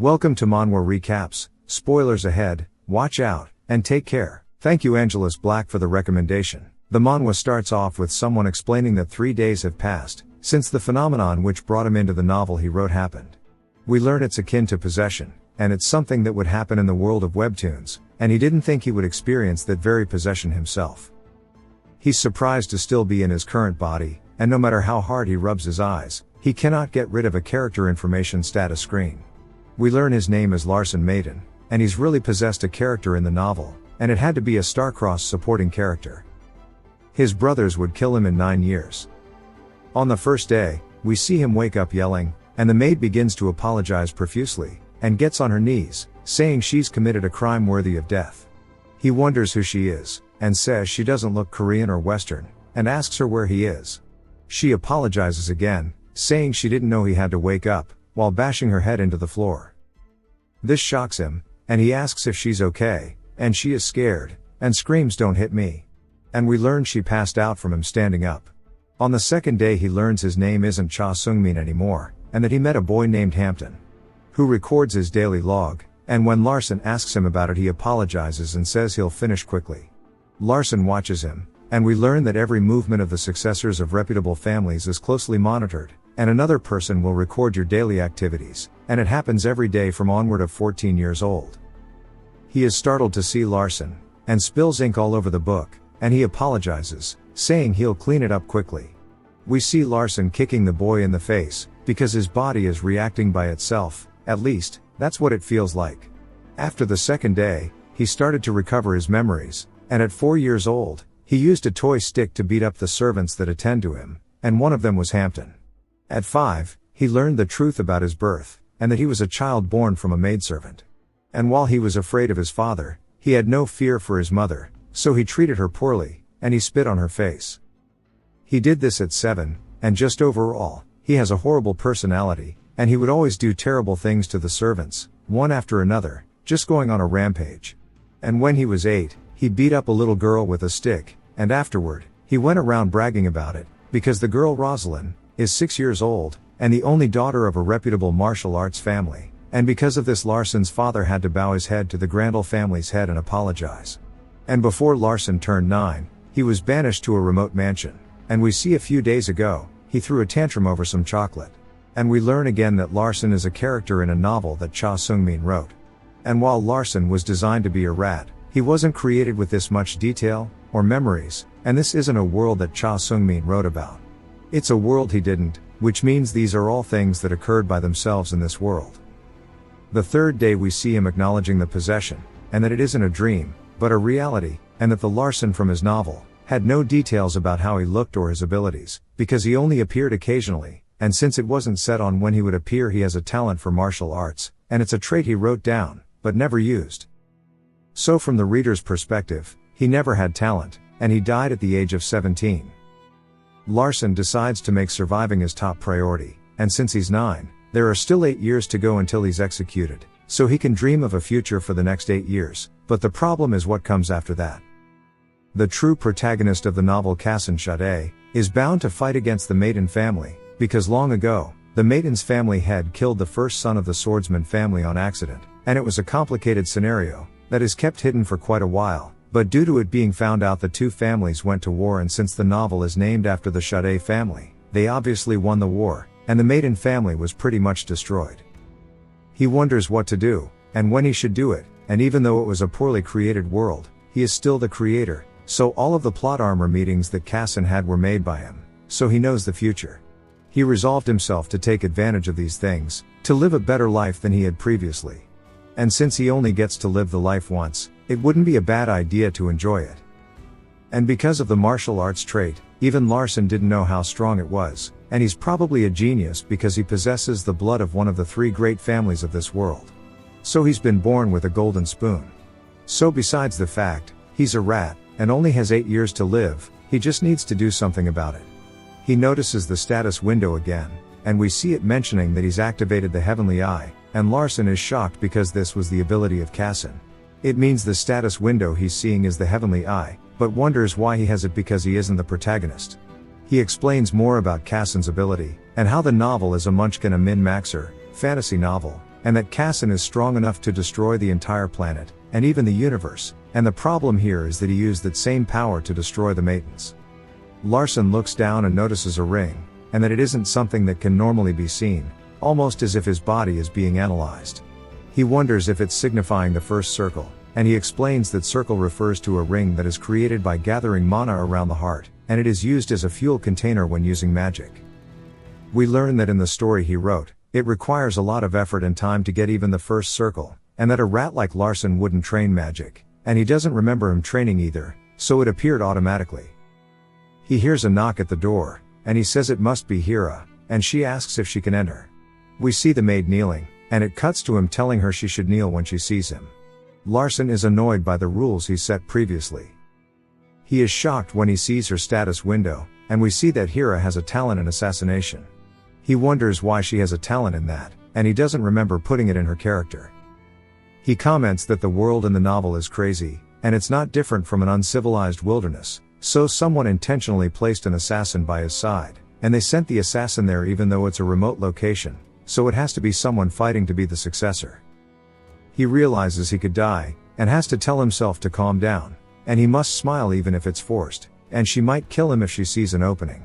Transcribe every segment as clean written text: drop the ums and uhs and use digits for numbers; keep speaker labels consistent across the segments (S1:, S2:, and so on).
S1: Welcome to Manhwa Recaps, spoilers ahead, watch out, and take care. Thank you Angelus Black for the recommendation. The manhwa starts off with someone explaining that 3 days have passed, since the phenomenon which brought him into the novel he wrote happened. We learn it's akin to possession, and it's something that would happen in the world of webtoons, and he didn't think he would experience that very possession himself. He's surprised to still be in his current body, and no matter how hard he rubs his eyes, he cannot get rid of a character information status screen. We learn his name is Larson Maiden, and he's really possessed a character in the novel, and it had to be a star-crossed supporting character. His brothers would kill him in 9 years. On the first day, we see him wake up yelling, and the maid begins to apologize profusely, and gets on her knees, saying she's committed a crime worthy of death. He wonders who she is, and says she doesn't look Korean or Western, and asks her where he is. She apologizes again, saying she didn't know he had to wake up, while bashing her head into the floor. This shocks him, and he asks if she's okay, and she is scared, and screams "Don't hit me." And we learn she passed out from him standing up. On the second day he learns his name isn't Cha Sungmin anymore, and that he met a boy named Hampton, who records his daily log, and when Larson asks him about it he apologizes and says he'll finish quickly. Larson watches him, and we learn that every movement of the successors of reputable families is closely monitored, and another person will record your daily activities, and it happens every day from onward of 14 years old. He is startled to see Larson, and spills ink all over the book, and he apologizes, saying he'll clean it up quickly. We see Larson kicking the boy in the face, because his body is reacting by itself, at least, that's what it feels like. After the second day, he started to recover his memories, and at 4 years old, he used a toy stick to beat up the servants that attend to him, and one of them was Hampton. At 5, he learned the truth about his birth, and that he was a child born from a maidservant. And while he was afraid of his father, he had no fear for his mother, so he treated her poorly, and he spit on her face. He did this at 7, and just overall, he has a horrible personality, and he would always do terrible things to the servants, one after another, just going on a rampage. And when he was 8, he beat up a little girl with a stick, and afterward, he went around bragging about it, because the girl Rosalind is 6 years old, and the only daughter of a reputable martial arts family, and because of this Larson's father had to bow his head to the Grendel family's head and apologize. And before Larson turned 9, he was banished to a remote mansion, and we see a few days ago, he threw a tantrum over some chocolate. And we learn again that Larson is a character in a novel that Cha Sungmin wrote. And while Larson was designed to be a rat, he wasn't created with this much detail, or memories, and this isn't a world that Cha Sungmin wrote about. It's a world he didn't, which means these are all things that occurred by themselves in this world. The third day we see him acknowledging the possession, and that it isn't a dream, but a reality, and that the Larson from his novel had no details about how he looked or his abilities, because he only appeared occasionally, and since it wasn't set on when he would appear he has a talent for martial arts, and it's a trait he wrote down, but never used. So from the reader's perspective, he never had talent, and he died at the age of 17. Larson decides to make surviving his top priority, and since he's 9, there are still 8 years to go until he's executed, so he can dream of a future for the next 8 years, but the problem is what comes after that. The true protagonist of the novel Cassin is bound to fight against the Maiden family, because long ago, the Maiden's family had killed the first son of the swordsman family on accident, and it was a complicated scenario that is kept hidden for quite a while. But due to it being found out the two families went to war, and since the novel is named after the Shade family, they obviously won the war, and the Maiden family was pretty much destroyed. He wonders what to do, and when he should do it, and even though it was a poorly created world, he is still the creator, so all of the plot armor meetings that Cassin had were made by him, so he knows the future. He resolved himself to take advantage of these things, to live a better life than he had previously. And since he only gets to live the life once, it wouldn't be a bad idea to enjoy it. And because of the martial arts trait, even Larson didn't know how strong it was, and he's probably a genius because he possesses the blood of one of the 3 great families of this world. So he's been born with a golden spoon. So besides the fact, he's a rat, and only has 8 years to live, he just needs to do something about it. He notices the status window again, and we see it mentioning that he's activated the Heavenly Eye, and Larson is shocked because this was the ability of Cassin. It means the status window he's seeing is the Heavenly Eye, but wonders why he has it because he isn't the protagonist. He explains more about Cassin's ability, and how the novel is a Munchkin a min-maxer, fantasy novel, and that Cassin is strong enough to destroy the entire planet, and even the universe, and the problem here is that he used that same power to destroy the Matins. Larson looks down and notices a ring, and that it isn't something that can normally be seen, almost as if his body is being analyzed. He wonders if it's signifying the first circle, and he explains that circle refers to a ring that is created by gathering mana around the heart, and it is used as a fuel container when using magic. We learn that in the story he wrote, it requires a lot of effort and time to get even the first circle, and that a rat like Larson wouldn't train magic, and he doesn't remember him training either, so it appeared automatically. He hears a knock at the door, and he says it must be Hira, and she asks if she can enter. We see the maid kneeling, and it cuts to him telling her she should kneel when she sees him. Larson is annoyed by the rules he set previously. He is shocked when he sees her status window, and we see that Hira has a talent in assassination. He wonders why she has a talent in that, and he doesn't remember putting it in her character. He comments that the world in the novel is crazy, and it's not different from an uncivilized wilderness, so someone intentionally placed an assassin by his side, and they sent the assassin there even though it's a remote location, so it has to be someone fighting to be the successor. He realizes he could die, and has to tell himself to calm down, and he must smile even if it's forced, and she might kill him if she sees an opening.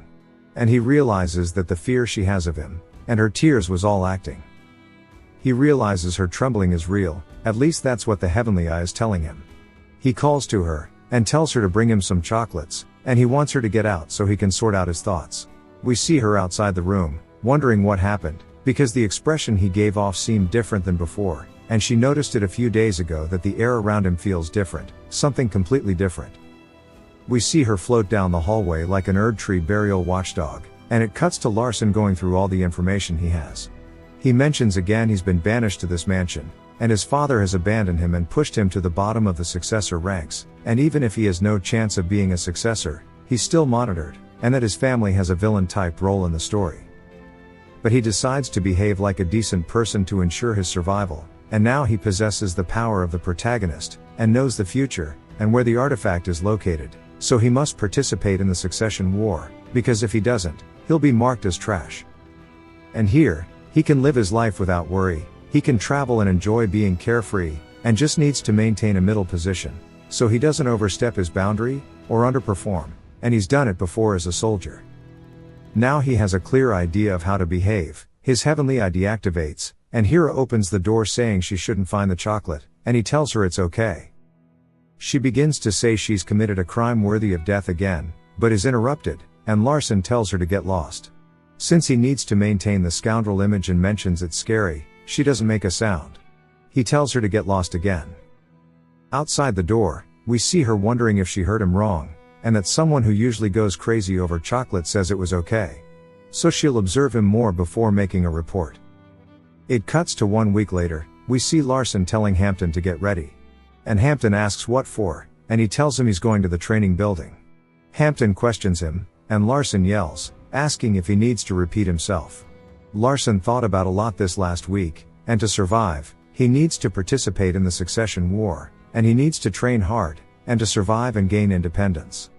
S1: And he realizes that the fear she has of him, and her tears was all acting. He realizes her trembling is real, at least that's what the heavenly eye is telling him. He calls to her, and tells her to bring him some chocolates, and he wants her to get out so he can sort out his thoughts. We see her outside the room, wondering what happened, because the expression he gave off seemed different than before, and she noticed it a few days ago that the air around him feels different, something completely different. We see her float down the hallway like an Erd Tree burial watchdog, and it cuts to Larson going through all the information he has. He mentions again he's been banished to this mansion, and his father has abandoned him and pushed him to the bottom of the successor ranks, and even if he has no chance of being a successor, he's still monitored, and that his family has a villain-type role in the story. But he decides to behave like a decent person to ensure his survival, and now he possesses the power of the protagonist, and knows the future, and where the artifact is located, so he must participate in the succession war, because if he doesn't, he'll be marked as trash. And here, he can live his life without worry, he can travel and enjoy being carefree, and just needs to maintain a middle position, so he doesn't overstep his boundary, or underperform, and he's done it before as a soldier. Now he has a clear idea of how to behave, his heavenly eye deactivates, and Hira opens the door saying she shouldn't find the chocolate, and he tells her it's okay. She begins to say she's committed a crime worthy of death again, but is interrupted, and Larson tells her to get lost. Since he needs to maintain the scoundrel image and mentions it's scary, she doesn't make a sound. He tells her to get lost again. Outside the door, we see her wondering if she heard him wrong, and that someone who usually goes crazy over chocolate says it was okay. So she'll observe him more before making a report. It cuts to 1 week later, we see Larson telling Hampton to get ready. And Hampton asks what for, and he tells him he's going to the training building. Hampton questions him, and Larson yells, asking if he needs to repeat himself. Larson thought about a lot this last week, and to survive, he needs to participate in the succession war, and he needs to train hard, and to survive and gain independence.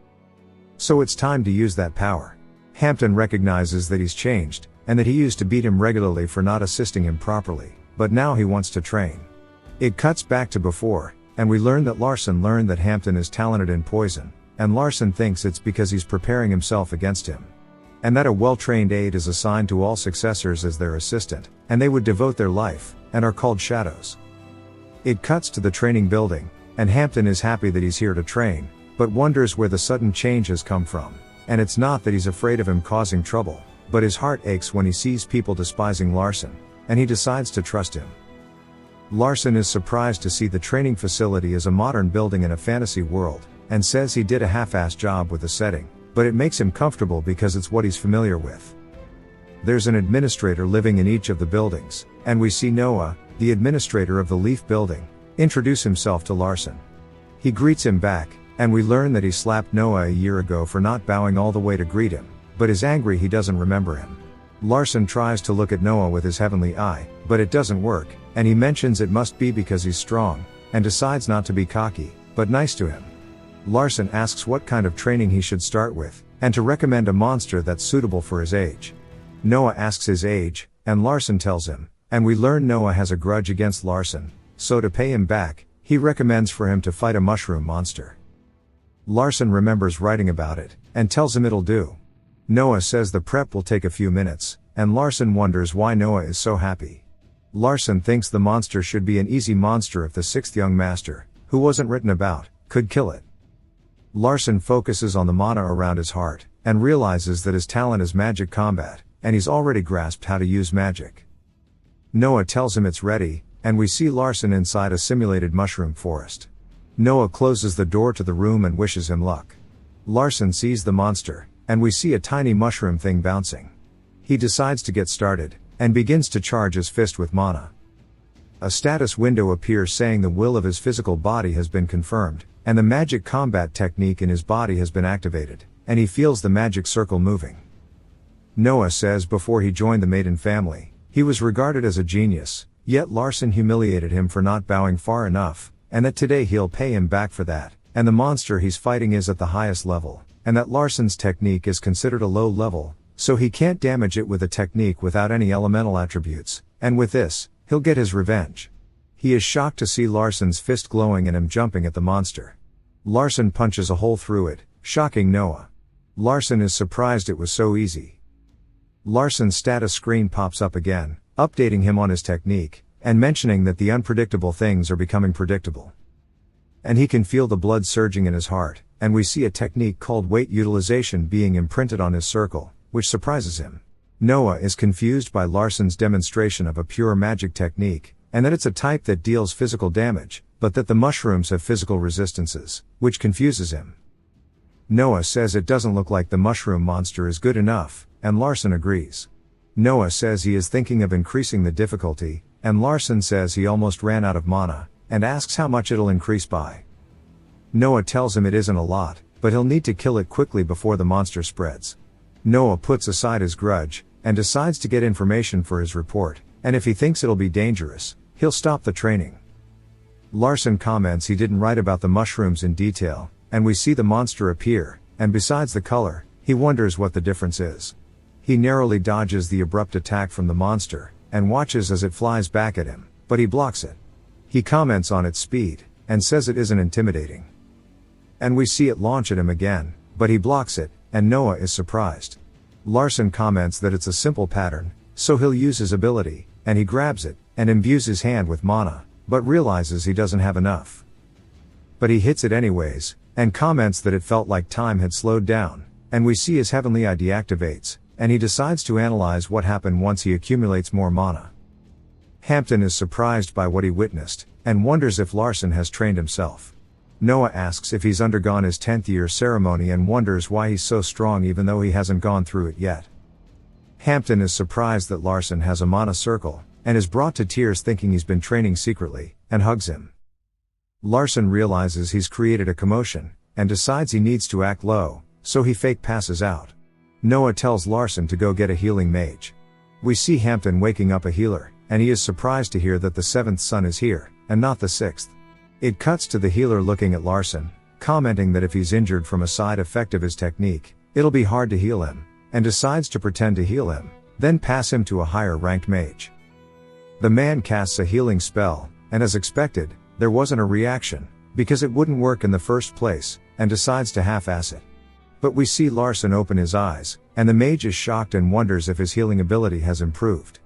S1: So it's time to use that power. Hampton recognizes that he's changed, and that he used to beat him regularly for not assisting him properly, but now he wants to train. It cuts back to before, and we learn that Larson learned that Hampton is talented in poison, and Larson thinks it's because he's preparing himself against him. And that a well-trained aide is assigned to all successors as their assistant, and they would devote their life, and are called shadows. It cuts to the training building, and Hampton is happy that he's here to train, but wonders where the sudden change has come from, and it's not that he's afraid of him causing trouble, but his heart aches when he sees people despising Larson, and he decides to trust him. Larson is surprised to see the training facility as a modern building in a fantasy world, and says he did a half-assed job with the setting, but it makes him comfortable because it's what he's familiar with. There's an administrator living in each of the buildings, and we see Noah, the administrator of the Leaf building, introduce himself to Larson. He greets him back, and we learn that he slapped Noah a year ago for not bowing all the way to greet him, but is angry he doesn't remember him. Larson tries to look at Noah with his heavenly eye, but it doesn't work, and he mentions it must be because he's strong, and decides not to be cocky, but nice to him. Larson asks what kind of training he should start with, and to recommend a monster that's suitable for his age. Noah asks his age, and Larson tells him, And we learn Noah has a grudge against Larson, so to pay him back, he recommends for him to fight a mushroom monster. Larson remembers writing about it, and tells him it'll do. Noah says the prep will take a few minutes, and Larson wonders why Noah is so happy. Larson thinks the monster should be an easy monster if the sixth young master, who wasn't written about, could kill it. Larson focuses on the mana around his heart, and realizes that his talent is magic combat, and he's already grasped how to use magic. Noah tells him it's ready, and we see Larson inside a simulated mushroom forest. Noah closes the door to the room and wishes him luck. Larson sees the monster, and we see a tiny mushroom thing bouncing. He decides to get started, and begins to charge his fist with mana. A status window appears saying the will of his physical body has been confirmed, and the magic combat technique in his body has been activated, and he feels the magic circle moving. Noah says before he joined the maiden family, he was regarded as a genius, yet Larson humiliated him for not bowing far enough, and that today he'll pay him back for that, and the monster he's fighting is at the highest level, and that Larson's technique is considered a low level, so he can't damage it with a technique without any elemental attributes, and with this, he'll get his revenge. He is shocked to see Larson's fist glowing and him jumping at the monster. Larson punches a hole through it, shocking Noah. Larson is surprised it was so easy. Larson's status screen pops up again, updating him on his technique, and mentioning that the unpredictable things are becoming predictable. And he can feel the blood surging in his heart, and we see a technique called weight utilization being imprinted on his circle, which surprises him. Noah is confused by Larson's demonstration of a pure magic technique, and that it's a type that deals physical damage, but that the mushrooms have physical resistances, which confuses him. Noah says it doesn't look like the mushroom monster is good enough, and Larson agrees. Noah says he is thinking of increasing the difficulty, and Larson says he almost ran out of mana, and asks how much it'll increase by. Noah tells him it isn't a lot, but he'll need to kill it quickly before the monster spreads. Noah puts aside his grudge, and decides to get information for his report, and if he thinks it'll be dangerous, he'll stop the training. Larson comments he didn't write about the mushrooms in detail, and we see the monster appear, and besides the color, he wonders what the difference is. He narrowly dodges the abrupt attack from the monster, and watches as it flies back at him, but he blocks it. He comments on its speed, and says it isn't intimidating. And we see it launch at him again, but he blocks it, and Noah is surprised. Larson comments that it's a simple pattern, so he'll use his ability, and he grabs it, and imbues his hand with mana, but realizes he doesn't have enough. But he hits it anyways, and comments that it felt like time had slowed down, and we see his heavenly eye deactivates, and he decides to analyze what happened once he accumulates more mana. Hampton is surprised by what he witnessed, and wonders if Larson has trained himself. Noah asks if he's undergone his 10th year ceremony and wonders why he's so strong even though he hasn't gone through it yet. Hampton is surprised that Larson has a mana circle, and is brought to tears thinking he's been training secretly, and hugs him. Larson realizes he's created a commotion, and decides he needs to act low, so he fake passes out. Noah tells Larson to go get a healing mage. We see Hampton waking up a healer, and he is surprised to hear that the 7th son is here, and not the 6th. It cuts to the healer looking at Larson, commenting that if he's injured from a side effect of his technique, it'll be hard to heal him, and decides to pretend to heal him, then pass him to a higher ranked mage. The man casts a healing spell, and as expected, there wasn't a reaction, because it wouldn't work in the first place, and decides to half-ass it. But we see Larson open his eyes, and the mage is shocked and wonders if his healing ability has improved.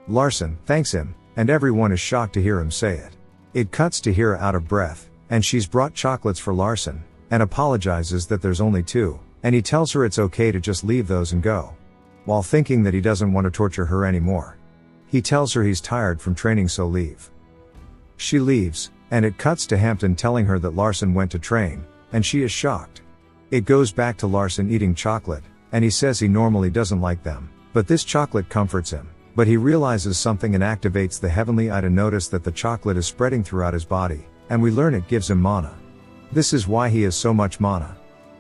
S1: Larson thanks him, and everyone is shocked to hear him say it. It cuts to Hira out of breath, and she's brought chocolates for Larson, and apologizes that there's only 2, and he tells her it's okay to just leave those and go. While thinking that he doesn't want to torture her anymore. He tells her he's tired from training so leave. She leaves, and it cuts to Hampton telling her that Larson went to train, and she is shocked. It goes back to Larson eating chocolate, and he says he normally doesn't like them, but this chocolate comforts him. But he realizes something and activates the heavenly eye to notice that the chocolate is spreading throughout his body, and we learn it gives him mana. This is why he has so much mana.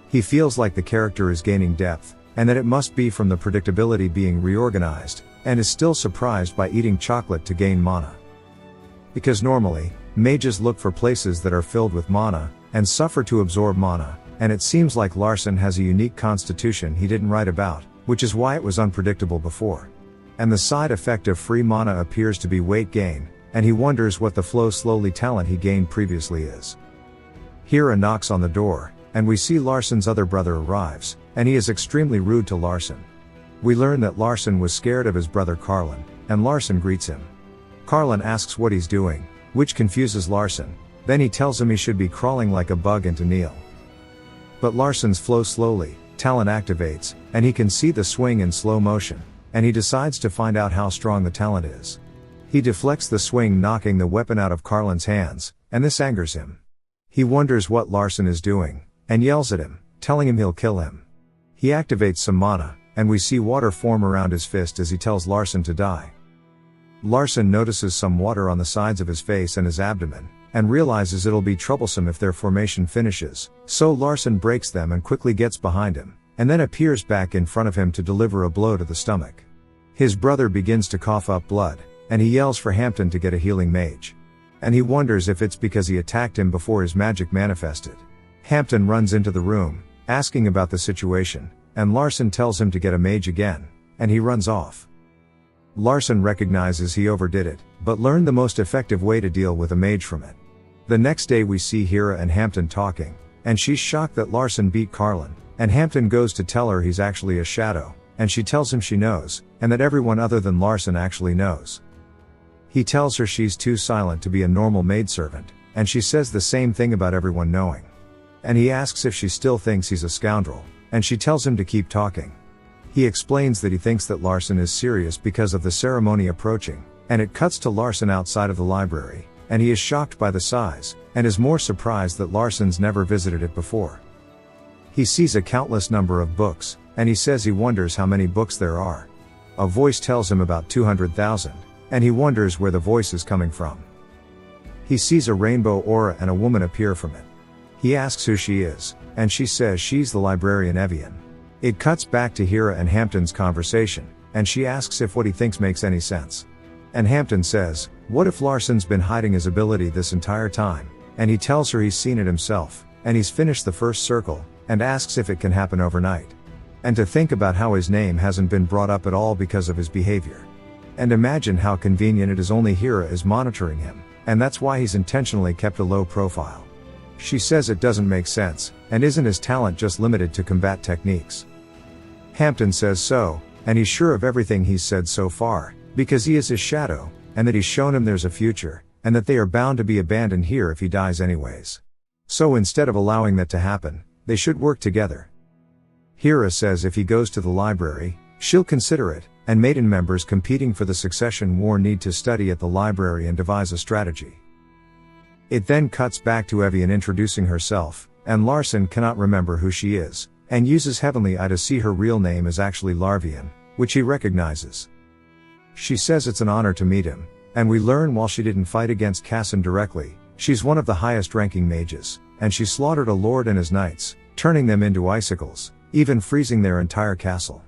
S1: He feels like the character is gaining depth, and that it must be from the predictability being reorganized, and is still surprised by eating chocolate to gain mana. Because normally, mages look for places that are filled with mana, and suffer to absorb mana, and it seems like Larson has a unique constitution he didn't write about, which is why it was unpredictable before. and the side effect of free mana appears to be weight gain, and he wonders what the flow slowly talent he gained previously is. Hira knocks on the door, and we see Larsen's other brother arrives, and he is extremely rude to Larsen. We learn that Larsen was scared of his brother Carlin, and Larsen greets him. Carlin asks what he's doing, which confuses Larsen, then he tells him he should be crawling like a bug into Neil. But Larsen's flow slowly, talent activates, and he can see the swing in slow motion, and he decides to find out how strong the talent is. He deflects the swing, knocking the weapon out of Carlin's hands, and this angers him. He wonders what Larsen is doing, and yells at him, telling him he'll kill him. He activates some mana, and we see water form around his fist as he tells Larsen to die. Larsen notices some water on the sides of his face and his abdomen, and realizes it'll be troublesome if their formation finishes, so Larsen breaks them and quickly gets behind him, and then appears back in front of him to deliver a blow to the stomach. His brother begins to cough up blood, and he yells for Hampton to get a healing mage. And he wonders if it's because he attacked him before his magic manifested. Hampton runs into the room, asking about the situation, and Larsen tells him to get a mage again, and he runs off. Larsen recognizes he overdid it, but learned the most effective way to deal with a mage from it. The next day we see Hira and Hampton talking, and she's shocked that Larsen beat Carlin, and Hampton goes to tell her he's actually a shadow, and she tells him she knows, and that everyone other than Larsen actually knows. He tells her she's too silent to be a normal maidservant, and she says the same thing about everyone knowing. And he asks if she still thinks he's a scoundrel, and she tells him to keep talking. He explains that he thinks that Larsen is serious because of the ceremony approaching, and it cuts to Larsen outside of the library, and he is shocked by the size, and is more surprised that Larsen's never visited it before. He sees a countless number of books, and he says he wonders how many books there are. A voice tells him about 200,000, and he wonders where the voice is coming from. He sees a rainbow aura and a woman appear from it. He asks who she is, and she says she's the librarian Evian. It cuts back to Hira and Hampton's conversation, and she asks if what he thinks makes any sense. And Hampton says, what if Larsen's been hiding his ability this entire time? And he tells her he's seen it himself, and he's finished the first circle, and asks if it can happen overnight. And to think about how his name hasn't been brought up at all because of his behavior. And imagine how convenient it is only Hira is monitoring him, and that's why he's intentionally kept a low profile. She says it doesn't make sense, and isn't his talent just limited to combat techniques? Hampton says so, and he's sure of everything he's said so far, because he is his shadow, and that he's shown him there's a future, and that they are bound to be abandoned here if he dies anyways. So instead of allowing that to happen, they should work together. Hira says if he goes to the library, she'll consider it, and maiden members competing for the succession war need to study at the library and devise a strategy. It then cuts back to Evian introducing herself, and Larsen cannot remember who she is, and uses Heavenly Eye to see her real name is actually Larvian, which he recognizes. She says it's an honor to meet him, and we learn while she didn't fight against Cassin directly, she's one of the highest ranking mages, and she slaughtered a lord and his knights, turning them into icicles, even freezing their entire castle.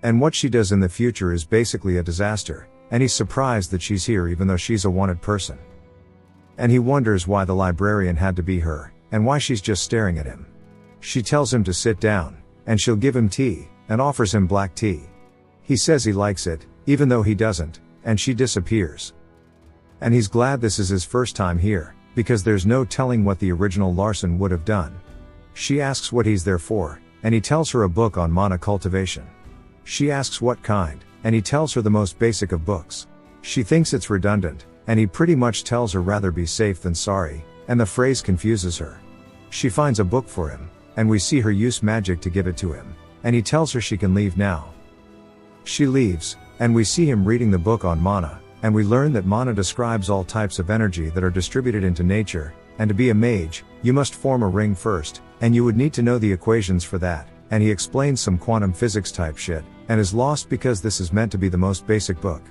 S1: And what she does in the future is basically a disaster, and he's surprised that she's here even though she's a wanted person. And he wonders why the librarian had to be her, and why she's just staring at him. She tells him to sit down, and she'll give him tea, and offers him black tea. He says he likes it, even though he doesn't, and she disappears. And he's glad this is his first time here, because there's no telling what the original Larsen would have done. She asks what he's there for, and he tells her a book on mana cultivation. She asks what kind, and he tells her the most basic of books. She thinks it's redundant, and he pretty much tells her rather be safe than sorry, and the phrase confuses her. She finds a book for him, and we see her use magic to give it to him, and he tells her she can leave now. She leaves, and we see him reading the book on mana, and we learn that mana describes all types of energy that are distributed into nature, and to be a mage, you must form a ring first, and you would need to know the equations for that, and he explains some quantum physics type shit, and is lost because this is meant to be the most basic book.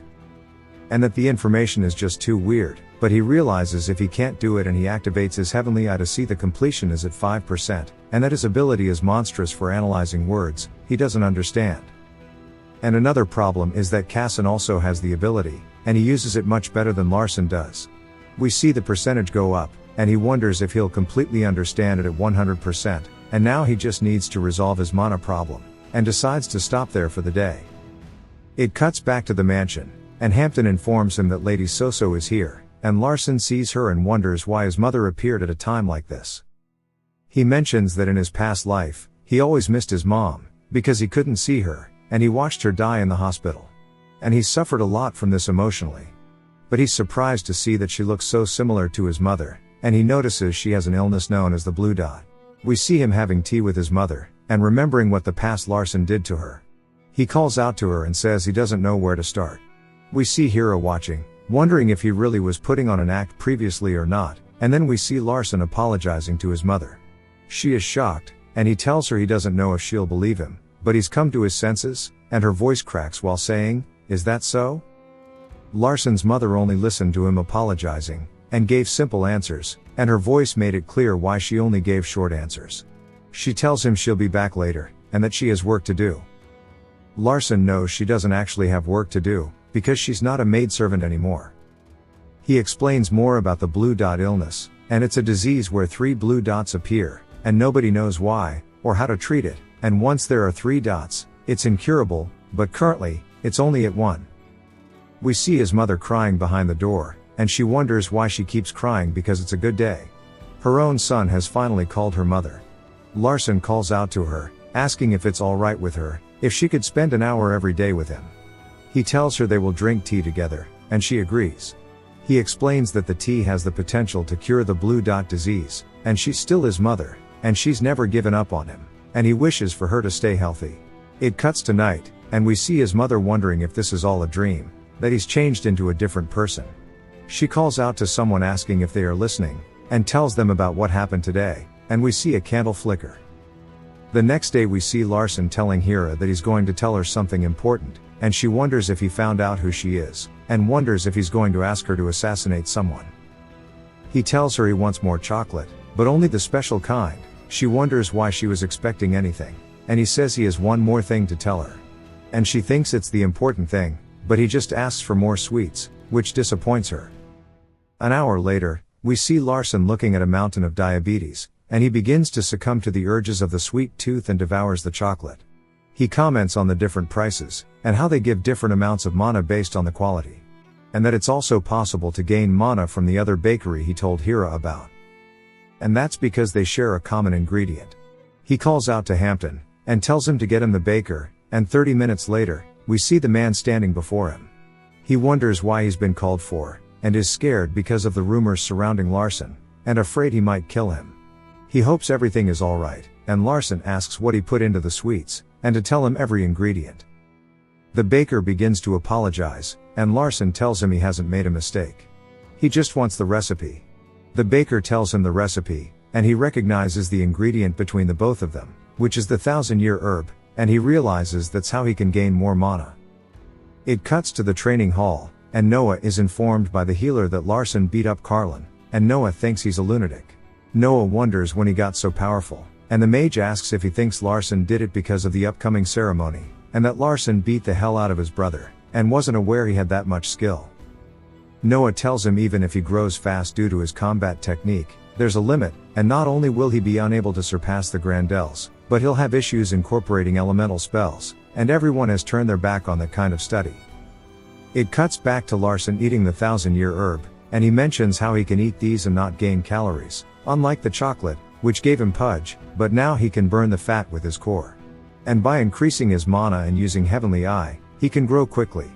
S1: And that the information is just too weird, but he realizes if he can't do it and he activates his Heavenly Eye to see the completion is at 5%, and that his ability is monstrous for analyzing words, he doesn't understand. And another problem is that Cassin also has the ability, and he uses it much better than Larsen does. We see the percentage go up, and he wonders if he'll completely understand it at 100%, and now he just needs to resolve his mana problem, and decides to stop there for the day. It cuts back to the mansion, and Hampton informs him that Lady Soso is here, and Larson sees her and wonders why his mother appeared at a time like this. He mentions that in his past life, he always missed his mom, because he couldn't see her, and he watched her die in the hospital. And he suffered a lot from this emotionally. But he's surprised to see that she looks so similar to his mother, and he notices she has an illness known as the blue dot. We see him having tea with his mother, and remembering what the past Larson did to her. He calls out to her and says he doesn't know where to start. We see Hira watching, wondering if he really was putting on an act previously or not, and then we see Larson apologizing to his mother. She is shocked, and he tells her he doesn't know if she'll believe him, but he's come to his senses, and her voice cracks while saying, "Is that so?" Larson's mother only listened to him apologizing, and gave simple answers, and her voice made it clear why she only gave short answers. She tells him she'll be back later, and that she has work to do. Larson knows she doesn't actually have work to do, because she's not a maidservant anymore. He explains more about the blue dot illness, and it's a disease where 3 blue dots appear, and nobody knows why, or how to treat it, and once there are 3 dots, it's incurable, but currently, it's only at 1. We see his mother crying behind the door, and she wonders why she keeps crying because it's a good day. Her own son has finally called her mother. Larson calls out to her, asking if it's alright with her, if she could spend an hour every day with him. He tells her they will drink tea together, and she agrees. He explains that the tea has the potential to cure the blue dot disease, and she's still his mother, and she's never given up on him, and he wishes for her to stay healthy. It cuts to night, and we see his mother wondering if this is all a dream, that he's changed into a different person. She calls out to someone asking if they are listening, and tells them about what happened today, and we see a candle flicker. The next day we see Larson telling Hira that he's going to tell her something important, and she wonders if he found out who she is, and wonders if he's going to ask her to assassinate someone. He tells her he wants more chocolate, but only the special kind. She wonders why she was expecting anything, and he says he has one more thing to tell her. And she thinks it's the important thing, but he just asks for more sweets, which disappoints her. An hour later, we see Larson looking at a mountain of diabetes, and he begins to succumb to the urges of the sweet tooth and devours the chocolate. He comments on the different prices, and how they give different amounts of mana based on the quality. And that it's also possible to gain mana from the other bakery he told Hira about. And that's because they share a common ingredient. He calls out to Hampton, and tells him to get him the baker, and 30 minutes later, we see the man standing before him. He wonders why he's been called for, and is scared because of the rumors surrounding Larson, and afraid he might kill him. He hopes everything is alright, and Larson asks what he put into the sweets, and to tell him every ingredient. The baker begins to apologize, and Larson tells him he hasn't made a mistake. He just wants the recipe. The baker tells him the recipe, and he recognizes the ingredient between the both of them, which is the 1,000-year herb, and he realizes that's how he can gain more mana. It cuts to the training hall, and Noah is informed by the healer that Larson beat up Carlin, and Noah thinks he's a lunatic. Noah wonders when he got so powerful, and the mage asks if he thinks Larson did it because of the upcoming ceremony, and that Larson beat the hell out of his brother, and wasn't aware he had that much skill. Noah tells him even if he grows fast due to his combat technique, there's a limit, and not only will he be unable to surpass the Grendels, but he'll have issues incorporating elemental spells, and everyone has turned their back on that kind of study. It cuts back to Larson eating the 1,000-year herb, and he mentions how he can eat these and not gain calories, unlike the chocolate, which gave him pudge, but now he can burn the fat with his core. And by increasing his mana and using Heavenly Eye, he can grow quickly.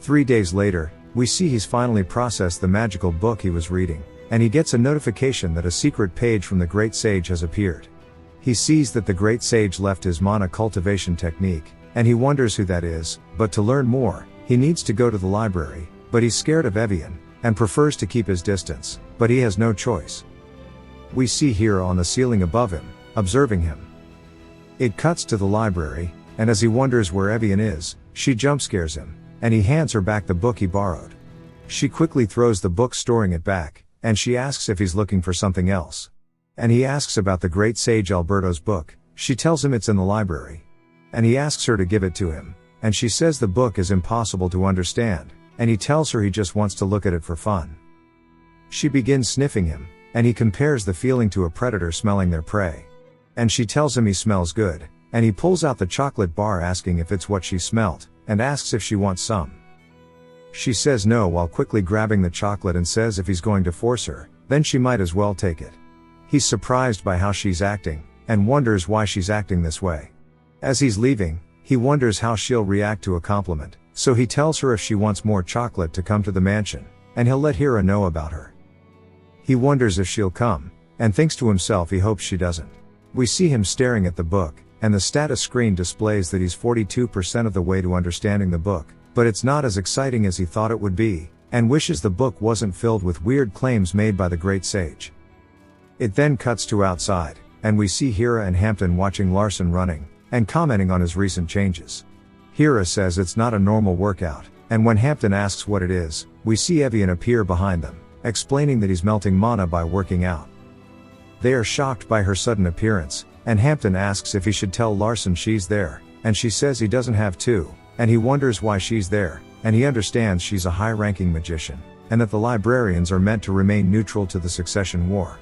S1: 3 days later, we see he's finally processed the magical book he was reading, and he gets a notification that a secret page from the Great Sage has appeared. He sees that the Great Sage left his mana cultivation technique, and he wonders who that is, but to learn more, he needs to go to the library, but he's scared of Evian, and prefers to keep his distance, but he has no choice. We see Hira on the ceiling above him, observing him. It cuts to the library, and as he wonders where Evian is, she jump scares him, and he hands her back the book he borrowed. She quickly throws the book storing it back, and she asks if he's looking for something else. And he asks about the Great Sage Alberto's book. She tells him it's in the library. And he asks her to give it to him, and she says the book is impossible to understand, and he tells her he just wants to look at it for fun. She begins sniffing him, and he compares the feeling to a predator smelling their prey. And she tells him he smells good, and he pulls out the chocolate bar asking if it's what she smelt, and asks if she wants some. She says no while quickly grabbing the chocolate and says if he's going to force her, then she might as well take it. He's surprised by how she's acting, and wonders why she's acting this way. As he's leaving, he wonders how she'll react to a compliment, so he tells her if she wants more chocolate to come to the mansion, and he'll let Hira know about her. He wonders if she'll come, and thinks to himself he hopes she doesn't. We see him staring at the book, and the status screen displays that he's 42% of the way to understanding the book, but it's not as exciting as he thought it would be, and wishes the book wasn't filled with weird claims made by the great sage. It then cuts to outside, and we see Hira and Hampton watching Larson running, and commenting on his recent changes. Hira says it's not a normal workout, and when Hampton asks what it is, we see Evian appear behind them, explaining that he's melting mana by working out. They are shocked by her sudden appearance, and Hampton asks if he should tell Larson she's there, and she says he doesn't have to, and he wonders why she's there, and he understands she's a high-ranking magician, and that the librarians are meant to remain neutral to the succession war.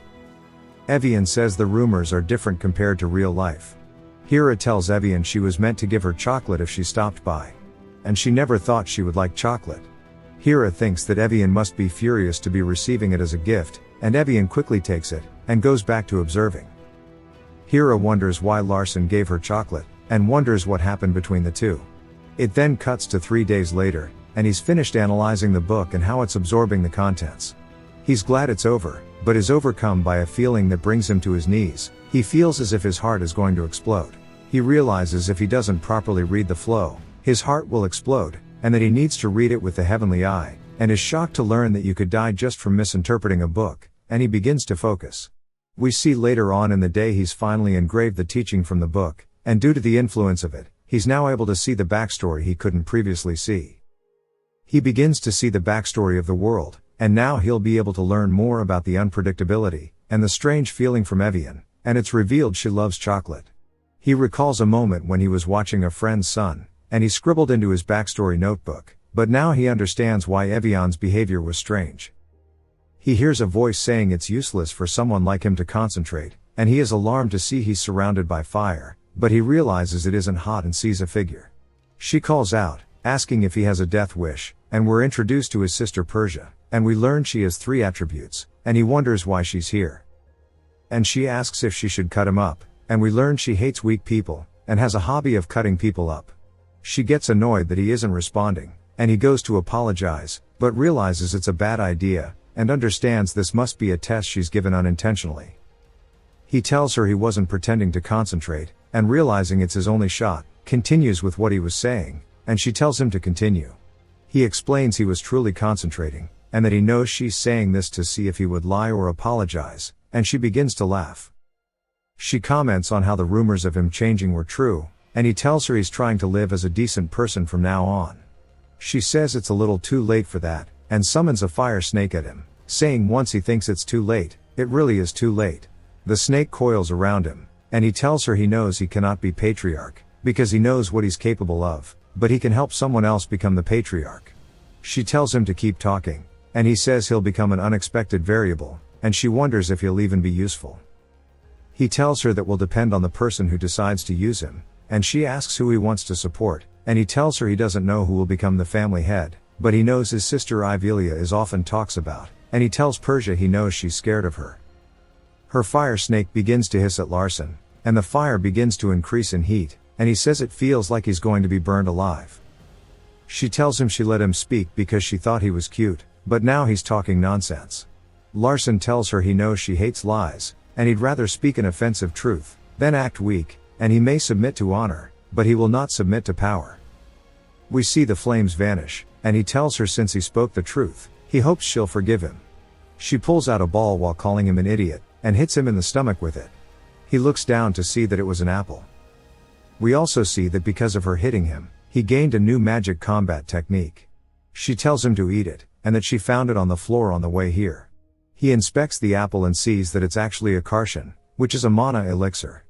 S1: Evian says the rumors are different compared to real life. Hira tells Evian she was meant to give her chocolate if she stopped by. And she never thought she would like chocolate. Hira thinks that Evian must be furious to be receiving it as a gift, and Evian quickly takes it, and goes back to observing. Hira wonders why Larson gave her chocolate, and wonders what happened between the two. It then cuts to 3 days later, and he's finished analyzing the book and how it's absorbing the contents. He's glad it's over, but is overcome by a feeling that brings him to his knees. He feels as if his heart is going to explode. He realizes if he doesn't properly read the flow, his heart will explode, and that he needs to read it with the heavenly eye, and is shocked to learn that you could die just from misinterpreting a book, and he begins to focus. We see later on in the day he's finally engraved the teaching from the book, and due to the influence of it, he's now able to see the backstory he couldn't previously see. He begins to see the backstory of the world, and now he'll be able to learn more about the unpredictability, and the strange feeling from Evian, and it's revealed she loves chocolate. He recalls a moment when he was watching a friend's son, and he scribbled into his backstory notebook, but now he understands why Evian's behavior was strange. He hears a voice saying it's useless for someone like him to concentrate, and he is alarmed to see he's surrounded by fire, but he realizes it isn't hot and sees a figure. She calls out, asking if he has a death wish, and we're introduced to his sister Persia, and we learn she has 3 attributes, and he wonders why she's here. And she asks if she should cut him up, and we learn she hates weak people, and has a hobby of cutting people up. She gets annoyed that he isn't responding, and he goes to apologize, but realizes it's a bad idea, and understands this must be a test she's given unintentionally. He tells her he wasn't pretending to concentrate, and realizing it's his only shot, continues with what he was saying, and she tells him to continue. He explains he was truly concentrating, and that he knows she's saying this to see if he would lie or apologize, and she begins to laugh. She comments on how the rumors of him changing were true, and he tells her he's trying to live as a decent person from now on. She says it's a little too late for that, and summons a fire snake at him, saying once he thinks it's too late, it really is too late. The snake coils around him, and he tells her he knows he cannot be patriarch, because he knows what he's capable of, but he can help someone else become the patriarch. She tells him to keep talking, and he says he'll become an unexpected variable, and she wonders if he'll even be useful. He tells her that will depend on the person who decides to use him, and she asks who he wants to support, and he tells her he doesn't know who will become the family head, but he knows his sister Ivelia is often talks about, and he tells Persia he knows she's scared of her. Her fire snake begins to hiss at Larson, and the fire begins to increase in heat, and he says it feels like he's going to be burned alive. She tells him she let him speak because she thought he was cute, but now he's talking nonsense. Larson tells her he knows she hates lies, and he'd rather speak an offensive truth than act weak, and he may submit to honor, but he will not submit to power. We see the flames vanish, and he tells her since he spoke the truth, he hopes she'll forgive him. She pulls out a ball while calling him an idiot, and hits him in the stomach with it. He looks down to see that it was an apple. We also see that because of her hitting him, he gained a new magic combat technique. She tells him to eat it, and that she found it on the floor on the way here. He inspects the apple and sees that it's actually a Cassin, which is a mana elixir.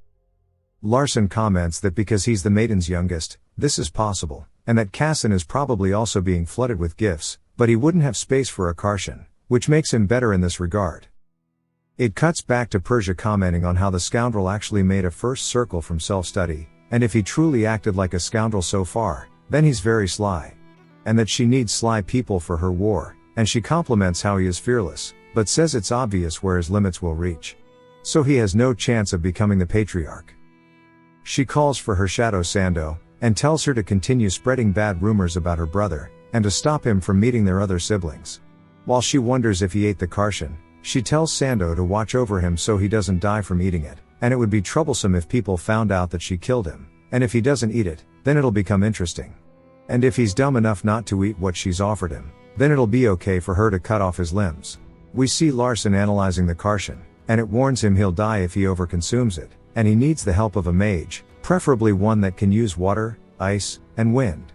S1: Larson comments that because he's the maiden's youngest, this is possible, and that Cassin is probably also being flooded with gifts, but he wouldn't have space for a Cassin, which makes him better in this regard. It cuts back to Persia commenting on how the scoundrel actually made a first circle from self-study, and if he truly acted like a scoundrel so far, Then he's very sly. And that she needs sly people for her war, and she compliments how he is fearless, but says it's obvious where his limits will reach. So he has no chance of becoming the patriarch. She calls for her shadow Sando, and tells her to continue spreading bad rumors about her brother, and to stop him from meeting their other siblings. While she wonders if he ate the Cassin, she tells Sando to watch over him so he doesn't die from eating it, and it would be troublesome if people found out that she killed him, and if he doesn't eat it, then it'll become interesting. And if he's dumb enough not to eat what she's offered him, then it'll be okay for her to cut off his limbs. We see Larson analyzing the Cassin, and it warns him he'll die if he overconsumes it, and he needs the help of a mage, preferably one that can use water, ice, and wind.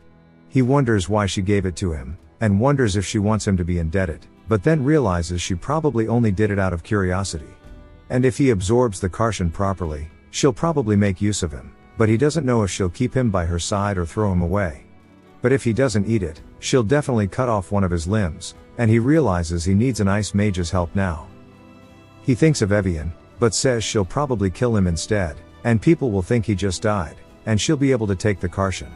S1: He wonders why she gave it to him, and wonders if she wants him to be indebted, but then realizes she probably only did it out of curiosity. And if he absorbs the Cassin properly, she'll probably make use of him, but he doesn't know if she'll keep him by her side or throw him away. But if he doesn't eat it, she'll definitely cut off one of his limbs, and he realizes he needs an ice mage's help now. He thinks of Evian, but says she'll probably kill him instead, and people will think he just died, and she'll be able to take the Cassin.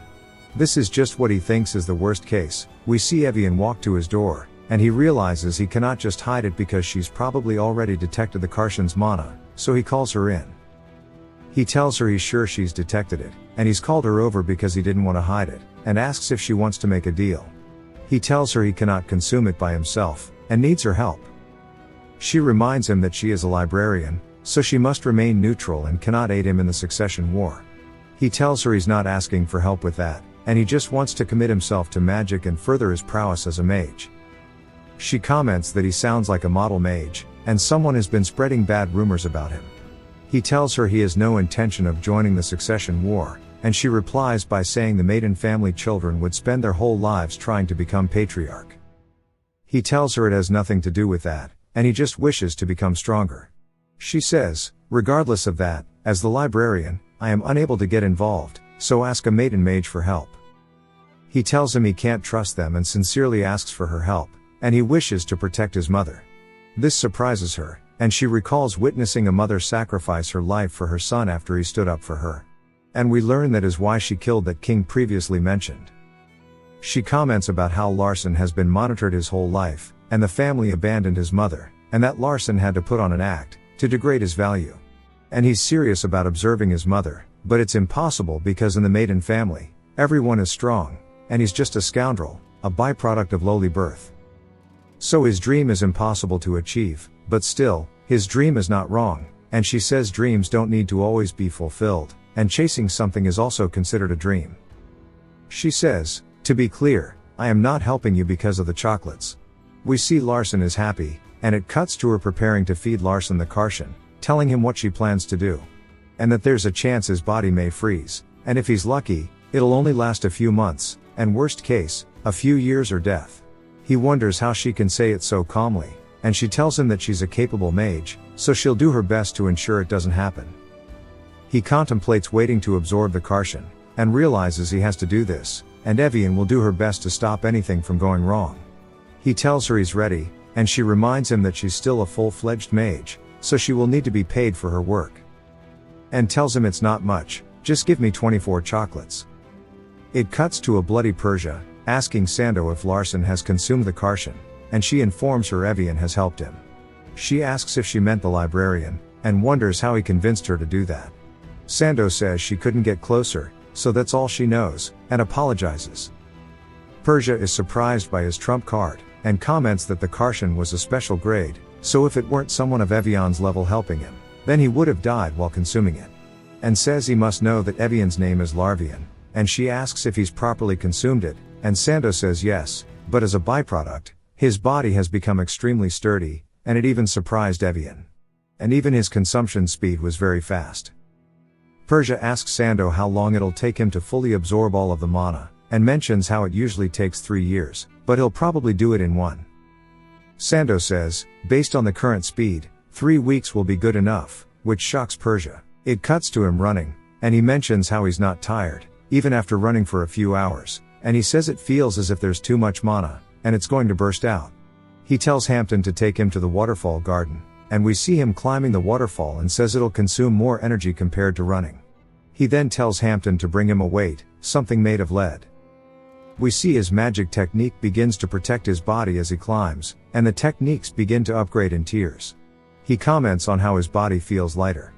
S1: This is just what he thinks is the worst case. We see Evian walk to his door, and he realizes he cannot just hide it because she's probably already detected the Cassin's mana, so he calls her in. He tells her he's sure she's detected it, and he's called her over because he didn't want to hide it, and asks if she wants to make a deal. He tells her he cannot consume it by himself, and needs her help. She reminds him that she is a librarian, so she must remain neutral and cannot aid him in the succession war. He tells her he's not asking for help with that, and he just wants to commit himself to magic and further his prowess as a mage. She comments that he sounds like a model mage, and someone has been spreading bad rumors about him. He tells her he has no intention of joining the succession war, and she replies by saying the maiden family children would spend their whole lives trying to become patriarch. He tells her it has nothing to do with that, and he just wishes to become stronger. She says, regardless of that, as the librarian, I am unable to get involved, so ask a maiden mage for help. He tells him he can't trust them and sincerely asks for her help, and he wishes to protect his mother. This surprises her, and she recalls witnessing a mother sacrifice her life for her son after he stood up for her. And we learn that is why she killed that king previously mentioned. She comments about how Larson has been monitored his whole life, and the family abandoned his mother, and that Larson had to put on an act to degrade his value. And he's serious about observing his mother, but it's impossible because in the maiden family, everyone is strong, and he's just a scoundrel, a byproduct of lowly birth. So his dream is impossible to achieve, but still, his dream is not wrong, and she says dreams don't need to always be fulfilled, and chasing something is also considered a dream. She says, to be clear, I am not helping you because of the chocolates. We see Larson is happy, and it cuts to her preparing to feed Larson the Cassin, telling him what she plans to do. And that there's a chance his body may freeze, and if he's lucky, it'll only last a few months, and worst case, a few years or death. He wonders how she can say it so calmly, and she tells him that she's a capable mage, so she'll do her best to ensure it doesn't happen. He contemplates waiting to absorb the Cassin, and realizes he has to do this, and Evian will do her best to stop anything from going wrong. He tells her he's ready, and she reminds him that she's still a full-fledged mage, so she will need to be paid for her work. And tells him it's not much, just give me 24 chocolates. It cuts to a bloody Persia, asking Sando if Larson has consumed the Cassin, and she informs her Evian has helped him. She asks if she meant the librarian, and wonders how he convinced her to do that. Sando says she couldn't get closer, so that's all she knows, and apologizes. Persia is surprised by his trump card, and comments that the Cassin was a special grade, so if it weren't someone of Evian's level helping him, then he would have died while consuming it. And says he must know that Evian's name is Larvian, and she asks if he's properly consumed it, and Sando says yes, but as a byproduct, his body has become extremely sturdy, and it even surprised Evian. And even his consumption speed was very fast. Persia asks Sando how long it'll take him to fully absorb all of the mana, and mentions how it usually takes 3 years, but he'll probably do it in 1. Sando says, based on the current speed, 3 weeks will be good enough, which shocks Persia. It cuts to him running, and he mentions how he's not tired, even after running for a few hours, and he says it feels as if there's too much mana, and it's going to burst out. He tells Hampton to take him to the waterfall garden, and we see him climbing the waterfall and says it'll consume more energy compared to running. He then tells Hampton to bring him a weight, something made of lead. We see his magic technique begins to protect his body as he climbs, and the techniques begin to upgrade in tiers. He comments on how his body feels lighter.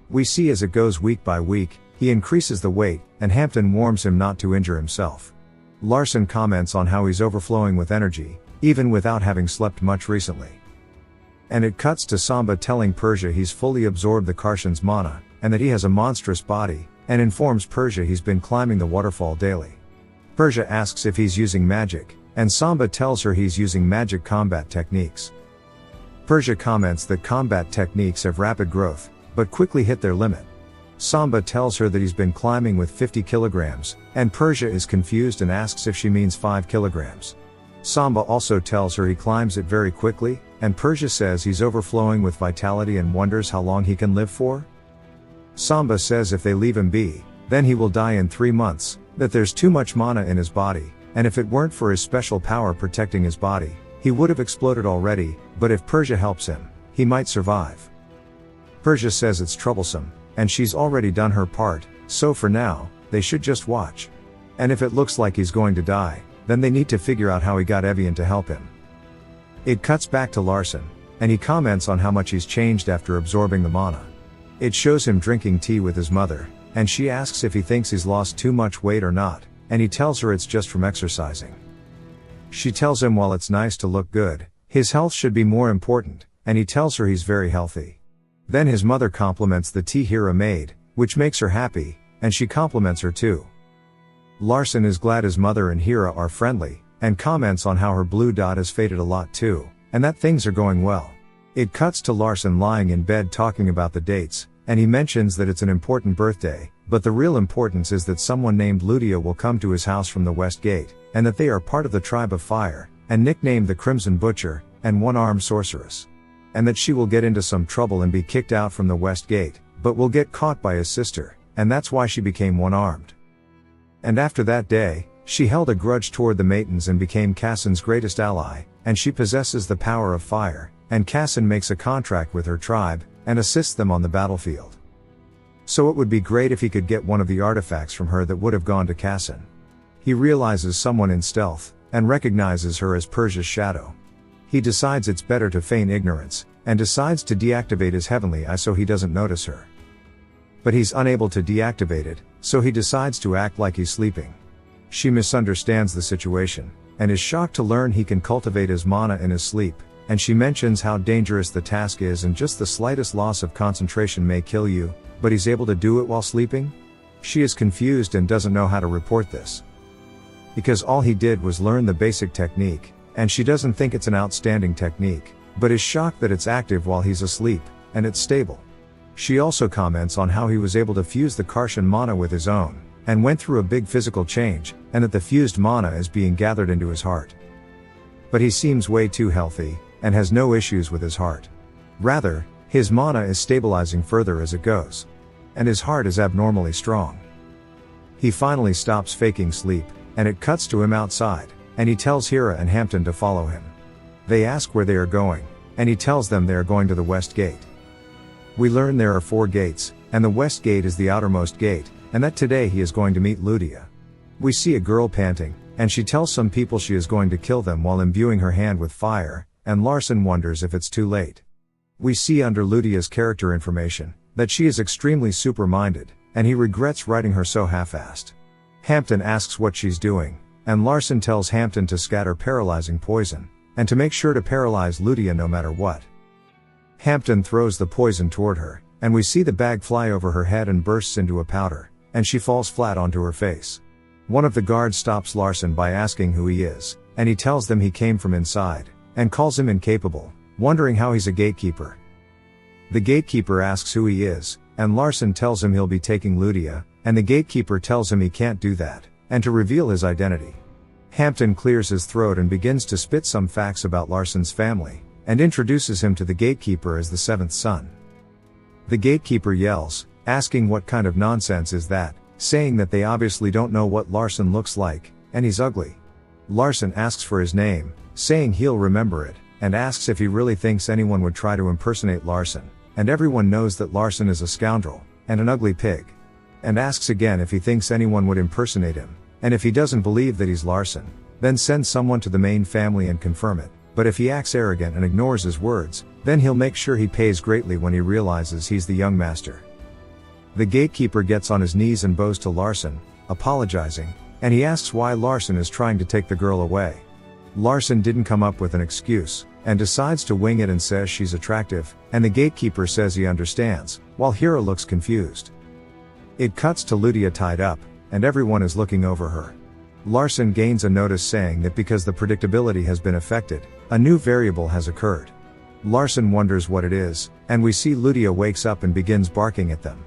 S1: We see as it goes week by week, he increases the weight, and Hampton warns him not to injure himself. Larson comments on how he's overflowing with energy, even without having slept much recently. And it cuts to Samba telling Persia he's fully absorbed the Carson's mana, and that he has a monstrous body, and informs Persia he's been climbing the waterfall daily. Persia asks if he's using magic, and Samba tells her he's using magic combat techniques. Persia comments that combat techniques have rapid growth, but quickly hit their limit. Samba tells her that he's been climbing with 50 kilograms, and Persia is confused and asks if she means 5 kilograms. Samba also tells her he climbs it very quickly, and Persia says he's overflowing with vitality and wonders how long he can live for. Samba says if they leave him be, then he will die in 3 months, that there's too much mana in his body, and if it weren't for his special power protecting his body, he would have exploded already, but if Persia helps him, he might survive. Persia says it's troublesome, and she's already done her part, so for now, they should just watch. And if it looks like he's going to die, then they need to figure out how he got Evian to help him. It cuts back to Larson, and he comments on how much he's changed after absorbing the mana. It shows him drinking tea with his mother, and she asks if he thinks he's lost too much weight or not, and he tells her it's just from exercising. She tells him while it's nice to look good, his health should be more important, and he tells her he's very healthy. Then his mother compliments the tea Hira made, which makes her happy, and she compliments her too. Larson is glad his mother and Hira are friendly, and comments on how her blue dot has faded a lot too, and that things are going well. It cuts to Larson lying in bed talking about the dates, and he mentions that it's an important birthday, but the real importance is that someone named Ludia will come to his house from the West Gate, and that they are part of the Tribe of Fire, and nicknamed the Crimson Butcher, and One-Armed Sorceress. And that she will get into some trouble and be kicked out from the West Gate, but will get caught by his sister, and that's why she became one-armed. And after that day, she held a grudge toward the Maitons and became Cassin's greatest ally, and she possesses the power of fire, and Cassin makes a contract with her tribe, and assists them on the battlefield. So it would be great if he could get one of the artifacts from her that would have gone to Cassin. He realizes someone in stealth, and recognizes her as Persia's shadow. He decides it's better to feign ignorance, and decides to deactivate his heavenly eye so he doesn't notice her. But he's unable to deactivate it, so he decides to act like he's sleeping. She misunderstands the situation, and is shocked to learn he can cultivate his mana in his sleep, and she mentions how dangerous the task is and just the slightest loss of concentration may kill you, but he's able to do it while sleeping? She is confused and doesn't know how to report this. Because all he did was learn the basic technique, and she doesn't think it's an outstanding technique, but is shocked that it's active while he's asleep, and it's stable. She also comments on how he was able to fuse the Carshan mana with his own, and went through a big physical change, and that the fused mana is being gathered into his heart. But he seems way too healthy, and has no issues with his heart. Rather, his mana is stabilizing further as it goes. And his heart is abnormally strong. He finally stops faking sleep, and it cuts to him outside, and he tells Hira and Hampton to follow him. They ask where they are going, and he tells them they are going to the West Gate. We learn there are 4 gates, and the West Gate is the outermost gate, and that today he is going to meet Ludia. We see a girl panting, and she tells some people she is going to kill them while imbuing her hand with fire, and Larson wonders if it's too late. We see under Ludia's character information, that she is extremely super-minded, and he regrets writing her so half-assed. Hampton asks what she's doing, and Larson tells Hampton to scatter paralyzing poison, and to make sure to paralyze Ludia no matter what. Hampton throws the poison toward her, and we see the bag fly over her head and bursts into a powder, and she falls flat onto her face. One of the guards stops Larson by asking who he is, and he tells them he came from inside, and calls him incapable, wondering how he's a gatekeeper. The gatekeeper asks who he is, and Larson tells him he'll be taking Ludia, and the gatekeeper tells him he can't do that, and to reveal his identity. Hampton clears his throat and begins to spit some facts about Larson's family, and introduces him to the gatekeeper as the 7th son. The gatekeeper yells, asking what kind of nonsense is that, saying that they obviously don't know what Larson looks like, and he's ugly. Larson asks for his name, saying he'll remember it, and asks if he really thinks anyone would try to impersonate Larson, and everyone knows that Larson is a scoundrel, and an ugly pig. And asks again if he thinks anyone would impersonate him, and if he doesn't believe that he's Larson, then send someone to the main family and confirm it, but if he acts arrogant and ignores his words, then he'll make sure he pays greatly when he realizes he's the young master. The gatekeeper gets on his knees and bows to Larson, apologizing, and he asks why Larson is trying to take the girl away. Larson didn't come up with an excuse, and decides to wing it and says she's attractive, and the gatekeeper says he understands, while Hira looks confused. It cuts to Ludia tied up, and everyone is looking over her. Larson gains a notice saying that because the predictability has been affected, a new variable has occurred. Larson wonders what it is, and we see Ludia wakes up and begins barking at them.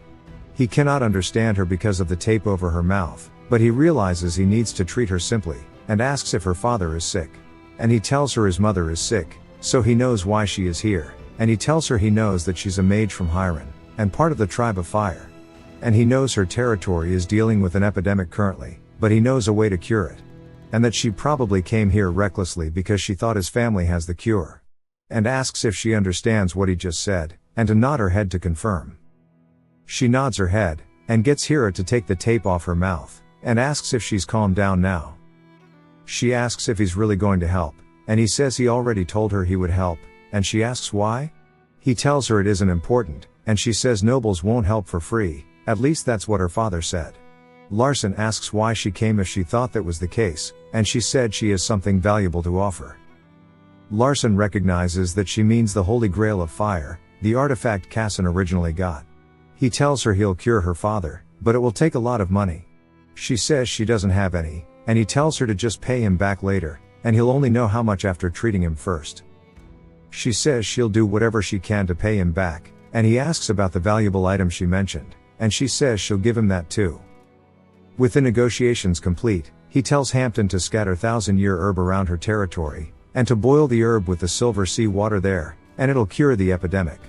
S1: He cannot understand her because of the tape over her mouth, but he realizes he needs to treat her simply, and asks if her father is sick. And he tells her his mother is sick, so he knows why she is here, and he tells her he knows that she's a mage from Hira, and part of the tribe of fire. And he knows her territory is dealing with an epidemic currently, but he knows a way to cure it. And that she probably came here recklessly because she thought his family has the cure. And asks if she understands what he just said, and to nod her head to confirm. She nods her head, and gets Hira to take the tape off her mouth, and asks if she's calmed down now. She asks if he's really going to help, and he says he already told her he would help, and she asks why? He tells her it isn't important, and she says nobles won't help for free, at least that's what her father said. Larson asks why she came if she thought that was the case, and she said she has something valuable to offer. Larson recognizes that she means the Holy Grail of Fire, the artifact Cassin originally got. He tells her he'll cure her father, but it will take a lot of money. She says she doesn't have any, and he tells her to just pay him back later, and he'll only know how much after treating him first. She says she'll do whatever she can to pay him back, and he asks about the valuable item she mentioned, and she says she'll give him that too. With the negotiations complete, he tells Hampton to scatter 1,000-year herb around her territory, and to boil the herb with the silver sea water there, and it'll cure the epidemic.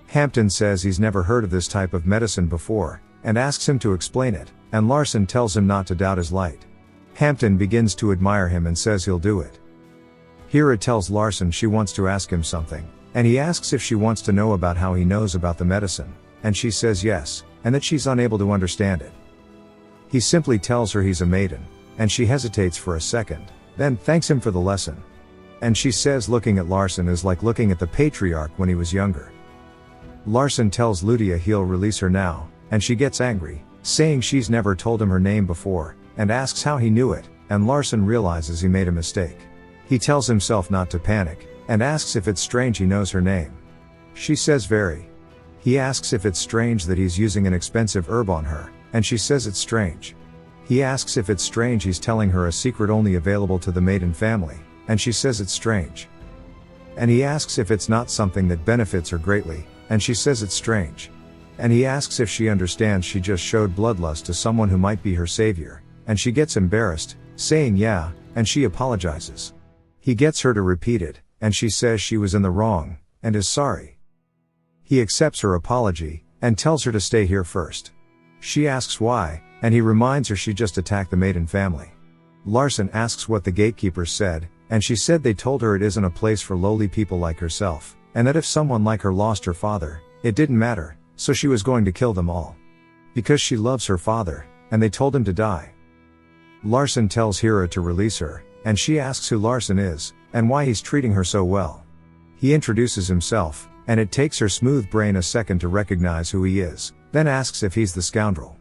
S1: Hampton says he's never heard of this type of medicine before, and asks him to explain it, and Larson tells him not to doubt his light. Hampton begins to admire him and says he'll do it. Hira tells Larson she wants to ask him something, and he asks if she wants to know about how he knows about the medicine, and she says yes, and that she's unable to understand it. He simply tells her he's a maiden, and she hesitates for a second, then thanks him for the lesson. And she says looking at Larson is like looking at the patriarch when he was younger. Larson tells Ludia he'll release her now, and she gets angry, saying she's never told him her name before, and asks how he knew it, and Larson realizes he made a mistake. He tells himself not to panic, and asks if it's strange he knows her name. She says very. He asks if it's strange that he's using an expensive herb on her, and she says it's strange. He asks if it's strange he's telling her a secret only available to the maiden family, and she says it's strange. And he asks if it's not something that benefits her greatly, and she says it's strange. And he asks if she understands she just showed bloodlust to someone who might be her savior, and she gets embarrassed, saying yeah, and she apologizes. He gets her to repeat it, and she says she was in the wrong, and is sorry. He accepts her apology, and tells her to stay here first. She asks why, and he reminds her she just attacked the maiden family. Larson asks what the gatekeepers said, and she said they told her it isn't a place for lowly people like herself, and that if someone like her lost her father, it didn't matter, so she was going to kill them all. Because she loves her father, and they told him to die. Larson tells Hira to release her, and she asks who Larson is, and why he's treating her so well. He introduces himself, and it takes her smooth brain a second to recognize who he is, then asks if he's the scoundrel.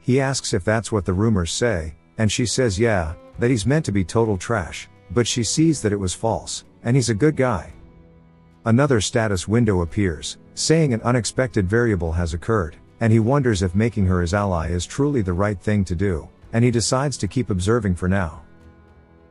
S1: He asks if that's what the rumors say, and she says yeah, that he's meant to be total trash, but she sees that it was false, and he's a good guy. Another status window appears, saying an unexpected variable has occurred, and he wonders if making her his ally is truly the right thing to do, and he decides to keep observing for now.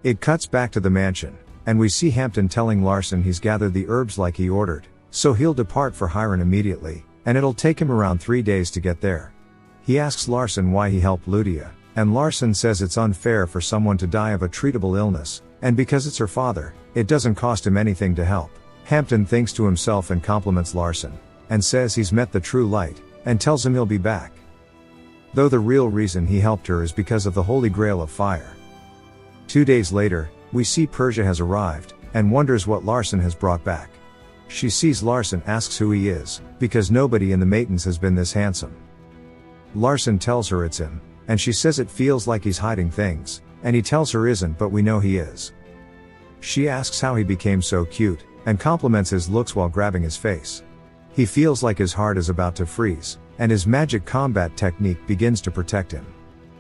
S1: It cuts back to the mansion, and we see Hampton telling Larson he's gathered the herbs like he ordered, so he'll depart for Hira immediately, and it'll take him around 3 days to get there. He asks Larson why he helped Ludia, and Larson says it's unfair for someone to die of a treatable illness, and because it's her father, it doesn't cost him anything to help. Hampton thinks to himself and compliments Larson, and says he's met the true light, and tells him he'll be back. Though the real reason he helped her is because of the Holy Grail of Fire. 2 days later, we see Persia has arrived, and wonders what Larson has brought back. She sees Larson, asks who he is, because nobody in the Maidens has been this handsome. Larson tells her it's him, and she says it feels like he's hiding things, and he tells her isn't, but we know he is. She asks how he became so cute, and compliments his looks while grabbing his face. He feels like his heart is about to freeze, and his magic combat technique begins to protect him.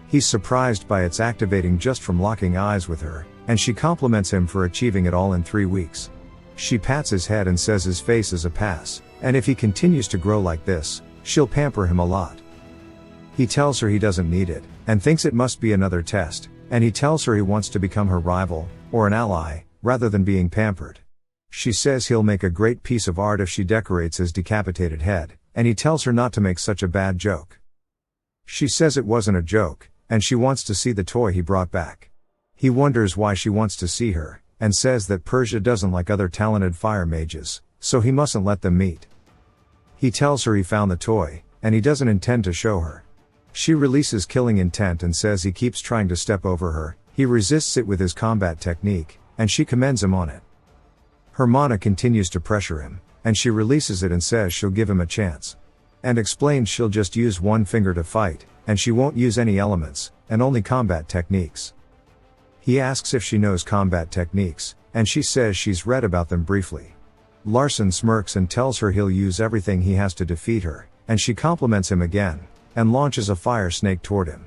S1: He's surprised by its activating just from locking eyes with her, and she compliments him for achieving it all in 3 weeks. She pats his head and says his face is a pass, and if he continues to grow like this, she'll pamper him a lot. He tells her he doesn't need it, and thinks it must be another test, and he tells her he wants to become her rival, or an ally, rather than being pampered. She says he'll make a great piece of art if she decorates his decapitated head, and he tells her not to make such a bad joke. She says it wasn't a joke, and she wants to see the toy he brought back. He wonders why she wants to see her, and says that Persia doesn't like other talented fire mages, so he mustn't let them meet. He tells her he found the toy, and he doesn't intend to show her. She releases killing intent and says he keeps trying to step over her, he resists it with his combat technique, and she commends him on it. Her mana continues to pressure him, and she releases it and says she'll give him a chance. And explains she'll just use one finger to fight, and she won't use any elements, and only combat techniques. He asks if she knows combat techniques, and she says she's read about them briefly. Larson smirks and tells her he'll use everything he has to defeat her, and she compliments him again, and launches a fire snake toward him.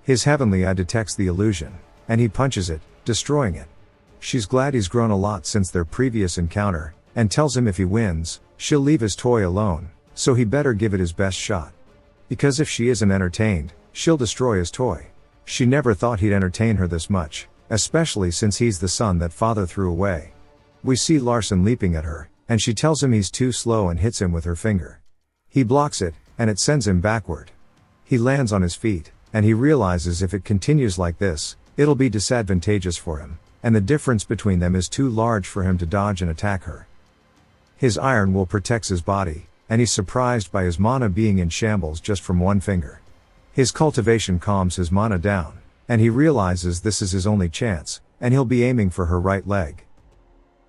S1: His heavenly eye detects the illusion, and he punches it, destroying it. She's glad he's grown a lot since their previous encounter, and tells him if he wins, she'll leave his toy alone, so he better give it his best shot. Because if she isn't entertained, she'll destroy his toy. She never thought he'd entertain her this much, especially since he's the son that father threw away. We see Larson leaping at her, and she tells him he's too slow and hits him with her finger. He blocks it, and it sends him backward. He lands on his feet, and he realizes if it continues like this, it'll be disadvantageous for him, and the difference between them is too large for him to dodge and attack her. His iron will protects his body, and he's surprised by his mana being in shambles just from one finger. His cultivation calms his mana down, and he realizes this is his only chance, and he'll be aiming for her right leg.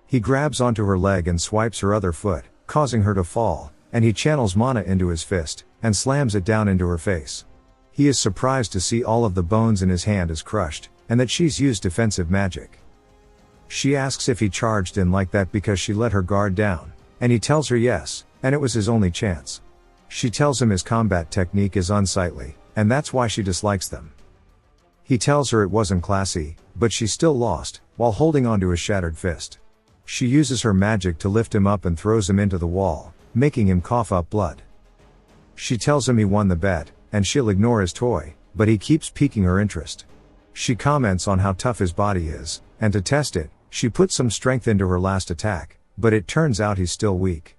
S1: He grabs onto her leg and swipes her other foot, causing her to fall, and he channels mana into his fist, and slams it down into her face. He is surprised to see all of the bones in his hand is crushed, and that she's used defensive magic. She asks if he charged in like that because she let her guard down, and he tells her yes, and it was his only chance. She tells him his combat technique is unsightly, and that's why she dislikes them. He tells her it wasn't classy, but she still lost, while holding onto his shattered fist. She uses her magic to lift him up and throws him into the wall, making him cough up blood. She tells him he won the bet, and she'll ignore his toy, but he keeps piquing her interest. She comments on how tough his body is, and to test it, she puts some strength into her last attack, but it turns out he's still weak.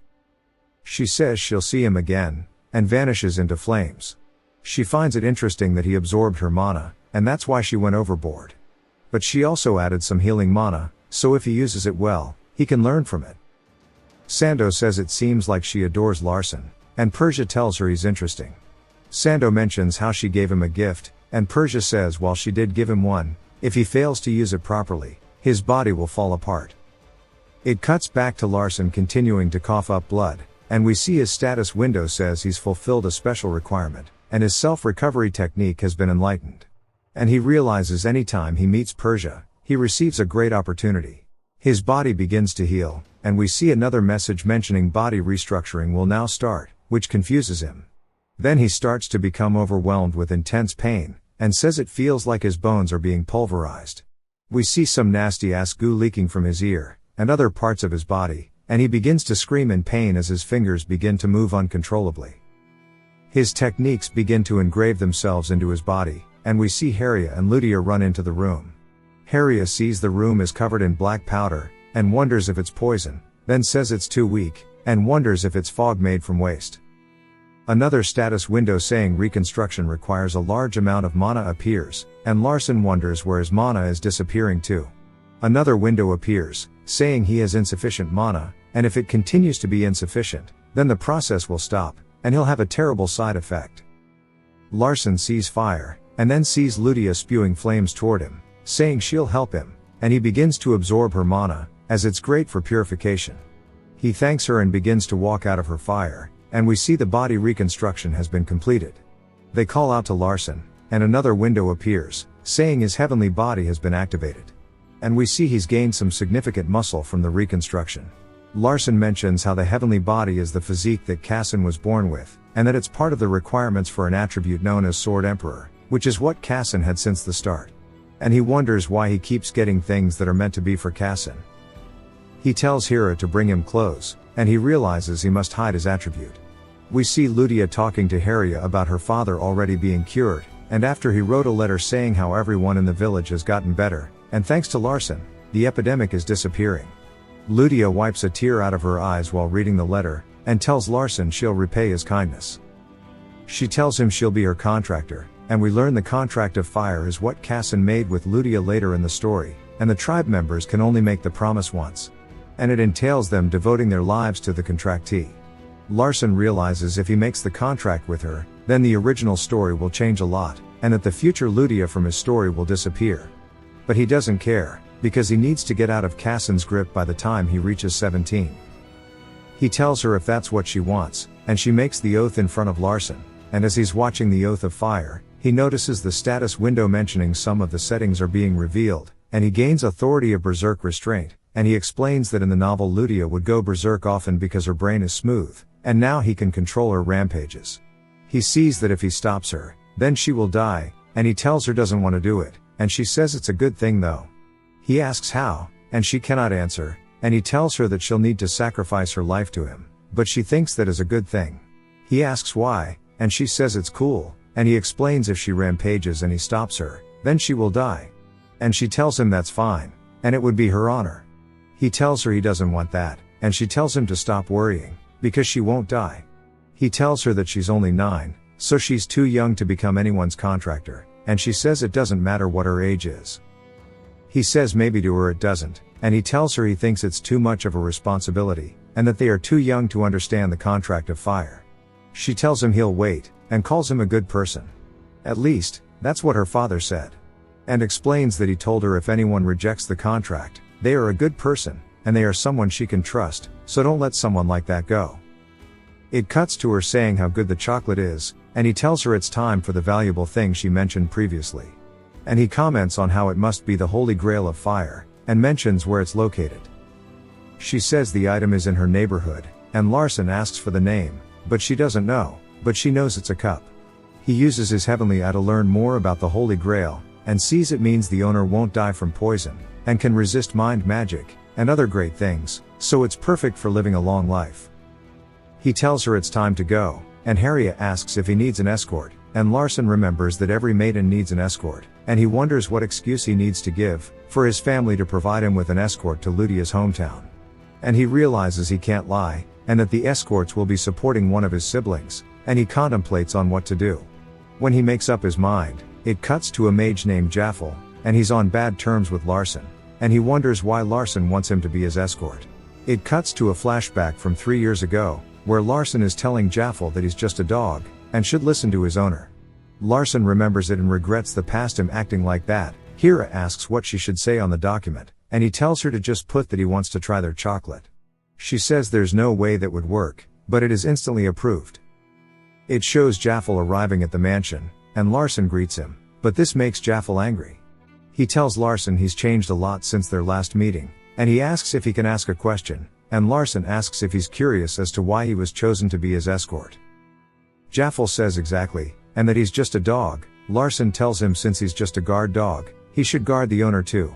S1: She says she'll see him again, and vanishes into flames. She finds it interesting that he absorbed her mana, and that's why she went overboard. But she also added some healing mana, so if he uses it well, he can learn from it. Sando says it seems like she adores Larson, and Persia tells her he's interesting. Sando mentions how she gave him a gift, and Persia says while she did give him one, if he fails to use it properly, his body will fall apart. It cuts back to Larson continuing to cough up blood, and we see his status window says he's fulfilled a special requirement, and his self-recovery technique has been enlightened. And he realizes anytime he meets Persia, he receives a great opportunity. His body begins to heal, and we see another message mentioning body restructuring will now start, which confuses him. Then he starts to become overwhelmed with intense pain, and says it feels like his bones are being pulverized. We see some nasty-ass goo leaking from his ear, and other parts of his body, and he begins to scream in pain as his fingers begin to move uncontrollably. His techniques begin to engrave themselves into his body, and we see Hira and Ludia run into the room. Hira sees the room is covered in black powder, and wonders if it's poison, then says it's too weak, and wonders if it's fog made from waste. Another status window saying reconstruction requires a large amount of mana appears, and Larson wonders where his mana is disappearing to. Another window appears, saying he has insufficient mana, and if it continues to be insufficient, then the process will stop, and he'll have a terrible side effect. Larson sees fire, and then sees Ludia spewing flames toward him, saying she'll help him, and he begins to absorb her mana, as it's great for purification. He thanks her and begins to walk out of her fire, and we see the body reconstruction has been completed. They call out to Larson, and another window appears, saying his heavenly body has been activated. And we see he's gained some significant muscle from the reconstruction. Larson mentions how the heavenly body is the physique that Cassin was born with, and that it's part of the requirements for an attribute known as Sword Emperor, which is what Cassin had since the start. And he wonders why he keeps getting things that are meant to be for Cassin. He tells Hira to bring him clothes, and he realizes he must hide his attribute. We see Ludia talking to Hira about her father already being cured, and after he wrote a letter saying how everyone in the village has gotten better, and thanks to Larson, the epidemic is disappearing. Ludia wipes a tear out of her eyes while reading the letter, and tells Larson she'll repay his kindness. She tells him she'll be her contractor, and we learn the contract of fire is what Cassin made with Ludia later in the story, and the tribe members can only make the promise once. And it entails them devoting their lives to the contractee. Larson realizes if he makes the contract with her, then the original story will change a lot, and that the future Ludia from his story will disappear. But he doesn't care, because he needs to get out of Cassin's grip by the time he reaches 17. He tells her if that's what she wants, and she makes the oath in front of Larson, and as he's watching the Oath of Fire, he notices the status window mentioning some of the settings are being revealed, and he gains authority of Berserk Restraint, and he explains that in the novel Ludia would go berserk often because her brain is smooth, and now he can control her rampages. He sees that if he stops her, then she will die, and he tells her doesn't want to do it, and she says it's a good thing though. He asks how, and she cannot answer, and he tells her that she'll need to sacrifice her life to him, but she thinks that is a good thing. He asks why, and she says it's cool, and he explains if she rampages and he stops her, then she will die. And she tells him that's fine, and it would be her honor. He tells her he doesn't want that, and she tells him to stop worrying, because she won't die. He tells her that she's only 9, so she's too young to become anyone's contractor, and she says it doesn't matter what her age is. He says maybe to her it doesn't, and he tells her he thinks it's too much of a responsibility, and that they are too young to understand the contract of fire. She tells him he'll wait, and calls him a good person. At least, that's what her father said. And explains that he told her if anyone rejects the contract, they are a good person, and they are someone she can trust, so don't let someone like that go. It cuts to her saying how good the chocolate is, and he tells her it's time for the valuable thing she mentioned previously. And he comments on how it must be the Holy Grail of Fire, and mentions where it's located. She says the item is in her neighborhood, and Larson asks for the name, but she doesn't know, but she knows it's a cup. He uses his heavenly eye to learn more about the Holy Grail, and sees it means the owner won't die from poison, and can resist mind magic, and other great things, so it's perfect for living a long life. He tells her it's time to go, and Hira asks if he needs an escort, and Larson remembers that every maiden needs an escort, and he wonders what excuse he needs to give, for his family to provide him with an escort to Ludia's hometown. And he realizes he can't lie, and that the escorts will be supporting one of his siblings, and he contemplates on what to do. When he makes up his mind, it cuts to a mage named Jaffel, and he's on bad terms with Larson, and he wonders why Larson wants him to be his escort. It cuts to a flashback from 3 years ago, where Larson is telling Jaffel that he's just a dog, and should listen to his owner. Larson remembers it and regrets the past him acting like that. Hira asks what she should say on the document, and he tells her to just put that he wants to try their chocolate. She says there's no way that would work, but it is instantly approved. It shows Jaffel arriving at the mansion, and Larson greets him, but this makes Jaffel angry. He tells Larson he's changed a lot since their last meeting, and he asks if he can ask a question, and Larson asks if he's curious as to why he was chosen to be his escort. Jaffel says exactly, and that he's just a dog. Larson tells him since he's just a guard dog, he should guard the owner too.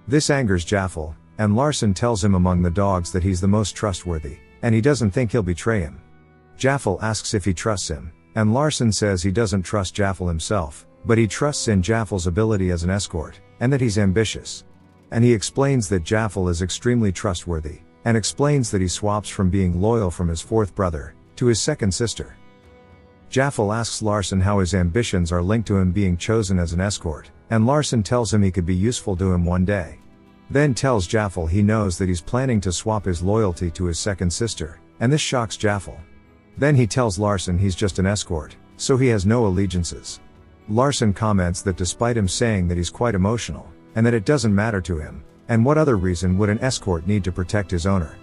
S1: This angers Jaffel, and Larson tells him among the dogs that he's the most trustworthy, and he doesn't think he'll betray him. Jaffel asks if he trusts him, and Larson says he doesn't trust Jaffel himself, but he trusts in Jaffel's ability as an escort, and that he's ambitious. And he explains that Jaffel is extremely trustworthy, and explains that he swaps from being loyal from his fourth brother, to his second sister. Jaffel asks Larson how his ambitions are linked to him being chosen as an escort, and Larson tells him he could be useful to him one day. Then tells Jaffel he knows that he's planning to swap his loyalty to his second sister, and this shocks Jaffel. Then he tells Larson he's just an escort, so he has no allegiances. Larson comments that despite him saying that he's quite emotional, and that it doesn't matter to him, and what other reason would an escort need to protect his owner?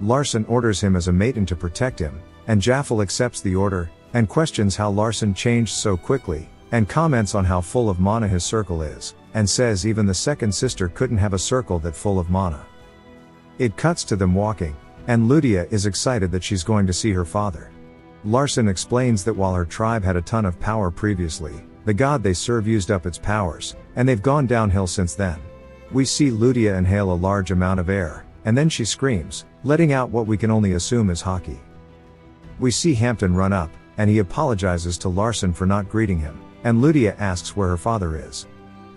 S1: Larson orders him as a maiden to protect him, and Jaffel accepts the order, and questions how Larson changed so quickly, and comments on how full of mana his circle is, and says even the second sister couldn't have a circle that full of mana. It cuts to them walking, and Ludia is excited that she's going to see her father. Larson explains that while her tribe had a ton of power previously, the god they serve used up its powers, and they've gone downhill since then. We see Ludia inhale a large amount of air, and then she screams, letting out what we can only assume is hockey. We see Hampton run up, and he apologizes to Larson for not greeting him, and Ludia asks where her father is.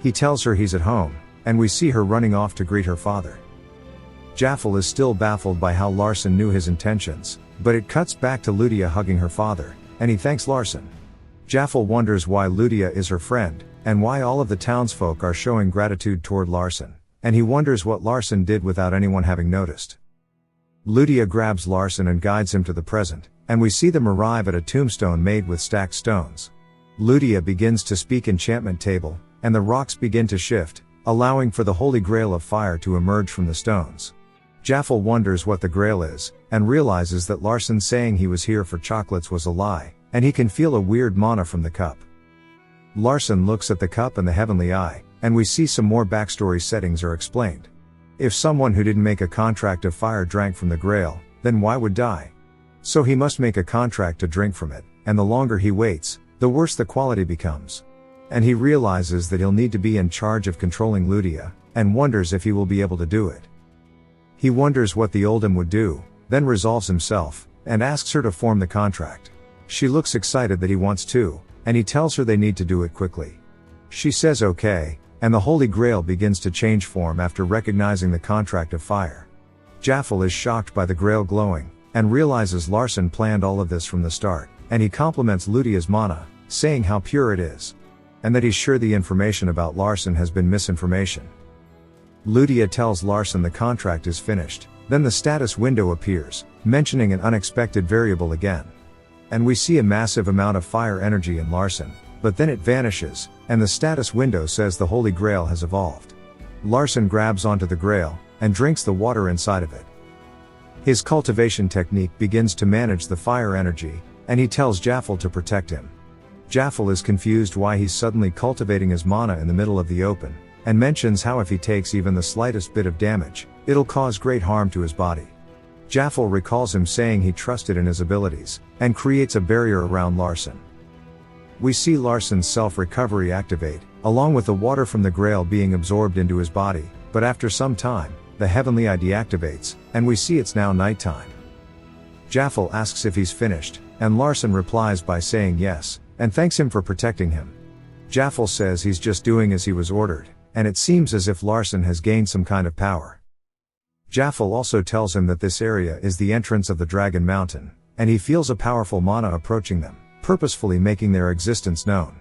S1: He tells her he's at home, and we see her running off to greet her father. Jaffel is still baffled by how Larson knew his intentions, but it cuts back to Ludia hugging her father, and he thanks Larson. Jaffel wonders why Ludia is her friend, and why all of the townsfolk are showing gratitude toward Larson, and he wonders what Larson did without anyone having noticed. Ludia grabs Larson and guides him to the present, and we see them arrive at a tombstone made with stacked stones. Ludia begins to speak enchantment table, and the rocks begin to shift, allowing for the holy grail of fire to emerge from the stones. Jaffel wonders what the grail is, and realizes that Larson saying he was here for chocolates was a lie, and he can feel a weird mana from the cup. Larson looks at the cup and the heavenly eye, and we see some more backstory settings are explained. If someone who didn't make a contract of fire drank from the grail, then why would die? So he must make a contract to drink from it, and the longer he waits, the worse the quality becomes. And he realizes that he'll need to be in charge of controlling Ludia, and wonders if he will be able to do it. He wonders what the Oldham would do, then resolves himself, and asks her to form the contract. She looks excited that he wants to, and he tells her they need to do it quickly. She says okay, and the Holy Grail begins to change form after recognizing the contract of fire. Jaffel is shocked by the Grail glowing, and realizes Larson planned all of this from the start, and he compliments Ludia's mana, saying how pure it is. And that he's sure the information about Larson has been misinformation. Ludia tells Larson the contract is finished, then the status window appears, mentioning an unexpected variable again. And we see a massive amount of fire energy in Larson, but then it vanishes, and the status window says the Holy Grail has evolved. Larson grabs onto the Grail, and drinks the water inside of it. His cultivation technique begins to manage the fire energy, and he tells Jaffel to protect him. Jaffel is confused why he's suddenly cultivating his mana in the middle of the open, and mentions how if he takes even the slightest bit of damage, it'll cause great harm to his body. Jaffel recalls him saying he trusted in his abilities, and creates a barrier around Larson. We see Larson's self-recovery activate, along with the water from the Grail being absorbed into his body, but after some time, the heavenly eye deactivates, and we see it's now nighttime. Jaffel asks if he's finished, and Larson replies by saying yes, and thanks him for protecting him. Jaffel says he's just doing as he was ordered, and it seems as if Larson has gained some kind of power. Jaffel also tells him that this area is the entrance of the Dragon Mountain, and he feels a powerful mana approaching them, purposefully making their existence known.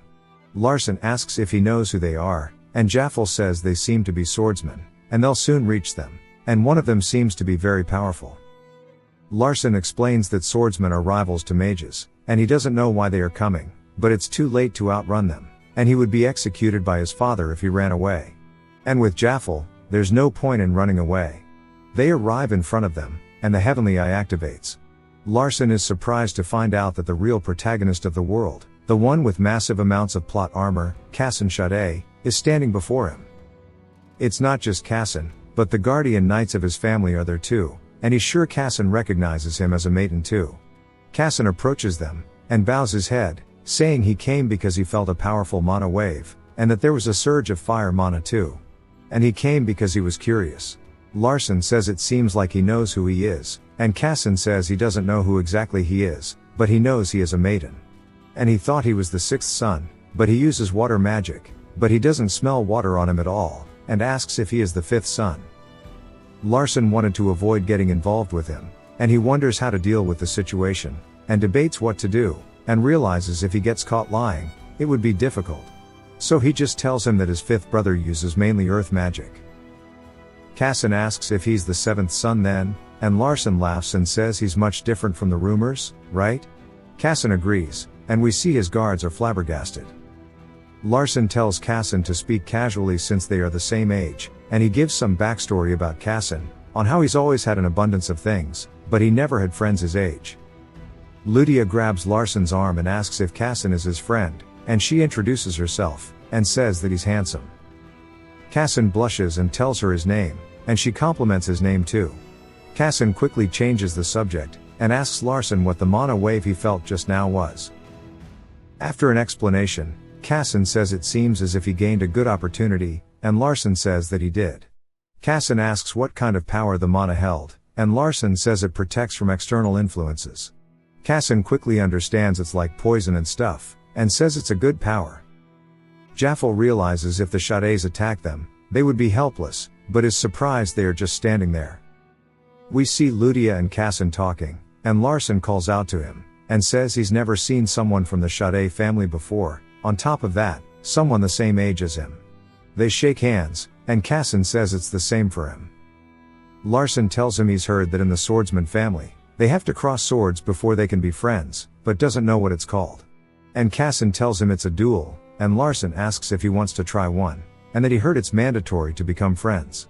S1: Larson asks if he knows who they are, and Jaffel says they seem to be swordsmen, and they'll soon reach them, and one of them seems to be very powerful. Larson explains that swordsmen are rivals to mages, and he doesn't know why they are coming, but it's too late to outrun them, and he would be executed by his father if he ran away. And with Jaffel, there's no point in running away. They arrive in front of them, and the heavenly eye activates. Larson is surprised to find out that the real protagonist of the world, the one with massive amounts of plot armor, Cassin Shade, is standing before him. It's not just Cassin, but the guardian knights of his family are there too, and he's sure Cassin recognizes him as a maiden too. Cassin approaches them, and bows his head, saying he came because he felt a powerful mana wave, and that there was a surge of fire mana too. And he came because he was curious. Larson says it seems like he knows who he is, and Cassin says he doesn't know who exactly he is, but he knows he is a maiden. And he thought he was the sixth son, but he uses water magic, but he doesn't smell water on him at all, and asks if he is the fifth son. Larson wanted to avoid getting involved with him, and he wonders how to deal with the situation, and debates what to do, and realizes if he gets caught lying, it would be difficult. So he just tells him that his fifth brother uses mainly earth magic. Cassin asks if he's the seventh son then, and Larson laughs and says he's much different from the rumors, right? Cassin agrees, and we see his guards are flabbergasted. Larson tells Cassin to speak casually since they are the same age, and he gives some backstory about Cassin, on how he's always had an abundance of things, but he never had friends his age. Ludia grabs Larson's arm and asks if Cassin is his friend, and she introduces herself, and says that he's handsome. Cassin blushes and tells her his name, and she compliments his name too. Cassin quickly changes the subject, and asks Larson what the mana wave he felt just now was. After an explanation, Cassin says it seems as if he gained a good opportunity, and Larson says that he did. Cassin asks what kind of power the mana held, and Larson says it protects from external influences. Cassin quickly understands it's like poison and stuff, and says it's a good power. Jaffel realizes if the Shades attack them, they would be helpless, but is surprised they are just standing there. We see Ludia and Cassin talking, and Larson calls out to him, and says he's never seen someone from the Shade family before, on top of that, someone the same age as him. They shake hands, and Cassin says it's the same for him. Larson tells him he's heard that in the swordsman family, they have to cross swords before they can be friends, but doesn't know what it's called. And Cassin tells him it's a duel, and Larson asks if he wants to try one, and that he heard it's mandatory to become friends.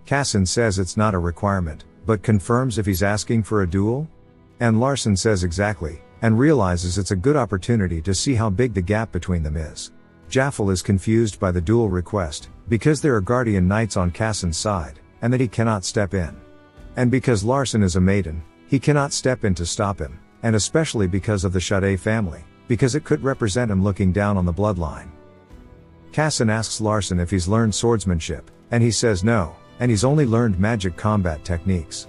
S1: Cassin says it's not a requirement, but confirms if he's asking for a duel? And Larson says exactly, and realizes it's a good opportunity to see how big the gap between them is. Jaffel is confused by the duel request, because there are guardian knights on Cassin's side, and that he cannot step in. And because Larson is a maiden, he cannot step in to stop him, and especially because of the Shade family, because it could represent him looking down on the bloodline. Cassin asks Larson if he's learned swordsmanship, and he says no, and he's only learned magic combat techniques.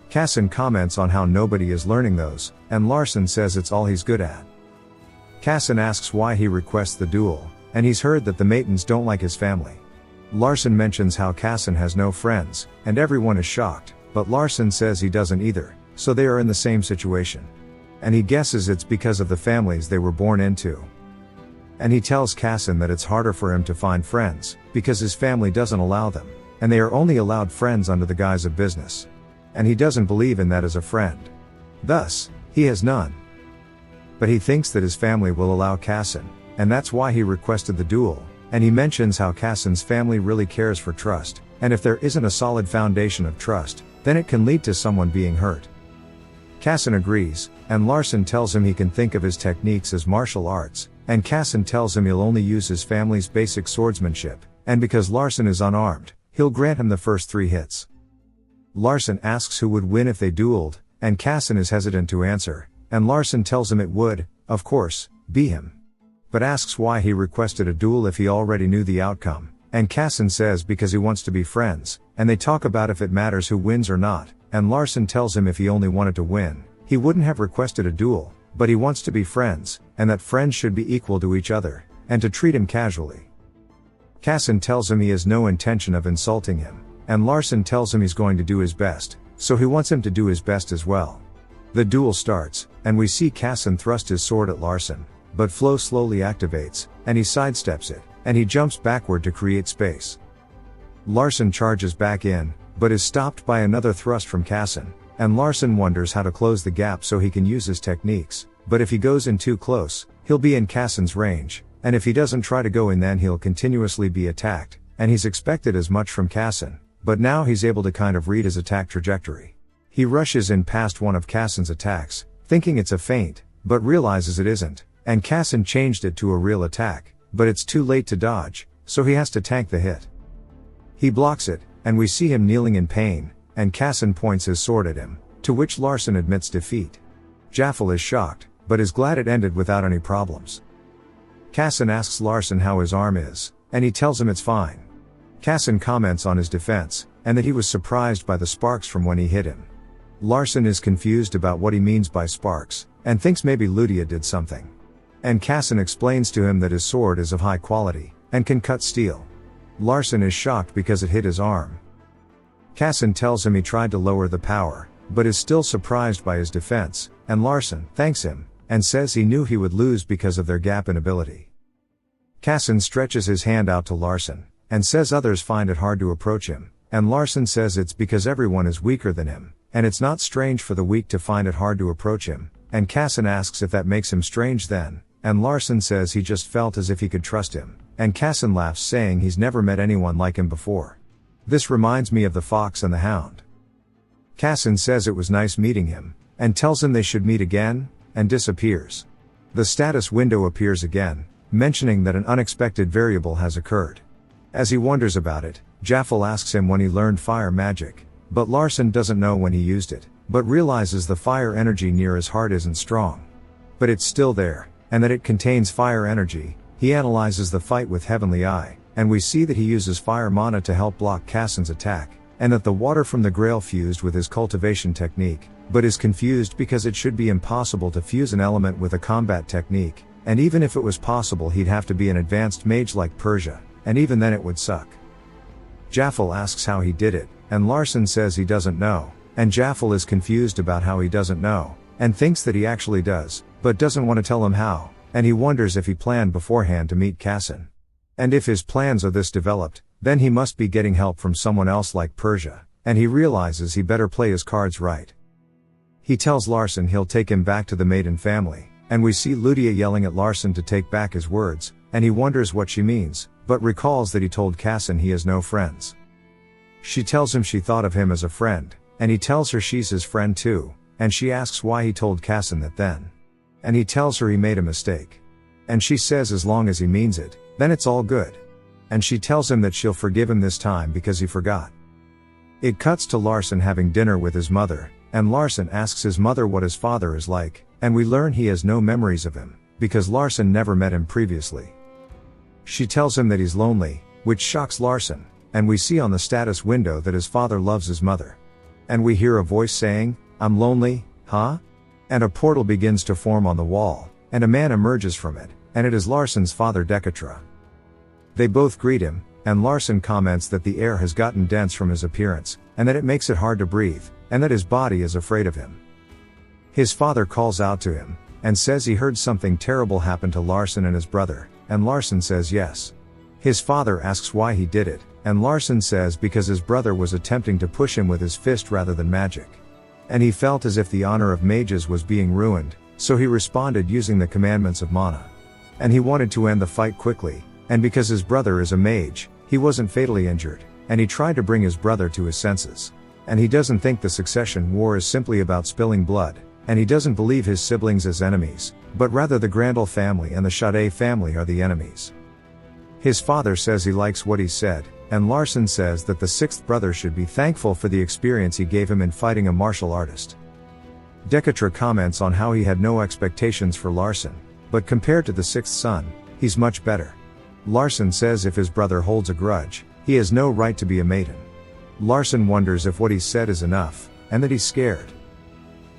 S1: Cassin comments on how nobody is learning those, and Larson says it's all he's good at. Cassin asks why he requests the duel, and he's heard that the maidens don't like his family. Larson mentions how Cassin has no friends, and everyone is shocked, but Larson says he doesn't either, so they are in the same situation. And he guesses it's because of the families they were born into. And he tells Cassin that it's harder for him to find friends, because his family doesn't allow them, and they are only allowed friends under the guise of business. And he doesn't believe in that as a friend. Thus, he has none. But he thinks that his family will allow Cassin, and that's why he requested the duel, and he mentions how Cassin's family really cares for trust, and if there isn't a solid foundation of trust, then it can lead to someone being hurt. Cassin agrees, and Larson tells him he can think of his techniques as martial arts, and Cassin tells him he'll only use his family's basic swordsmanship, and because Larson is unarmed, he'll grant him the first 3 hits. Larson asks who would win if they dueled, and Cassin is hesitant to answer, and Larson tells him it would, of course, be him. But asks why he requested a duel if he already knew the outcome, and Cassin says because he wants to be friends, and they talk about if it matters who wins or not, and Larson tells him if he only wanted to win, he wouldn't have requested a duel, but he wants to be friends, and that friends should be equal to each other, and to treat him casually. Cassin tells him he has no intention of insulting him, and Larson tells him he's going to do his best, so he wants him to do his best as well. The duel starts, and we see Cassin thrust his sword at Larson, but flow slowly activates, and he sidesteps it, and he jumps backward to create space. Larson charges back in, but is stopped by another thrust from Cassin, and Larson wonders how to close the gap so he can use his techniques, but if he goes in too close, he'll be in Cassin's range, and if he doesn't try to go in then he'll continuously be attacked, and he's expected as much from Cassin, but now he's able to kind of read his attack trajectory. He rushes in past one of Cassin's attacks, thinking it's a feint, but realizes it isn't, and Cassin changed it to a real attack, but it's too late to dodge, so he has to tank the hit. He blocks it, and we see him kneeling in pain, and Cassin points his sword at him, to which Larson admits defeat. Jaffel is shocked, but is glad it ended without any problems. Cassin asks Larson how his arm is, and he tells him it's fine. Cassin comments on his defense, and that he was surprised by the sparks from when he hit him. Larson is confused about what he means by sparks, and thinks maybe Ludia did something. And Cassin explains to him that his sword is of high quality, and can cut steel. Larson is shocked because it hit his arm. Cassin tells him he tried to lower the power, but is still surprised by his defense, and Larson thanks him, and says he knew he would lose because of their gap in ability. Cassin stretches his hand out to Larson, and says others find it hard to approach him, and Larson says it's because everyone is weaker than him, and it's not strange for the weak to find it hard to approach him, and Cassin asks if that makes him strange then, and Larson says he just felt as if he could trust him, and Cassin laughs saying he's never met anyone like him before. This reminds me of the fox and the hound. Cassin says it was nice meeting him, and tells him they should meet again, and disappears. The status window appears again, mentioning that an unexpected variable has occurred. As he wonders about it, Jaffel asks him when he learned fire magic, but Larson doesn't know when he used it, but realizes the fire energy near his heart isn't strong. But it's still there, and that it contains fire energy. He analyzes the fight with Heavenly Eye, and we see that he uses fire mana to help block Cassin's attack, and that the water from the Grail fused with his cultivation technique, but is confused because it should be impossible to fuse an element with a combat technique, and even if it was possible he'd have to be an advanced mage like Persia, and even then it would suck. Jaffel asks how he did it, and Larson says he doesn't know, and Jaffel is confused about how he doesn't know, and thinks that he actually does, but doesn't want to tell him how, and he wonders if he planned beforehand to meet Cassin. And if his plans are this developed, then he must be getting help from someone else like Persia, and he realizes he better play his cards right. He tells Larson he'll take him back to the maiden family, and we see Ludia yelling at Larson to take back his words, and he wonders what she means, but recalls that he told Cassin he has no friends. She tells him she thought of him as a friend, and he tells her she's his friend too, and she asks why he told Cassin that then. And he tells her he made a mistake. And she says as long as he means it, then it's all good. And she tells him that she'll forgive him this time because he forgot. It cuts to Larson having dinner with his mother, and Larson asks his mother what his father is like, and we learn he has no memories of him, because Larson never met him previously. She tells him that he's lonely, which shocks Larson, and we see on the status window that his father loves his mother. And we hear a voice saying, "I'm lonely, huh?" And a portal begins to form on the wall, and a man emerges from it, and it is Larson's father Decotra. They both greet him, and Larson comments that the air has gotten dense from his appearance, and that it makes it hard to breathe, and that his body is afraid of him. His father calls out to him, and says he heard something terrible happen to Larson and his brother, and Larson says yes. His father asks why he did it, and Larson says because his brother was attempting to push him with his fist rather than magic. And he felt as if the honor of mages was being ruined, so he responded using the commandments of mana. And he wanted to end the fight quickly, and because his brother is a mage, he wasn't fatally injured, and he tried to bring his brother to his senses. And he doesn't think the succession war is simply about spilling blood, and he doesn't believe his siblings as enemies, but rather the Grendel family and the Sade family are the enemies. His father says he likes what he said, and Larson says that the sixth brother should be thankful for the experience he gave him in fighting a martial artist. Decotra comments on how he had no expectations for Larson, but compared to the sixth son, he's much better. Larson says if his brother holds a grudge, he has no right to be a maiden. Larson wonders if what he said is enough, and that he's scared.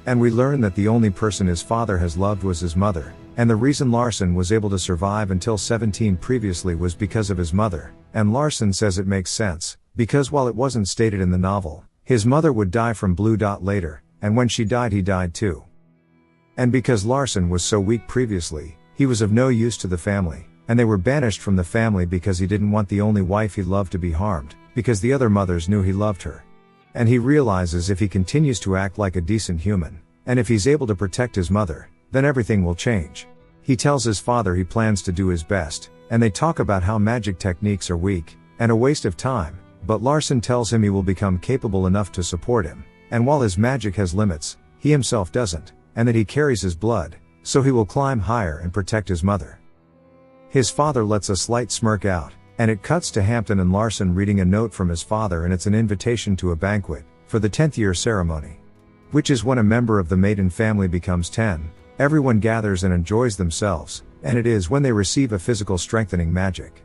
S1: And we learn that the only person his father has loved was his mother, and the reason Larson was able to survive until 17 previously was because of his mother, and Larson says it makes sense, because while it wasn't stated in the novel, his mother would die from blue dot later, and when she died he died too. And because Larson was so weak previously, he was of no use to the family, and they were banished from the family because he didn't want the only wife he loved to be harmed, because the other mothers knew he loved her. And he realizes if he continues to act like a decent human, and if he's able to protect his mother, then everything will change. He tells his father he plans to do his best, and they talk about how magic techniques are weak, and a waste of time, but Larson tells him he will become capable enough to support him, and while his magic has limits, he himself doesn't, and that he carries his blood, so he will climb higher and protect his mother. His father lets a slight smirk out, and it cuts to Hampton and Larson reading a note from his father, and it's an invitation to a banquet, for the 10th year ceremony. Which is when a member of the maiden family becomes 10, everyone gathers and enjoys themselves, and it is when they receive a physical strengthening magic.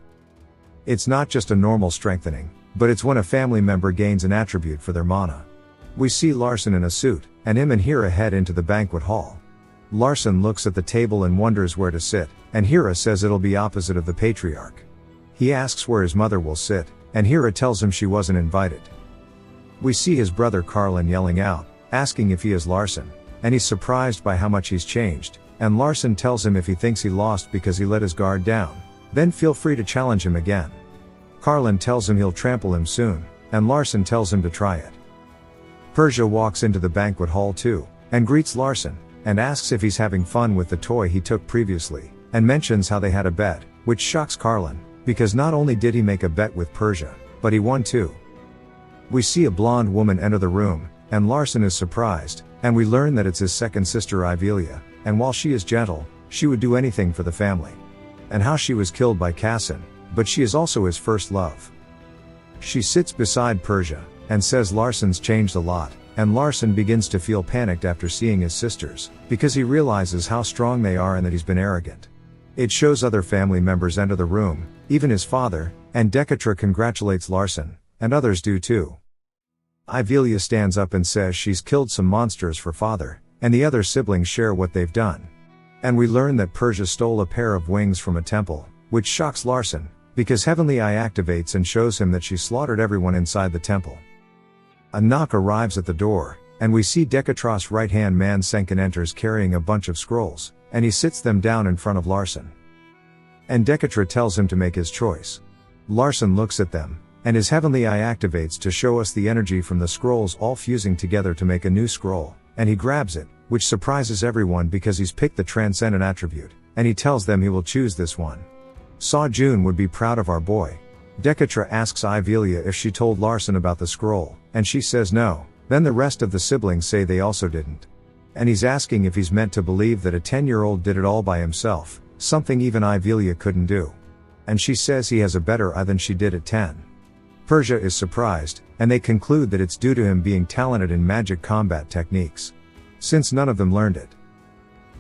S1: It's not just a normal strengthening, but it's when a family member gains an attribute for their mana. We see Larson in a suit, and him and Hira head into the banquet hall. Larson looks at the table and wonders where to sit, and Hira says it'll be opposite of the patriarch. He asks where his mother will sit, and Hira tells him she wasn't invited. We see his brother Carlin yelling out, asking if he is Larson, and he's surprised by how much he's changed, and Larson tells him if he thinks he lost because he let his guard down, then feel free to challenge him again. Carlin tells him he'll trample him soon, and Larson tells him to try it. Persia walks into the banquet hall too, and greets Larson, and asks if he's having fun with the toy he took previously, and mentions how they had a bet, which shocks Carlin, because not only did he make a bet with Persia, but he won too. We see a blonde woman enter the room, and Larson is surprised, and we learn that it's his second sister Ivelia, and while she is gentle, she would do anything for the family. and how she was killed by Cassin, but she is also his first love. She sits beside Persia, and says Larsen's changed a lot, and Larsen begins to feel panicked after seeing his sisters, because he realizes how strong they are and that he's been arrogant. It shows other family members enter the room, even his father, and Decotra congratulates Larsen, and others do too. Ivelia stands up and says she's killed some monsters for father, and the other siblings share what they've done. And we learn that Persia stole a pair of wings from a temple, which shocks Larsen, because Heavenly Eye activates and shows him that she slaughtered everyone inside the temple. A knock arrives at the door, and we see Decotra's right-hand man Senkin enters carrying a bunch of scrolls, and he sits them down in front of Larsen. And Decotra tells him to make his choice. Larsen looks at them, and his Heavenly Eye activates to show us the energy from the scrolls all fusing together to make a new scroll, and he grabs it, which surprises everyone because he's picked the transcendent attribute, and he tells them he will choose this one. Saw June would be proud of our boy. Decotra asks Ivelia if she told Larsen about the scroll, and she says no. Then the rest of the siblings say they also didn't. And he's asking if he's meant to believe that a 10-year-old did it all by himself, something even Ivelia couldn't do. And she says he has a better eye than she did at 10. Persia is surprised, and they conclude that it's due to him being talented in magic combat techniques, since none of them learned it.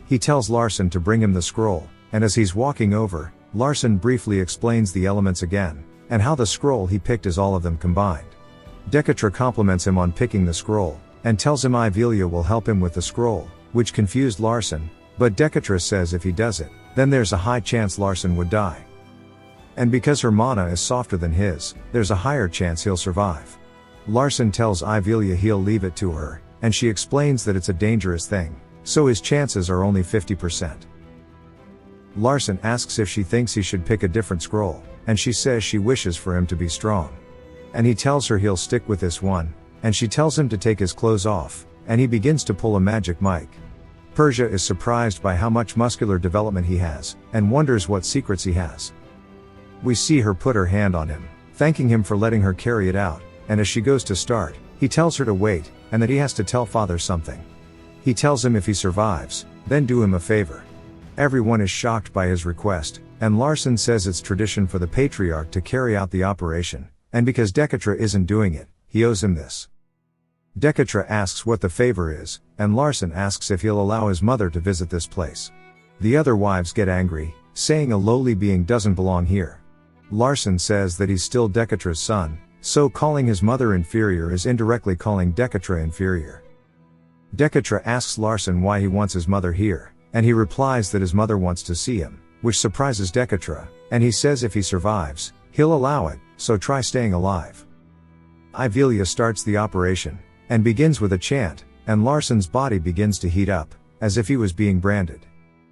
S1: He tells Larsen to bring him the scroll, and as he's walking over, Larsen briefly explains the elements again, and how the scroll he picked is all of them combined. Decotra compliments him on picking the scroll, and tells him Ivelia will help him with the scroll, which confused Larsen, but Decotra says if he does it, then there's a high chance Larsen would die. And because her mana is softer than his, there's a higher chance he'll survive. Larsen tells Ivelia he'll leave it to her, and she explains that it's a dangerous thing, so his chances are only 50%. Larsen asks if she thinks he should pick a different scroll, and she says she wishes for him to be strong. And he tells her he'll stick with this one, and she tells him to take his clothes off, and he begins to pull a magic mic. Persia is surprised by how much muscular development he has, and wonders what secrets he has. We see her put her hand on him, thanking him for letting her carry it out, and as she goes to start, he tells her to wait, and that he has to tell father something. He tells him if he survives, then do him a favor. Everyone is shocked by his request, and Larsen says it's tradition for the patriarch to carry out the operation, and because Decotra isn't doing it, he owes him this. Decotra asks what the favor is, and Larsen asks if he'll allow his mother to visit this place. The other wives get angry, saying a lowly being doesn't belong here. Larsen says that he's still Decotra's son, so calling his mother inferior is indirectly calling Decotra inferior. Decotra asks Larsen why he wants his mother here, and he replies that his mother wants to see him, which surprises Decotra, and he says if he survives, he'll allow it, so try staying alive. Ivelia starts the operation, and begins with a chant, and Larsen's body begins to heat up, as if he was being branded.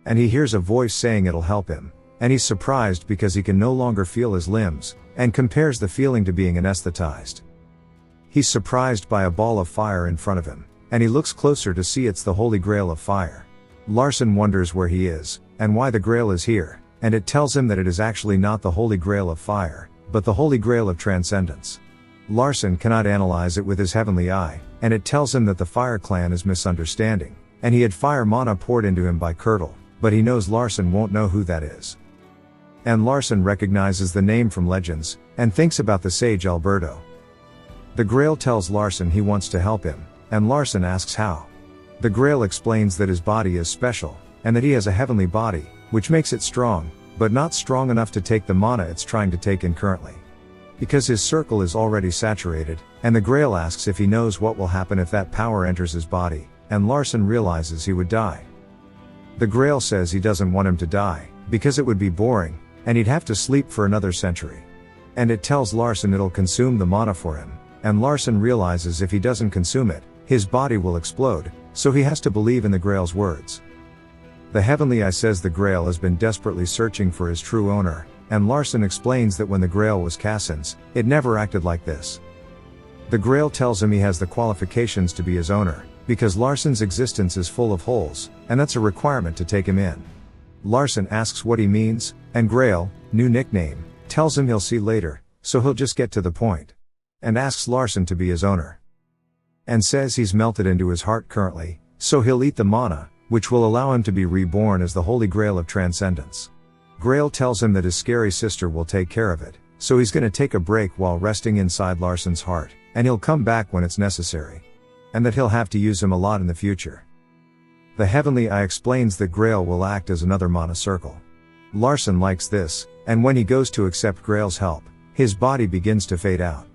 S1: And he hears a voice saying it'll help him, and he's surprised because he can no longer feel his limbs, and compares the feeling to being anesthetized. He's surprised by a ball of fire in front of him, and he looks closer to see it's the Holy Grail of fire. Larsen wonders where he is, and why the Grail is here, and it tells him that it is actually not the Holy Grail of fire, but the Holy Grail of transcendence. Larsen cannot analyze it with his heavenly eye, and it tells him that the Fire Clan is misunderstanding, and he had fire mana poured into him by Kirtle, but he knows Larsen won't know who that is. And Larsen recognizes the name from legends, and thinks about the sage Alberto. The Grail tells Larsen he wants to help him, and Larsen asks how. The Grail explains that his body is special, and that he has a heavenly body, which makes it strong, but not strong enough to take the mana it's trying to take in currently. Because his circle is already saturated, and the Grail asks if he knows what will happen if that power enters his body, and Larsen realizes he would die. The Grail says he doesn't want him to die, because it would be boring, and he'd have to sleep for another century. And it tells Larsen it'll consume the mana for him, and Larsen realizes if he doesn't consume it, his body will explode, so he has to believe in the Grail's words. The Heavenly Eye says the Grail has been desperately searching for his true owner, and Larsen explains that when the Grail was Cassin's, it never acted like this. The Grail tells him he has the qualifications to be his owner, because Larsen's existence is full of holes, and that's a requirement to take him in. Larsen asks what he means, and Grail, new nickname, tells him he'll see later, so he'll just get to the point. And asks Larsen to be his owner. And says he's melted into his heart currently, so he'll eat the mana, which will allow him to be reborn as the Holy Grail of Transcendence. Grail tells him that his scary sister will take care of it, so he's gonna take a break while resting inside Larsen's heart, and he'll come back when it's necessary. And that he'll have to use him a lot in the future. The Heavenly Eye explains that Grail will act as another mana circle. Larsen likes this, and when he goes to accept Grail's help, his body begins to fade out.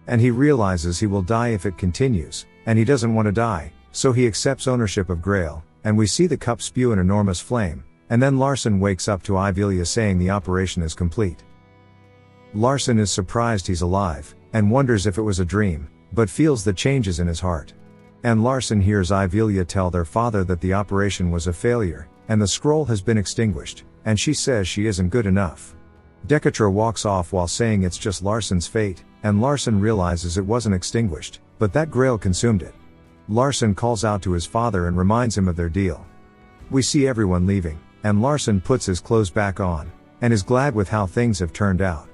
S1: And he realizes he will die if it continues, and he doesn't want to die, so he accepts ownership of Grail, and we see the cup spew an enormous flame, and then Larsen wakes up to Ivelia saying the operation is complete. Larsen is surprised he's alive, and wonders if it was a dream, but feels the changes in his heart. And Larsen hears Ivelia tell their father that the operation was a failure, and the scroll has been extinguished, and she says she isn't good enough. Decotra walks off while saying it's just Larsen's fate, and Larsen realizes it wasn't extinguished, but that Grail consumed it. Larsen calls out to his father and reminds him of their deal. We see everyone leaving, and Larsen puts his clothes back on, and is glad with how things have turned out.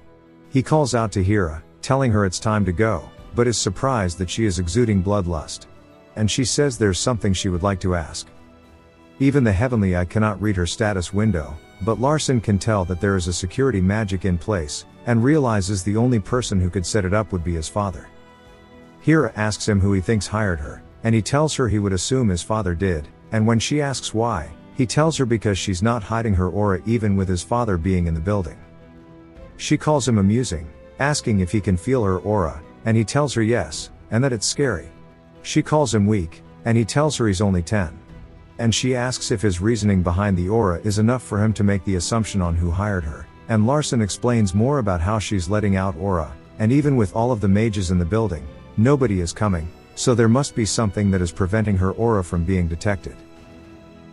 S1: He calls out to Hira, telling her it's time to go, but is surprised that she is exuding bloodlust. And she says there's something she would like to ask. Even the Heavenly Eye cannot read her status window, but Larsen can tell that there is a security magic in place, and realizes the only person who could set it up would be his father. Hira asks him who he thinks hired her, and he tells her he would assume his father did, and when she asks why, he tells her because she's not hiding her aura even with his father being in the building. She calls him amusing, asking if he can feel her aura, and he tells her yes, and that it's scary. She calls him weak, and he tells her he's only 10. And she asks if his reasoning behind the aura is enough for him to make the assumption on who hired her, and Larsen explains more about how she's letting out aura, and even with all of the mages in the building, nobody is coming, so there must be something that is preventing her aura from being detected.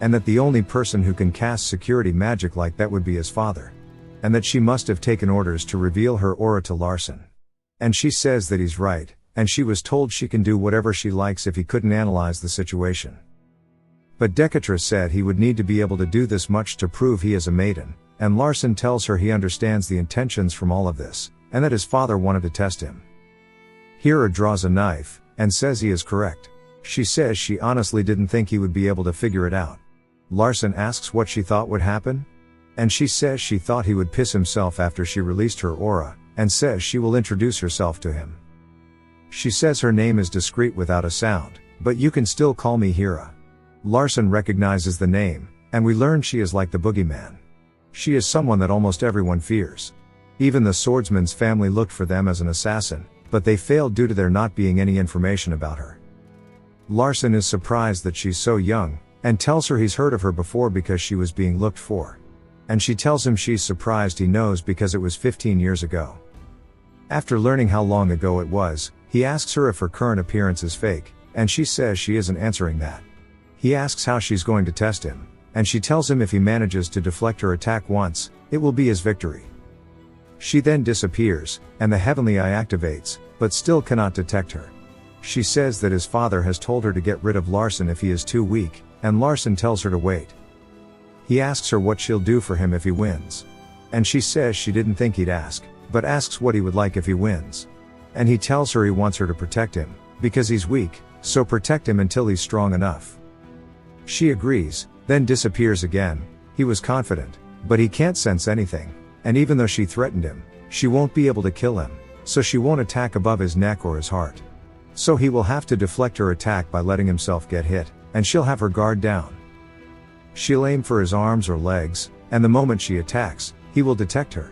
S1: And that the only person who can cast security magic like that would be his father. And that she must have taken orders to reveal her aura to Larsen. And she says that he's right, and she was told she can do whatever she likes if he couldn't analyze the situation. But Decotra said he would need to be able to do this much to prove he is a maiden, and Larsen tells her he understands the intentions from all of this, and that his father wanted to test him. Hira draws a knife, and says he is correct. She says she honestly didn't think he would be able to figure it out. Larsen asks what she thought would happen, and she says she thought he would piss himself after she released her aura, and says she will introduce herself to him. She says her name is discreet without a sound, but you can still call me Hira. Larsen recognizes the name, and we learn she is like the boogeyman. She is someone that almost everyone fears. Even the swordsman's family looked for them as an assassin, but they failed due to there not being any information about her. Larsen is surprised that she's so young, and tells her he's heard of her before because she was being looked for. And she tells him she's surprised he knows because it was 15 years ago. After learning how long ago it was, he asks her if her current appearance is fake, and she says she isn't answering that. He asks how she's going to test him, and she tells him if he manages to deflect her attack once, it will be his victory. She then disappears, and the Heavenly Eye activates, but still cannot detect her. She says that his father has told her to get rid of Larsen if he is too weak, and Larsen tells her to wait. He asks her what she'll do for him if he wins. And she says she didn't think he'd ask, but asks what he would like if he wins. And he tells her he wants her to protect him, because he's weak, so protect him until he's strong enough. She agrees, then disappears again. He was confident, but he can't sense anything, and even though she threatened him, she won't be able to kill him, so she won't attack above his neck or his heart. So he will have to deflect her attack by letting himself get hit, and she'll have her guard down. She'll aim for his arms or legs, and the moment she attacks, he will detect her.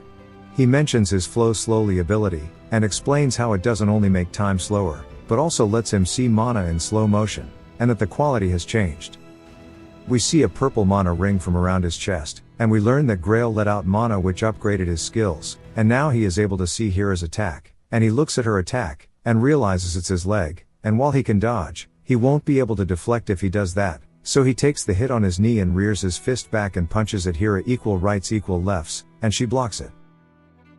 S1: He mentions his flow slowly ability, and explains how it doesn't only make time slower, but also lets him see mana in slow motion, and that the quality has changed. We see a purple mana ring from around his chest, and we learn that Grail let out mana which upgraded his skills, and now he is able to see Hira's attack, and he looks at her attack, and realizes it's his leg, and while he can dodge, he won't be able to deflect if he does that, so he takes the hit on his knee and rears his fist back and punches at Hira equal rights equal lefts, and she blocks it.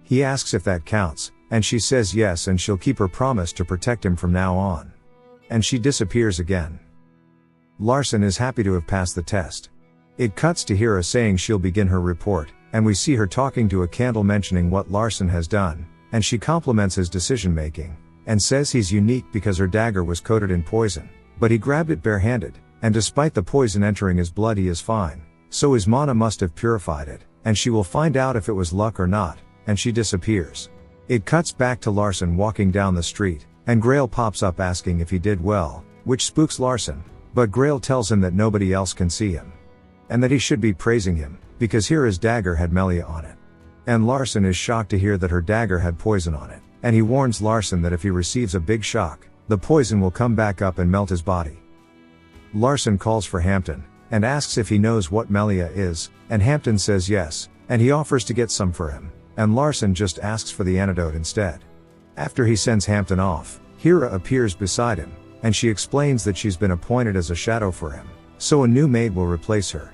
S1: He asks if that counts, and she says yes and she'll keep her promise to protect him from now on. And she disappears again. Larsen is happy to have passed the test. It cuts to Hira saying she'll begin her report, and we see her talking to a candle mentioning what Larsen has done, and she compliments his decision making, and says he's unique because her dagger was coated in poison, but he grabbed it barehanded, and despite the poison entering his blood he is fine, so his mana must have purified it, and she will find out if it was luck or not, and she disappears. It cuts back to Larson walking down the street, and Grail pops up asking if he did well, which spooks Larson, but Grail tells him that nobody else can see him. And that he should be praising him, because Hira's dagger had Melia on it. And Larson is shocked to hear that her dagger had poison on it, and he warns Larson that if he receives a big shock, the poison will come back up and melt his body. Larson calls for Hampton, and asks if he knows what Melia is, and Hampton says yes, and he offers to get some for him, and Larson just asks for the antidote instead. After he sends Hampton off, Hira appears beside him, and she explains that she's been appointed as a shadow for him, so a new maid will replace her.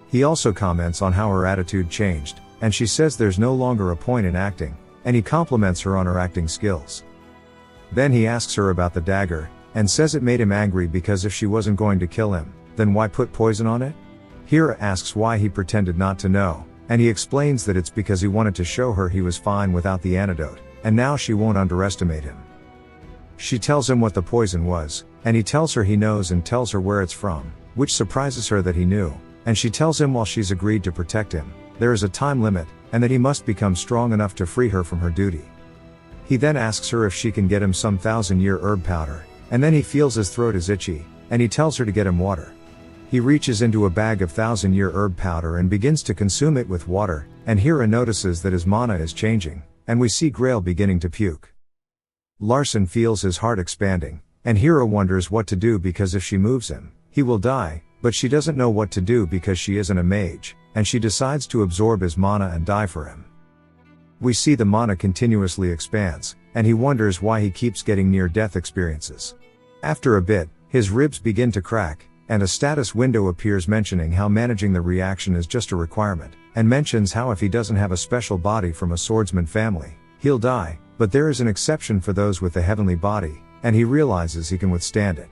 S1: He also comments on how her attitude changed, and she says there's no longer a point in acting, and he compliments her on her acting skills. Then he asks her about the dagger, and says it made him angry because if she wasn't going to kill him, then why put poison on it? Hira asks why he pretended not to know, and he explains that it's because he wanted to show her he was fine without the antidote, and now she won't underestimate him. She tells him what the poison was, and he tells her he knows and tells her where it's from, which surprises her that he knew, and she tells him while she's agreed to protect him, there is a time limit, and that he must become strong enough to free her from her duty. He then asks her if she can get him some 1,000-year herb powder, and then he feels his throat is itchy, and he tells her to get him water. He reaches into a bag of 1,000-year herb powder and begins to consume it with water, and Hira notices that his mana is changing, and we see Grail beginning to puke. Larson feels his heart expanding, and Hira wonders what to do because if she moves him, he will die, but she doesn't know what to do because she isn't a mage, and she decides to absorb his mana and die for him. We see the mana continuously expands, and he wonders why he keeps getting near-death experiences. After a bit, his ribs begin to crack, and a status window appears mentioning how managing the reaction is just a requirement, and mentions how if he doesn't have a special body from a swordsman family, he'll die, but there is an exception for those with the heavenly body, and he realizes he can withstand it.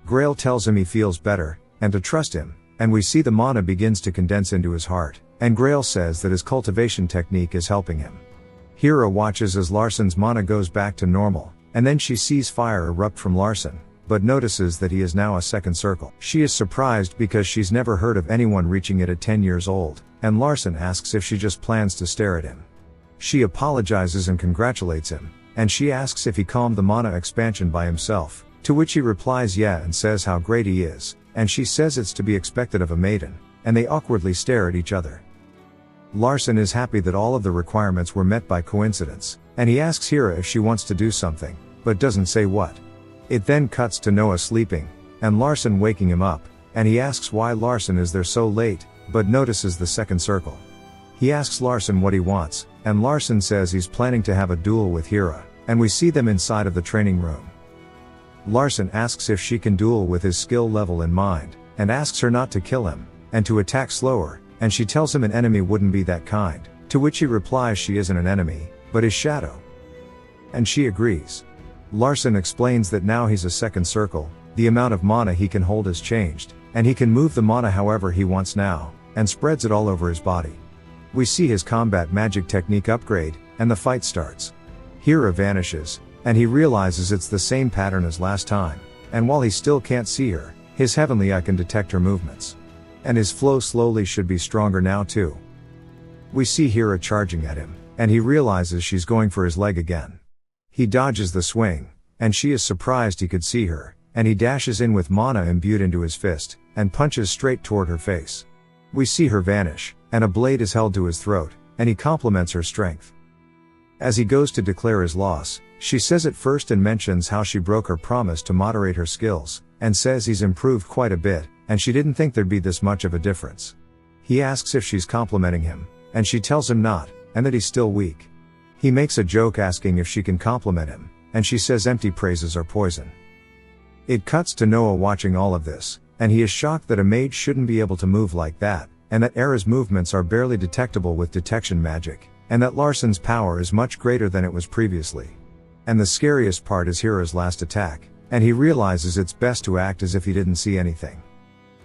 S1: Grail tells him he feels better, and to trust him, and we see the mana begins to condense into his heart, and Grail says that his cultivation technique is helping him. Hira watches as Larson's mana goes back to normal, and then she sees fire erupt from Larson, but notices that he is now a second circle. She is surprised because she's never heard of anyone reaching it at 10 years old, and Larson asks if she just plans to stare at him. She apologizes and congratulates him, and she asks if he calmed the mana expansion by himself, to which he replies yeah and says how great he is, and she says it's to be expected of a maiden, and they awkwardly stare at each other. Larson is happy that all of the requirements were met by coincidence, and he asks Hira if she wants to do something, but doesn't say what. It then cuts to Noah sleeping, and Larson waking him up, and he asks why Larson is there so late, but notices the second circle. He asks Larson what he wants, and Larson says he's planning to have a duel with Hira, and we see them inside of the training room. Larson asks if she can duel with his skill level in mind, and asks her not to kill him, and to attack slower, and she tells him an enemy wouldn't be that kind, to which he replies she isn't an enemy, but his shadow. And she agrees. Larson explains that now he's a second circle, the amount of mana he can hold has changed, and he can move the mana however he wants now, and spreads it all over his body. We see his combat magic technique upgrade, and the fight starts. Hira vanishes, and he realizes it's the same pattern as last time, and while he still can't see her, his heavenly eye can detect her movements. And his flow slowly should be stronger now too. We see Hira charging at him, and he realizes she's going for his leg again. He dodges the swing, and she is surprised he could see her, and he dashes in with mana imbued into his fist, and punches straight toward her face. We see her vanish, and a blade is held to his throat, and he compliments her strength. As he goes to declare his loss, she says it first and mentions how she broke her promise to moderate her skills, and says he's improved quite a bit, and she didn't think there'd be this much of a difference. He asks if she's complimenting him, and she tells him not, and that he's still weak. He makes a joke asking if she can compliment him, and she says empty praises are poison. It cuts to Noah watching all of this, and he is shocked that a mage shouldn't be able to move like that, and that Era's movements are barely detectable with detection magic, and that Larson's power is much greater than it was previously. And the scariest part is Hira's last attack, and he realizes it's best to act as if he didn't see anything.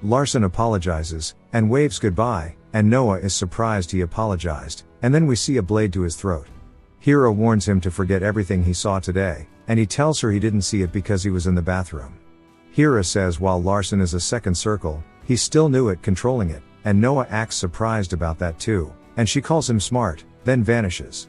S1: Larson apologizes, and waves goodbye, and Noah is surprised he apologized, and then we see a blade to his throat. Hira warns him to forget everything he saw today, and he tells her he didn't see it because he was in the bathroom. Hira says while Larson is a second circle, he still knew it controlling it, and Noah acts surprised about that too, and she calls him smart, then vanishes.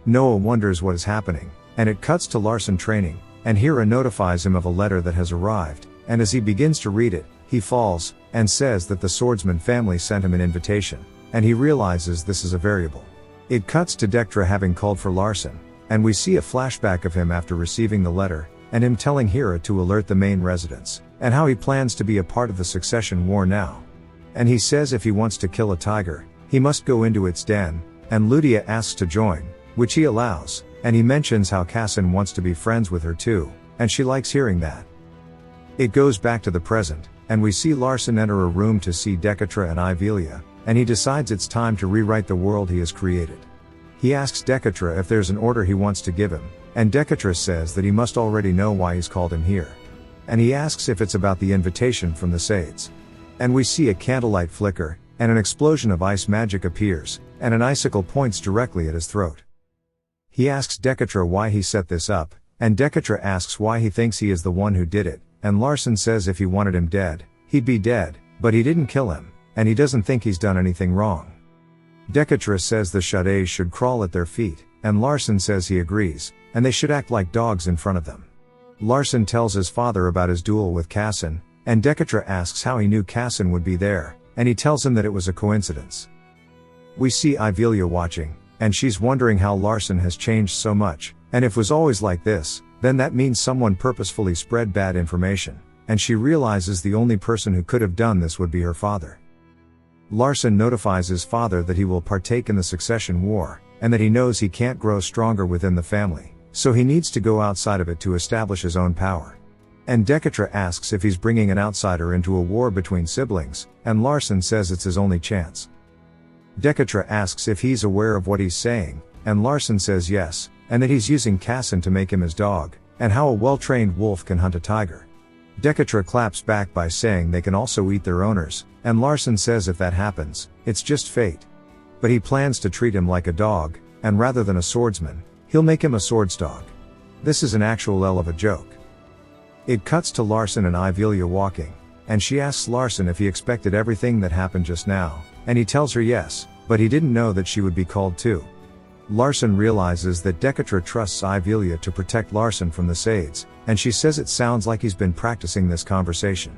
S1: Noah wonders what is happening, and it cuts to Larson training, and Hira notifies him of a letter that has arrived, and as he begins to read it, he falls, and says that the swordsman family sent him an invitation, and he realizes this is a variable. It cuts to Decotra having called for Larson, and we see a flashback of him after receiving the letter, and him telling Hira to alert the main residents, and how he plans to be a part of the succession war now. And he says if he wants to kill a tiger, he must go into its den, and Ludia asks to join, which he allows, and he mentions how Cassin wants to be friends with her too, and she likes hearing that. It goes back to the present, and we see Larson enter a room to see Decotra and Ivelia, and he decides it's time to rewrite the world he has created. He asks Decotra if there's an order he wants to give him, and Decotra says that he must already know why he's called him here. And he asks if it's about the invitation from the Sades. And we see a candlelight flicker, and an explosion of ice magic appears, and an icicle points directly at his throat. He asks Decotra why he set this up, and Decotra asks why he thinks he is the one who did it, and Larson says if he wanted him dead, he'd be dead, but he didn't kill him, and he doesn't think he's done anything wrong. Decotra says the Shades should crawl at their feet, and Larson says he agrees, and they should act like dogs in front of them. Larson tells his father about his duel with Cassin, and Decotra asks how he knew Cassin would be there, and he tells him that it was a coincidence. We see Ivelia watching, and she's wondering how Larson has changed so much, and if it was always like this, then that means someone purposefully spread bad information, and she realizes the only person who could have done this would be her father. Larson notifies his father that he will partake in the succession war, and that he knows he can't grow stronger within the family, so he needs to go outside of it to establish his own power. And Decotra asks if he's bringing an outsider into a war between siblings, and Larson says it's his only chance. Decotra asks if he's aware of what he's saying, and Larson says yes, and that he's using Cassin to make him his dog, and how a well-trained wolf can hunt a tiger. Decotra claps back by saying they can also eat their owners, and Larson says if that happens, it's just fate. But he plans to treat him like a dog, and rather than a swordsman, he'll make him a swords dog. This is an actual L of a joke. It cuts to Larson and Ivelia walking, and she asks Larson if he expected everything that happened just now, and he tells her yes, but he didn't know that she would be called too. Larson realizes that Decotra trusts Ivelia to protect Larson from the Sades, and she says it sounds like he's been practicing this conversation.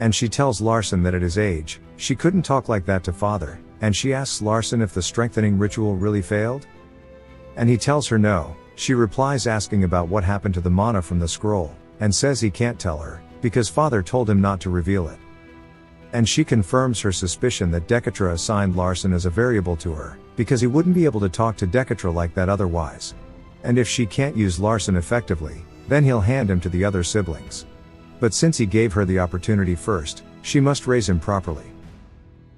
S1: And she tells Larson that at his age, she couldn't talk like that to father, and she asks Larson if the strengthening ritual really failed? And he tells her no. She replies asking about what happened to the mana from the scroll, and says he can't tell her, because father told him not to reveal it. And she confirms her suspicion that Decotra assigned Larson as a variable to her, because he wouldn't be able to talk to Decotra like that otherwise. And if she can't use Larson effectively, then he'll hand him to the other siblings. But since he gave her the opportunity first, she must raise him properly.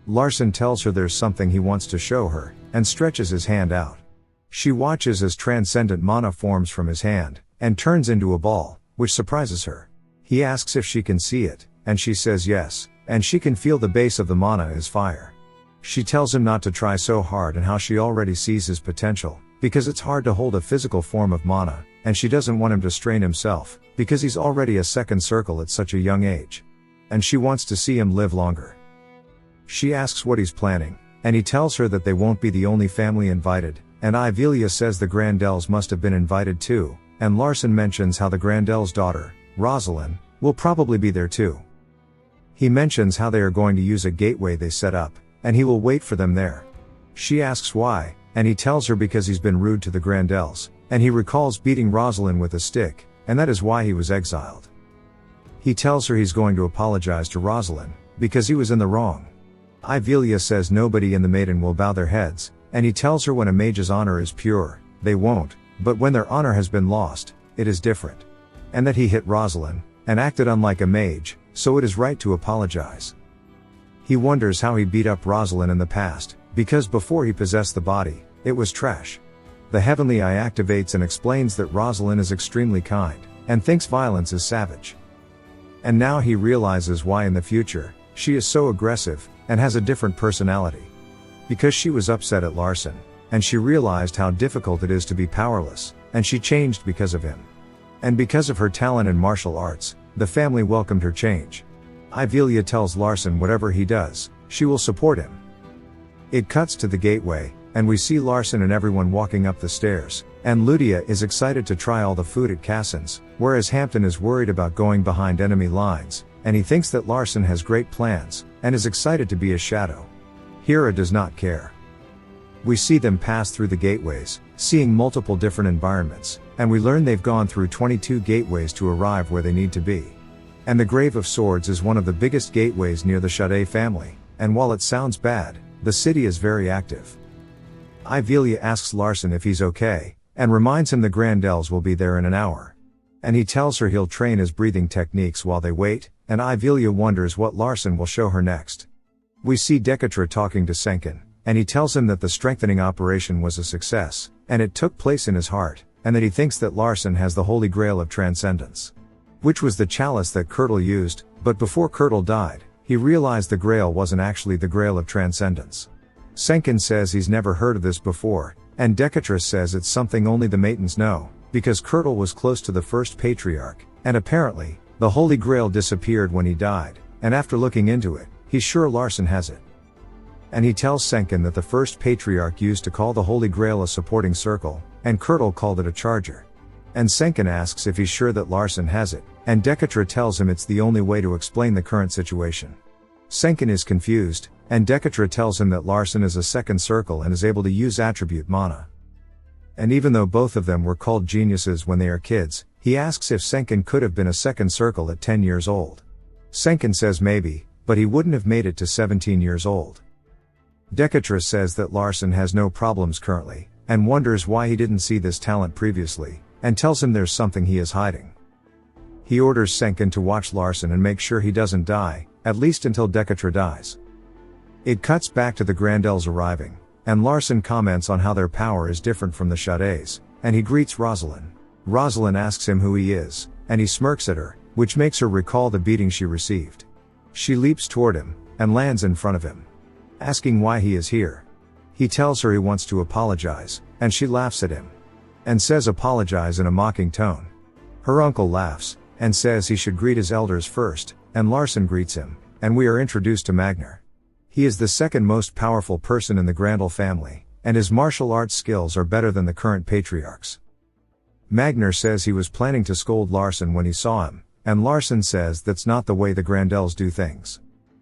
S1: Larson tells her there's something he wants to show her, and stretches his hand out. She watches as transcendent mana forms from his hand, and turns into a ball, which surprises her. He asks if she can see it, and she says yes, and she can feel the base of the mana is fire. She tells him not to try so hard and how she already sees his potential, because it's hard to hold a physical form of mana, and she doesn't want him to strain himself, because he's already a second circle at such a young age. And she wants to see him live longer. She asks what he's planning, and he tells her that they won't be the only family invited, and Ivelia says the Grendels must have been invited too, and Larson mentions how the Grendels' daughter, Rosalind, will probably be there too. He mentions how they are going to use a gateway they set up, and he will wait for them there. She asks why, and he tells her because he's been rude to the Grendels, and he recalls beating Rosalind with a stick, and that is why he was exiled. He tells her he's going to apologize to Rosalind, because he was in the wrong. Ivelia says nobody in the Maiden will bow their heads, and he tells her when a mage's honor is pure, they won't, but when their honor has been lost, it is different. And that he hit Rosalind, and acted unlike a mage, so it is right to apologize. He wonders how he beat up Rosalind in the past, because before he possessed the body, it was trash. The Heavenly Eye activates and explains that Rosalind is extremely kind, and thinks violence is savage. And now he realizes why in the future, she is so aggressive, and has a different personality. Because she was upset at Larson, and she realized how difficult it is to be powerless, and she changed because of him. And because of her talent in martial arts, the family welcomed her change. Ivelia tells Larson whatever he does, she will support him. It cuts to the gateway, and we see Larson and everyone walking up the stairs, and Ludia is excited to try all the food at Cassin's, whereas Hampton is worried about going behind enemy lines, and he thinks that Larson has great plans, and is excited to be a shadow. Hira does not care. We see them pass through the gateways, seeing multiple different environments, and we learn they've gone through 22 gateways to arrive where they need to be. And the Grave of Swords is one of the biggest gateways near the Sade family, and while it sounds bad, the city is very active. Ivelia asks Larson if he's okay, and reminds him the Grendels will be there in an hour. And he tells her he'll train his breathing techniques while they wait, and Ivelia wonders what Larson will show her next. We see Decotra talking to Senkin, and he tells him that the strengthening operation was a success, and it took place in his heart, and that he thinks that Larson has the Holy Grail of Transcendence. Which was the chalice that Kirtle used, but before Kirtle died, he realized the Grail wasn't actually the Grail of Transcendence. Senkin says he's never heard of this before, and Decotra says it's something only the Maitons know, because Kirtle was close to the first patriarch, and apparently, the Holy Grail disappeared when he died, and after looking into it, he's sure Larson has it. And he tells Senkin that the first patriarch used to call the Holy Grail a supporting circle, and Kirtle called it a charger. And Senkin asks if he's sure that Larson has it, and Decotra tells him it's the only way to explain the current situation. Senkin is confused, and Decotra tells him that Larson is a second circle and is able to use attribute mana. And even though both of them were called geniuses when they are kids, he asks if Senkin could have been a second circle at 10 years old. Senkin says maybe, but he wouldn't have made it to 17 years old. Decotra says that Larson has no problems currently, and wonders why he didn't see this talent previously, and tells him there's something he is hiding. He orders Senkin to watch Larson and make sure he doesn't die, at least until Decotra dies. It cuts back to the Grendels arriving, and Larson comments on how their power is different from the Shades, and he greets Rosalind. Rosalind asks him who he is, and he smirks at her, which makes her recall the beating she received. She leaps toward him, and lands in front of him, asking why he is here. He tells her he wants to apologize, and she laughs at him, and says apologize in a mocking tone. Her uncle laughs, and says he should greet his elders first, and Larson greets him, and we are introduced to Magner. He is the second most powerful person in the Grendel family, and his martial arts skills are better than the current patriarchs. Magner says he was planning to scold Larson when he saw him, and Larson says that's not the way the Grendels do things.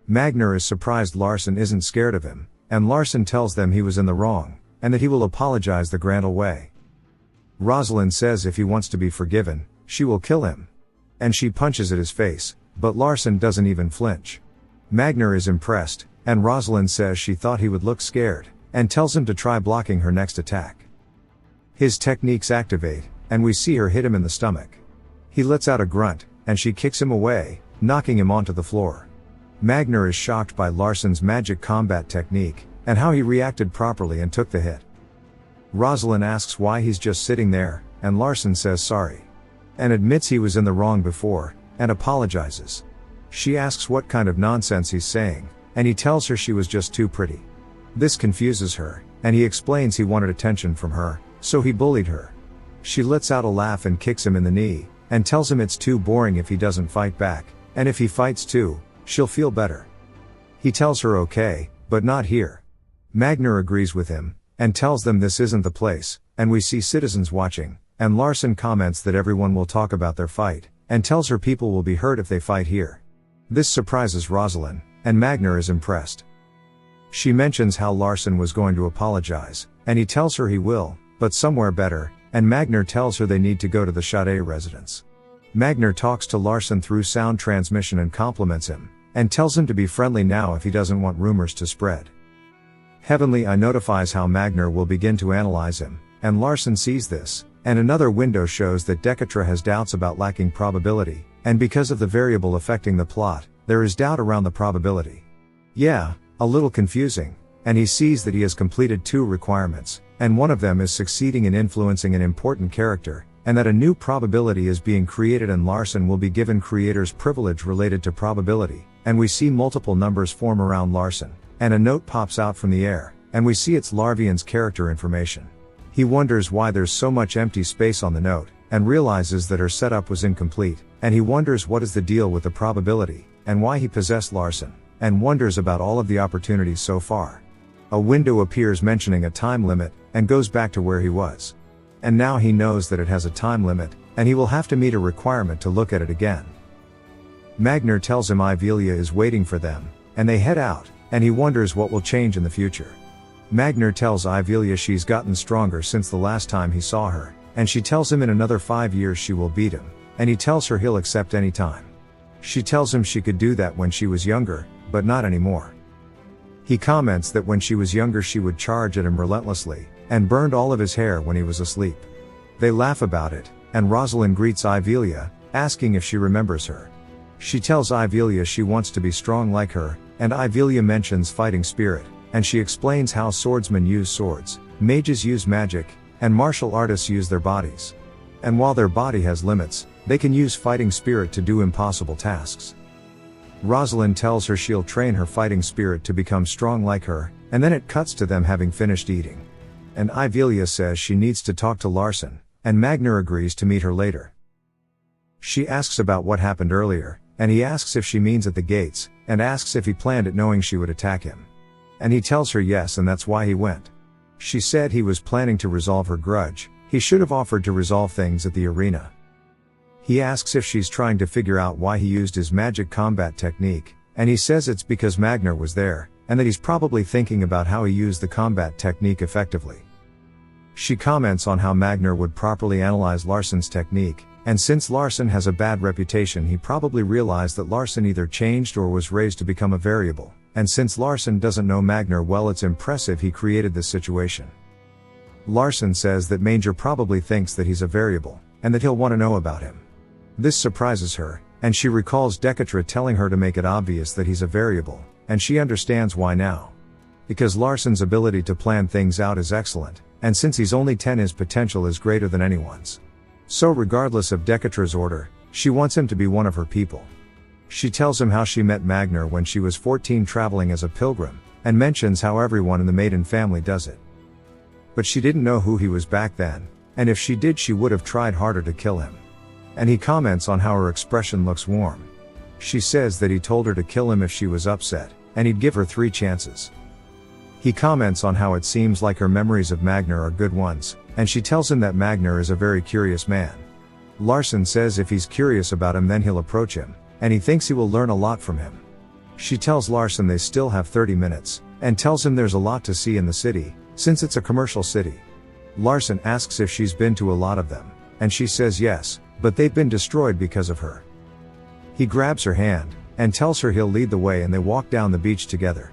S1: Magner is surprised Larson isn't scared of him, and Larson tells them he was in the wrong, and that he will apologize the Grendel way. Rosalind says if he wants to be forgiven, she will kill him. And she punches at his face, but Larson doesn't even flinch. Magner is impressed, and Rosalind says she thought he would look scared, and tells him to try blocking her next attack. His techniques activate, and we see her hit him in the stomach. He lets out a grunt, and she kicks him away, knocking him onto the floor. Magner is shocked by Larson's magic combat technique, and how he reacted properly and took the hit. Rosalind asks why he's just sitting there, and Larson says sorry. And admits he was in the wrong before, and apologizes. She asks what kind of nonsense he's saying, and he tells her she was just too pretty. This confuses her, and he explains he wanted attention from her, so he bullied her. She lets out a laugh and kicks him in the knee, and tells him it's too boring if he doesn't fight back, and if he fights too, she'll feel better. He tells her okay, but not here. Magner agrees with him, and tells them this isn't the place, and we see citizens watching, and Larson comments that everyone will talk about their fight, and tells her people will be hurt if they fight here. This surprises Rosalind, and Magner is impressed. She mentions how Larson was going to apologize, and he tells her he will, but somewhere better, and Magner tells her they need to go to the Sade residence. Magner talks to Larson through sound transmission and compliments him, and tells him to be friendly now if he doesn't want rumors to spread. Heavenly Eye notifies how Magner will begin to analyze him, and Larson sees this, and another window shows that Decotra has doubts about lacking probability, and because of the variable affecting the plot, there is doubt around the probability. Yeah, a little confusing, and he sees that he has completed 2 requirements, and one of them is succeeding in influencing an important character, and that a new probability is being created and Larson will be given creator's privilege related to probability, and we see multiple numbers form around Larson, and a note pops out from the air, and we see it's Larvian's character information. He wonders why there's so much empty space on the note, and realizes that her setup was incomplete, and he wonders what is the deal with the probability, and why he possessed Larson. and wonders about all of the opportunities so far. A window appears mentioning a time limit, and goes back to where he was. And now he knows that it has a time limit, and he will have to meet a requirement to look at it again. Magner tells him Ivelia is waiting for them, and they head out, and he wonders what will change in the future. Magner tells Ivelia she's gotten stronger since the last time he saw her, and she tells him in another 5 years she will beat him, and he tells her he'll accept any time. She tells him she could do that when she was younger, but not anymore. He comments that when she was younger she would charge at him relentlessly, and burned all of his hair when he was asleep. They laugh about it, and Rosalind greets Ivelia, asking if she remembers her. She tells Ivelia she wants to be strong like her, and Ivelia mentions fighting spirit, and she explains how swordsmen use swords, mages use magic, and martial artists use their bodies. And while their body has limits, they can use fighting spirit to do impossible tasks. Rosalind tells her she'll train her fighting spirit to become strong like her, and then it cuts to them having finished eating. And Ivelia says she needs to talk to Larson, and Magner agrees to meet her later. She asks about what happened earlier, and he asks if she means at the gates, and asks if he planned it knowing she would attack him. And he tells her yes, and that's why he went. She said he was planning to resolve her grudge, he should have offered to resolve things at the arena. He asks if she's trying to figure out why he used his magic combat technique, and he says it's because Magner was there, and that he's probably thinking about how he used the combat technique effectively. She comments on how Magner would properly analyze Larson's technique, and since Larson has a bad reputation he probably realized that Larson either changed or was raised to become a variable, and since Larson doesn't know Magner well it's impressive he created this situation. Larson says that Manger probably thinks that he's a variable, and that he'll want to know about him. This surprises her, and she recalls Decotra telling her to make it obvious that he's a variable, and she understands why now. Because Larson's ability to plan things out is excellent, and since he's only 10 his potential is greater than anyone's. So regardless of Decotra's order, she wants him to be one of her people. She tells him how she met Magner when she was 14 traveling as a pilgrim, and mentions how everyone in the Maiden family does it. But she didn't know who he was back then, and if she did she would have tried harder to kill him. And he comments on how her expression looks warm. She says that he told her to kill him if she was upset, and he'd give her 3 chances. He comments on how it seems like her memories of Magner are good ones, and she tells him that Magner is a very curious man. Larson says if he's curious about him then he'll approach him, and he thinks he will learn a lot from him. She tells Larson they still have 30 minutes, and tells him there's a lot to see in the city, since it's a commercial city. Larson asks if she's been to a lot of them, and she says yes, but they've been destroyed because of her. He grabs her hand, and tells her he'll lead the way and they walk down the beach together.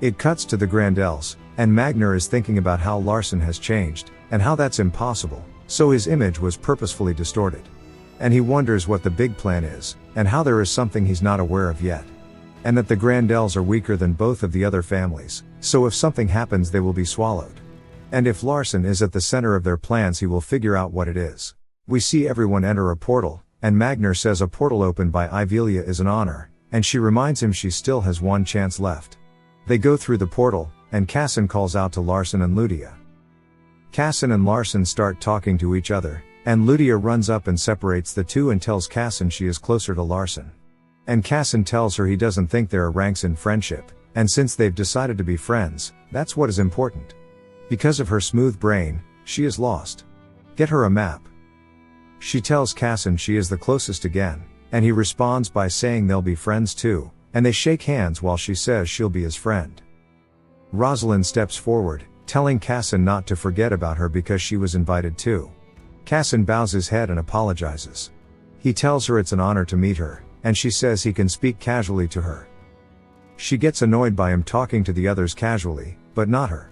S1: It cuts to the Grendels, and Magner is thinking about how Larson has changed, and how that's impossible, so his image was purposefully distorted. And he wonders what the big plan is, and how there is something he's not aware of yet. And that the Grendels are weaker than both of the other families, so if something happens they will be swallowed. And if Larson is at the center of their plans he will figure out what it is. We see everyone enter a portal, and Magner says a portal opened by Ivelia is an honor, and she reminds him she still has 1 chance left. They go through the portal, and Cassin calls out to Larson and Ludia. Cassin and Larson start talking to each other, and Ludia runs up and separates the two and tells Cassin she is closer to Larson. And Cassin tells her he doesn't think there are ranks in friendship, and since they've decided to be friends, that's what is important. Because of her smooth brain, she is lost. Get her a map. She tells Cassin she is the closest again, and he responds by saying they'll be friends too, and they shake hands while she says she'll be his friend. Rosalind steps forward, telling Cassin not to forget about her because she was invited too. Cassin bows his head and apologizes. He tells her it's an honor to meet her, and she says he can speak casually to her. She gets annoyed by him talking to the others casually, but not her.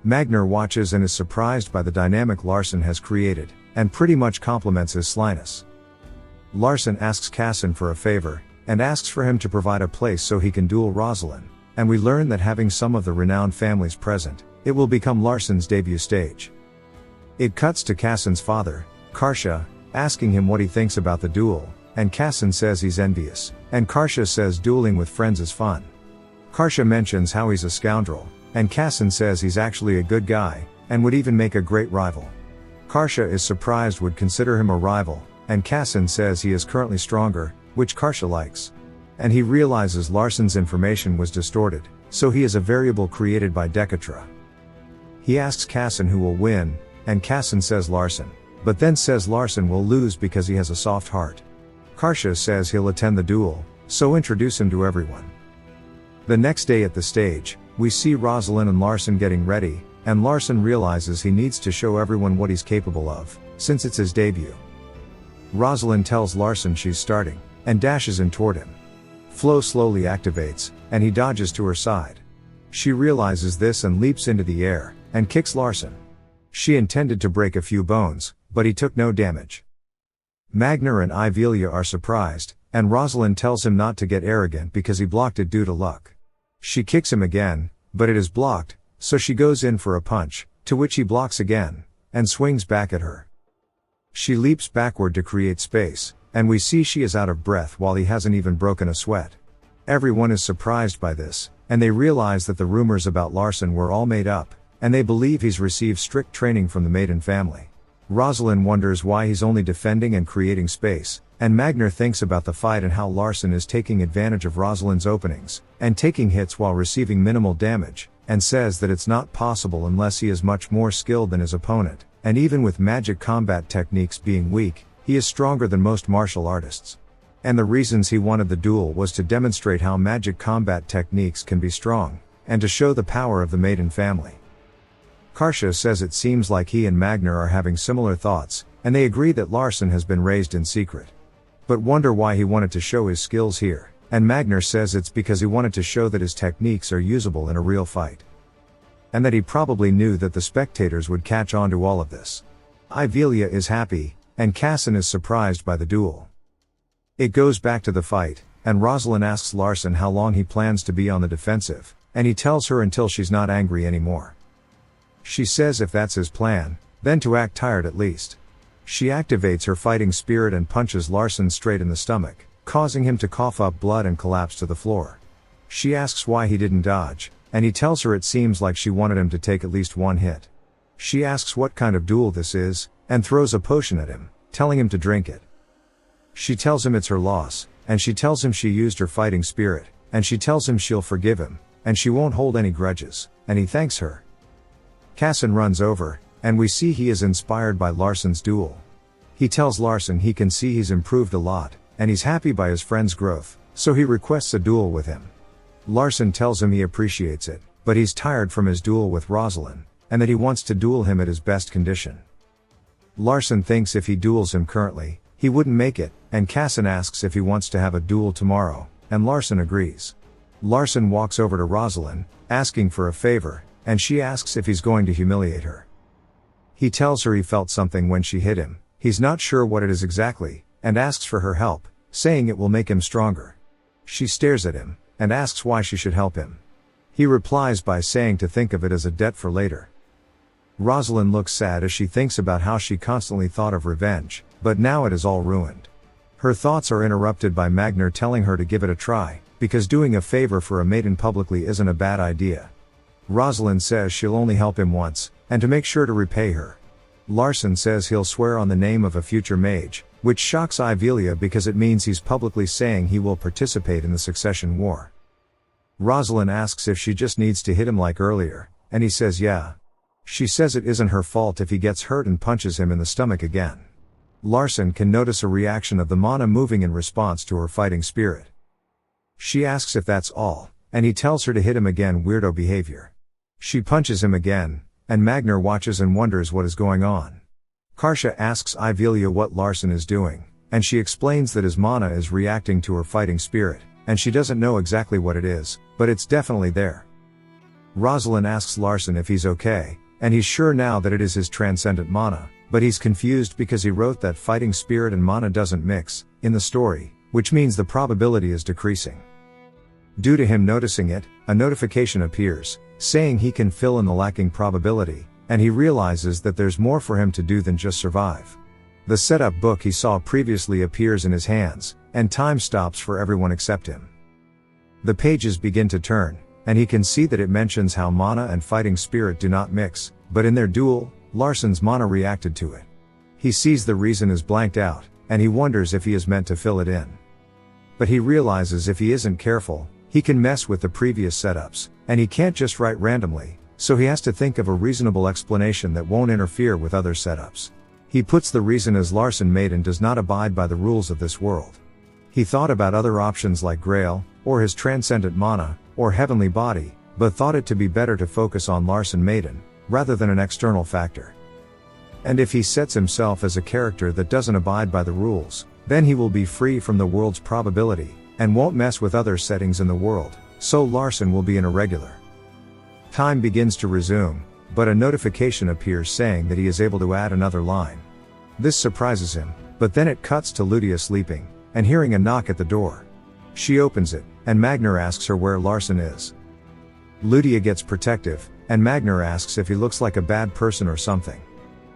S1: Magner watches and is surprised by the dynamic Larson has created, and pretty much compliments his slyness. Larson asks Cassin for a favor, and asks for him to provide a place so he can duel Rosalind, and we learn that having some of the renowned families present, it will become Larson's debut stage. It cuts to Cassin's father, Karsha, asking him what he thinks about the duel, and Cassin says he's envious, and Karsha says dueling with friends is fun. Karsha mentions how he's a scoundrel, and Cassin says he's actually a good guy, and would even make a great rival. Karsha is surprised would consider him a rival, and Cassin says he is currently stronger, which Karsha likes. And he realizes Larsen's information was distorted, so he is a variable created by Decotra. He asks Cassin who will win, and Cassin says Larsen, but then says Larsen will lose because he has a soft heart. Karsha says he'll attend the duel, so introduce him to everyone. The next day at the stage, we see Rosalind and Larsen getting ready, and Larsen realizes he needs to show everyone what he's capable of, since it's his debut. Rosalind tells Larsen she's starting, and dashes in toward him. Flow slowly activates, and he dodges to her side. She realizes this and leaps into the air, and kicks Larsen. She intended to break a few bones, but he took no damage. Magner and Ivelia are surprised, and Rosalind tells him not to get arrogant because he blocked it due to luck. She kicks him again, but it is blocked, so she goes in for a punch, to which he blocks again, and swings back at her. She leaps backward to create space, and we see she is out of breath while he hasn't even broken a sweat. Everyone is surprised by this, and they realize that the rumors about Larsen were all made up, and they believe he's received strict training from the Maiden family. Rosalind wonders why he's only defending and creating space, and Magner thinks about the fight and how Larsen is taking advantage of Rosalind's openings, and taking hits while receiving minimal damage, and says that it's not possible unless he is much more skilled than his opponent, and even with magic combat techniques being weak, he is stronger than most martial artists. And the reasons he wanted the duel was to demonstrate how magic combat techniques can be strong, and to show the power of the Maiden family. Karsha says it seems like he and Magner are having similar thoughts, and they agree that Larsen has been raised in secret. But wonder why he wanted to show his skills here, and Magner says it's because he wanted to show that his techniques are usable in a real fight. And that he probably knew that the spectators would catch on to all of this. Ivelia is happy, and Cassin is surprised by the duel. It goes back to the fight, and Rosalind asks Larsen how long he plans to be on the defensive, and he tells her until she's not angry anymore. She says if that's his plan, then to act tired at least. She activates her fighting spirit and punches Larsen straight in the stomach, causing him to cough up blood and collapse to the floor. She asks why he didn't dodge, and he tells her it seems like she wanted him to take at least one hit. She asks what kind of duel this is, and throws a potion at him, telling him to drink it. She tells him it's her loss, and she tells him she used her fighting spirit, and she tells him she'll forgive him, and she won't hold any grudges, and he thanks her. Cassin runs over, and we see he is inspired by Larsen's duel. He tells Larsen he can see he's improved a lot, and he's happy by his friend's growth, so he requests a duel with him. Larsen tells him he appreciates it, but he's tired from his duel with Rosalind, and that he wants to duel him at his best condition. Larsen thinks if he duels him currently, he wouldn't make it, and Cassin asks if he wants to have a duel tomorrow, and Larsen agrees. Larsen walks over to Rosalind, asking for a favor, and she asks if he's going to humiliate her. He tells her he felt something when she hit him, he's not sure what it is exactly, and asks for her help, saying it will make him stronger. She stares at him, and asks why she should help him. He replies by saying to think of it as a debt for later. Rosalind looks sad as she thinks about how she constantly thought of revenge, but now it is all ruined. Her thoughts are interrupted by Magner telling her to give it a try, because doing a favor for a maiden publicly isn't a bad idea. Rosalind says she'll only help him once, and to make sure to repay her. Larsen says he'll swear on the name of a future mage, which shocks Ivelia because it means he's publicly saying he will participate in the succession war. Rosalind asks if she just needs to hit him like earlier, and he says yeah. She says it isn't her fault if he gets hurt and punches him in the stomach again. Larsen can notice a reaction of the mana moving in response to her fighting spirit. She asks if that's all, and he tells her to hit him again, weirdo behavior. She punches him again, and Magner watches and wonders what is going on. Karsha asks Ivelia what Larsen is doing, and she explains that his mana is reacting to her fighting spirit, and she doesn't know exactly what it is, but it's definitely there. Rosalind asks Larsen if he's okay, and he's sure now that it is his transcendent mana, but he's confused because he wrote that fighting spirit and mana doesn't mix, in the story, which means the probability is decreasing. Due to him noticing it, a notification appears, saying he can fill in the lacking probability, and he realizes that there's more for him to do than just survive. The setup book he saw previously appears in his hands, and time stops for everyone except him. The pages begin to turn, and he can see that it mentions how mana and fighting spirit do not mix, but in their duel, Larsen's mana reacted to it. He sees the reason is blanked out, and he wonders if he is meant to fill it in. But he realizes if he isn't careful, he can mess with the previous setups, and he can't just write randomly, so he has to think of a reasonable explanation that won't interfere with other setups. He puts the reason as Larsen Maiden does not abide by the rules of this world. He thought about other options like Grail, or his transcendent mana, or heavenly body, but thought it to be better to focus on Larsen Maiden, rather than an external factor. And if he sets himself as a character that doesn't abide by the rules, then he will be free from the world's probability, and won't mess with other settings in the world, so Larsen will be an irregular. Time begins to resume, but a notification appears saying that he is able to add another line. This surprises him, but then it cuts to Ludia sleeping, and hearing a knock at the door. She opens it, and Magner asks her where Larsen is. Ludia gets protective, and Magner asks if he looks like a bad person or something.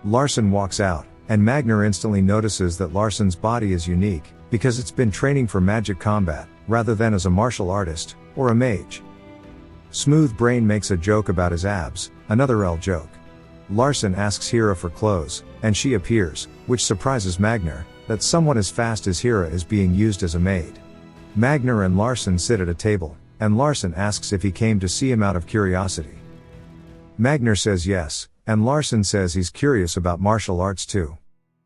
S1: Larsen walks out, and Magner instantly notices that Larsen's body is unique, because it's been training for magic combat, rather than as a martial artist, or a mage. Smooth Brain makes a joke about his abs, another L joke. Larsen asks Hira for clothes, and she appears, which surprises Magner, that someone as fast as Hira is being used as a maid. Magner and Larsen sit at a table, and Larsen asks if he came to see him out of curiosity. Magner says yes, and Larsen says he's curious about martial arts too.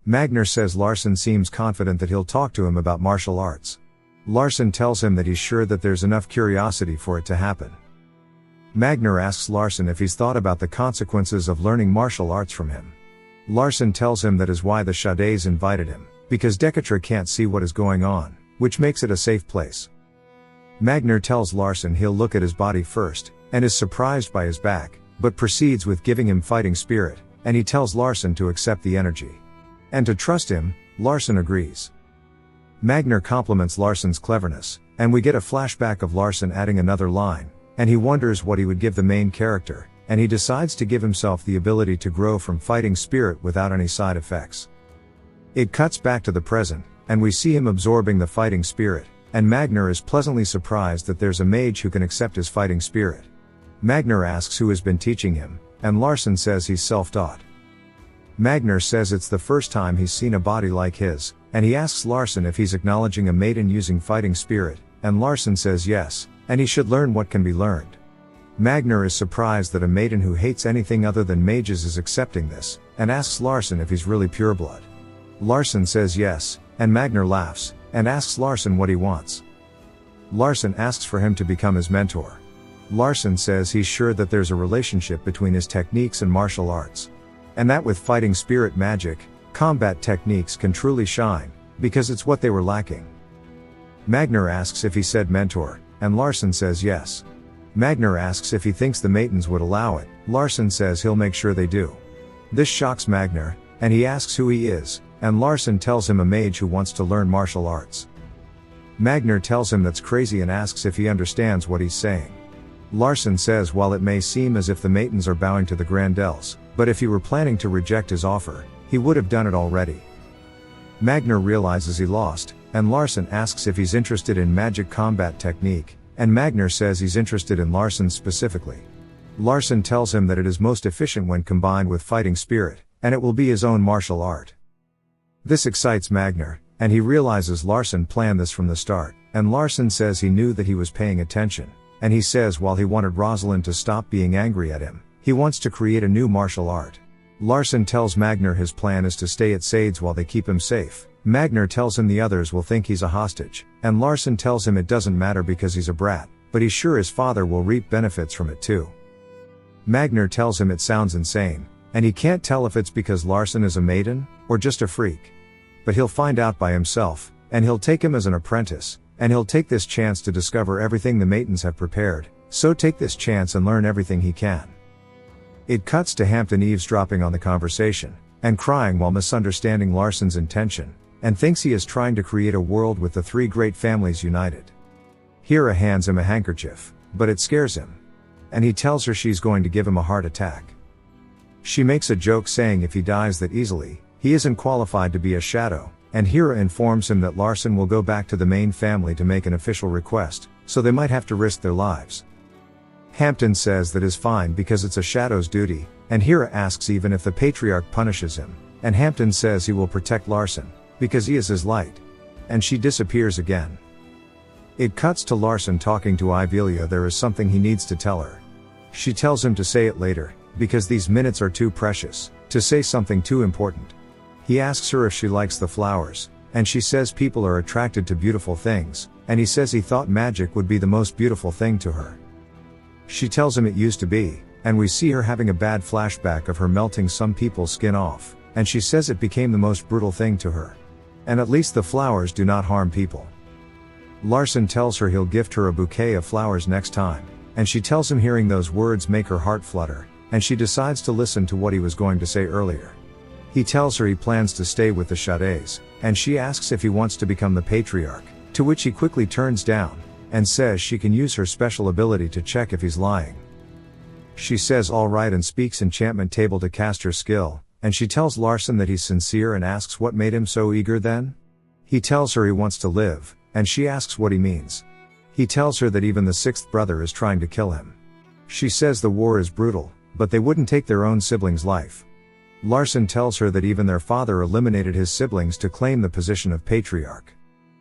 S1: Magner says Larsen seems confident that he'll talk to him about martial arts. Larsen tells him that he's sure that there's enough curiosity for it to happen. Magner asks Larsen if he's thought about the consequences of learning martial arts from him. Larsen tells him that is why the Shades invited him, because Decotra can't see what is going on, which makes it a safe place. Magner tells Larsen he'll look at his body first, and is surprised by his back, but proceeds with giving him fighting spirit, and he tells Larsen to accept the energy. And to trust him, Larsen agrees. Magner compliments Larsen's cleverness, and we get a flashback of Larsen adding another line, and he wonders what he would give the main character, and he decides to give himself the ability to grow from fighting spirit without any side effects. It cuts back to the present, and we see him absorbing the fighting spirit, and Magner is pleasantly surprised that there's a mage who can accept his fighting spirit. Magner asks who has been teaching him, and Larsen says he's self-taught. Magner says it's the first time he's seen a body like his, and he asks Larsen if he's acknowledging a maiden using fighting spirit, and Larsen says yes, and he should learn what can be learned. Magner is surprised that a maiden who hates anything other than mages is accepting this, and asks Larsen if he's really pureblood. Larsen says yes, and Magner laughs, and asks Larsen what he wants. Larsen asks for him to become his mentor. Larsen says he's sure that there's a relationship between his techniques and martial arts. And that with fighting spirit magic, combat techniques can truly shine, because it's what they were lacking. Magner asks if he said mentor, and Larsen says yes. Magner asks if he thinks the Maidens would allow it. Larsen says he'll make sure they do. This shocks Magner, and he asks who he is, and Larsen tells him a mage who wants to learn martial arts. Magner tells him that's crazy and asks if he understands what he's saying. Larsen says while it may seem as if the Maidens are bowing to the Grendels, but if he were planning to reject his offer, he would have done it already. Magner realizes he lost, and Larsen asks if he's interested in magic combat technique, and Magner says he's interested in Larsen specifically. Larsen tells him that it is most efficient when combined with fighting spirit, and it will be his own martial art. This excites Magner, and he realizes Larsen planned this from the start, and Larsen says he knew that he was paying attention, and he says while he wanted Rosalind to stop being angry at him, he wants to create a new martial art. Larsen tells Magner his plan is to stay at Sades while they keep him safe. Magner tells him the others will think he's a hostage, and Larsen tells him it doesn't matter because he's a brat, but he's sure his father will reap benefits from it too. Magner tells him it sounds insane, and he can't tell if it's because Larsen is a maiden, or just a freak. But he'll find out by himself, and he'll take him as an apprentice, and he'll take this chance to discover everything the Maidens have prepared, so take this chance and learn everything he can. It cuts to Hampton eavesdropping on the conversation, and crying while misunderstanding Larsen's intention, and thinks he is trying to create a world with the three great families united. Hira hands him a handkerchief, but it scares him. And he tells her she's going to give him a heart attack. She makes a joke saying if he dies that easily, he isn't qualified to be a shadow, and Hira informs him that Larsen will go back to the main family to make an official request, so they might have to risk their lives. Hampton says that is fine because it's a shadow's duty, and Hira asks even if the patriarch punishes him, and Hampton says he will protect Larsen, because he is his light. And she disappears again. It cuts to Larson talking to Ivelia. There is something he needs to tell her. She tells him to say it later, because these minutes are too precious, to say something too important. He asks her if she likes the flowers, and she says people are attracted to beautiful things, and he says he thought magic would be the most beautiful thing to her. She tells him it used to be, and we see her having a bad flashback of her melting some people's skin off, and she says it became the most brutal thing to her. And at least the flowers do not harm people. Larson tells her he'll gift her a bouquet of flowers next time, and she tells him hearing those words make her heart flutter, and she decides to listen to what he was going to say earlier. He tells her he plans to stay with the Shades, and she asks if he wants to become the patriarch, to which he quickly turns down, and says she can use her special ability to check if he's lying. She says alright and speaks enchantment table to cast her skill, and she tells Larson that he's sincere and asks what made him so eager then? He tells her he wants to live, and she asks what he means. He tells her that even the sixth brother is trying to kill him. She says the war is brutal, but they wouldn't take their own sibling's life. Larson tells her that even their father eliminated his siblings to claim the position of patriarch.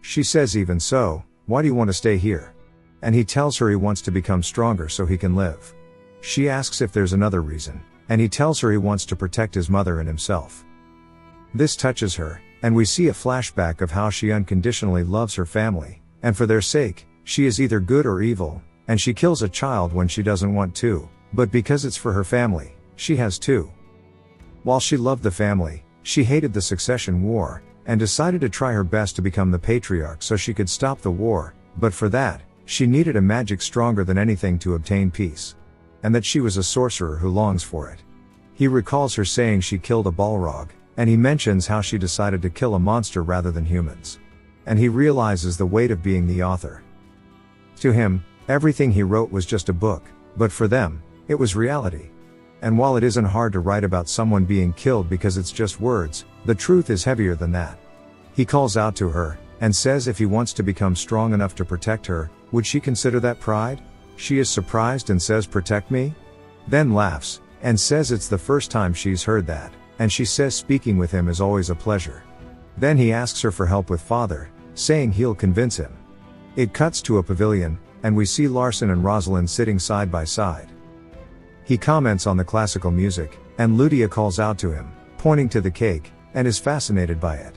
S1: She says even so, why do you want to stay here? And he tells her he wants to become stronger so he can live. She asks if there's another reason, and he tells her he wants to protect his mother and himself. This touches her, and we see a flashback of how she unconditionally loves her family, and for their sake, she is either good or evil, and she kills a child when she doesn't want to, but because it's for her family, she has to. While she loved the family, she hated the succession war, and decided to try her best to become the patriarch so she could stop the war, but for that, she needed a magic stronger than anything to obtain peace. And that she was a sorcerer who longs for it. He recalls her saying she killed a Balrog, and he mentions how she decided to kill a monster rather than humans. And he realizes the weight of being the author. To him, everything he wrote was just a book, but for them, it was reality. And while it isn't hard to write about someone being killed because it's just words, the truth is heavier than that. He calls out to her, and says if he wants to become strong enough to protect her, would she consider that pride? She is surprised and says protect me? Then laughs, and says it's the first time she's heard that, and she says speaking with him is always a pleasure. Then he asks her for help with father, saying he'll convince him. It cuts to a pavilion, and we see Larson and Rosalind sitting side by side. He comments on the classical music, and Ludia calls out to him, pointing to the cake, and is fascinated by it.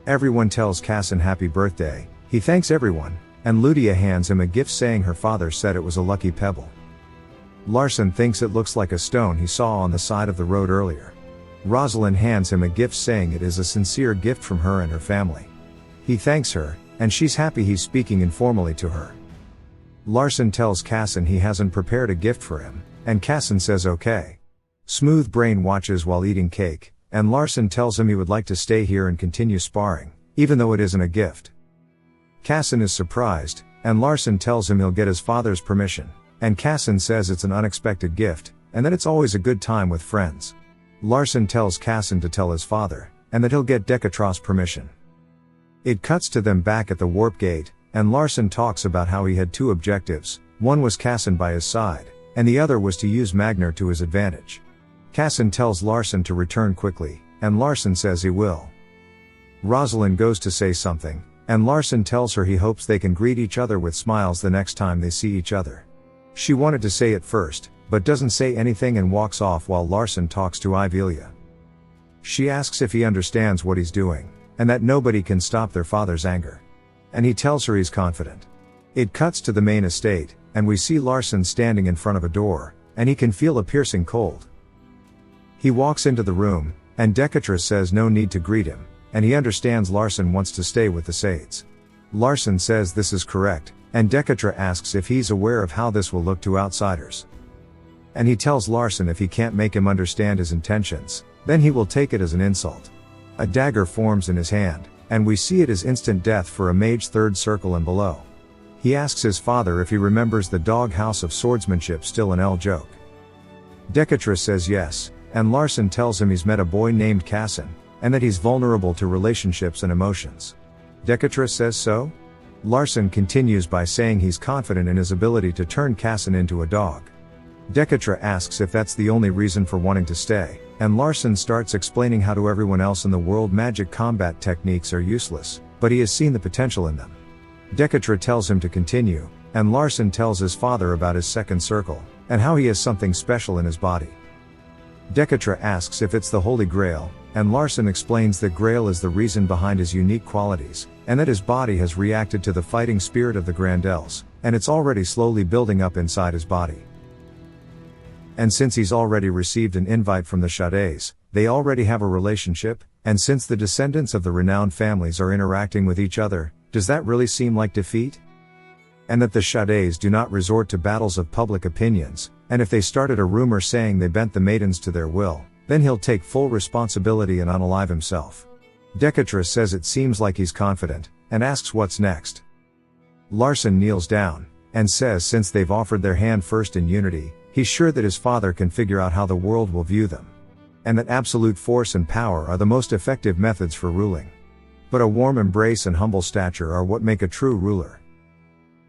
S1: Everyone tells Cassin happy birthday, he thanks everyone, and Ludia hands him a gift saying her father said it was a lucky pebble. Larson thinks it looks like a stone he saw on the side of the road earlier. Rosalind hands him a gift saying it is a sincere gift from her and her family. He thanks her, and she's happy he's speaking informally to her. Larson tells Cassin he hasn't prepared a gift for him, and Cassin says okay. Smooth Brain watches while eating cake, and Larson tells him he would like to stay here and continue sparring, even though it isn't a gift. Cassin is surprised, and Larson tells him he'll get his father's permission, and Cassin says it's an unexpected gift, and that it's always a good time with friends. Larson tells Cassin to tell his father, and that he'll get Decotra's permission. It cuts to them back at the warp gate, and Larson talks about how he had two objectives, one was Cassin by his side, and the other was to use Magner to his advantage. Cassin tells Larson to return quickly, and Larson says he will. Rosalind goes to say something, and Larson tells her he hopes they can greet each other with smiles the next time they see each other. She wanted to say it first, but doesn't say anything and walks off while Larson talks to Ivelia. She asks if he understands what he's doing, and that nobody can stop their father's anger. And he tells her he's confident. It cuts to the main estate, and we see Larson standing in front of a door, and he can feel a piercing cold. He walks into the room, and Decotra says no need to greet him, and he understands Larson wants to stay with the Shades. Larson says this is correct, and Decotra asks if he's aware of how this will look to outsiders. And he tells Larson if he can't make him understand his intentions, then he will take it as an insult. A dagger forms in his hand, and we see it as instant death for a mage third circle and below. He asks his father if he remembers the dog house of swordsmanship still an L joke. Decotra says yes, and Larson tells him he's met a boy named Cassin, and that he's vulnerable to relationships and emotions. Decotra says so? Larson continues by saying he's confident in his ability to turn Cassin into a dog. Decotra asks if that's the only reason for wanting to stay, and Larson starts explaining how to everyone else in the world magic combat techniques are useless, but he has seen the potential in them. Decotra tells him to continue, and Larson tells his father about his second circle, and how he has something special in his body. Decotra asks if it's the Holy Grail, and Larson explains that Grail is the reason behind his unique qualities, and that his body has reacted to the fighting spirit of the Grendels, and it's already slowly building up inside his body. And since he's already received an invite from the Shades, they already have a relationship, and since the descendants of the renowned families are interacting with each other, does that really seem like defeat? And that the Shades do not resort to battles of public opinions, and if they started a rumor saying they bent the maidens to their will, then he'll take full responsibility and unalive himself. Decotra says it seems like he's confident, and asks what's next. Larson kneels down, and says since they've offered their hand first in unity, he's sure that his father can figure out how the world will view them. And that absolute force and power are the most effective methods for ruling. But a warm embrace and humble stature are what make a true ruler.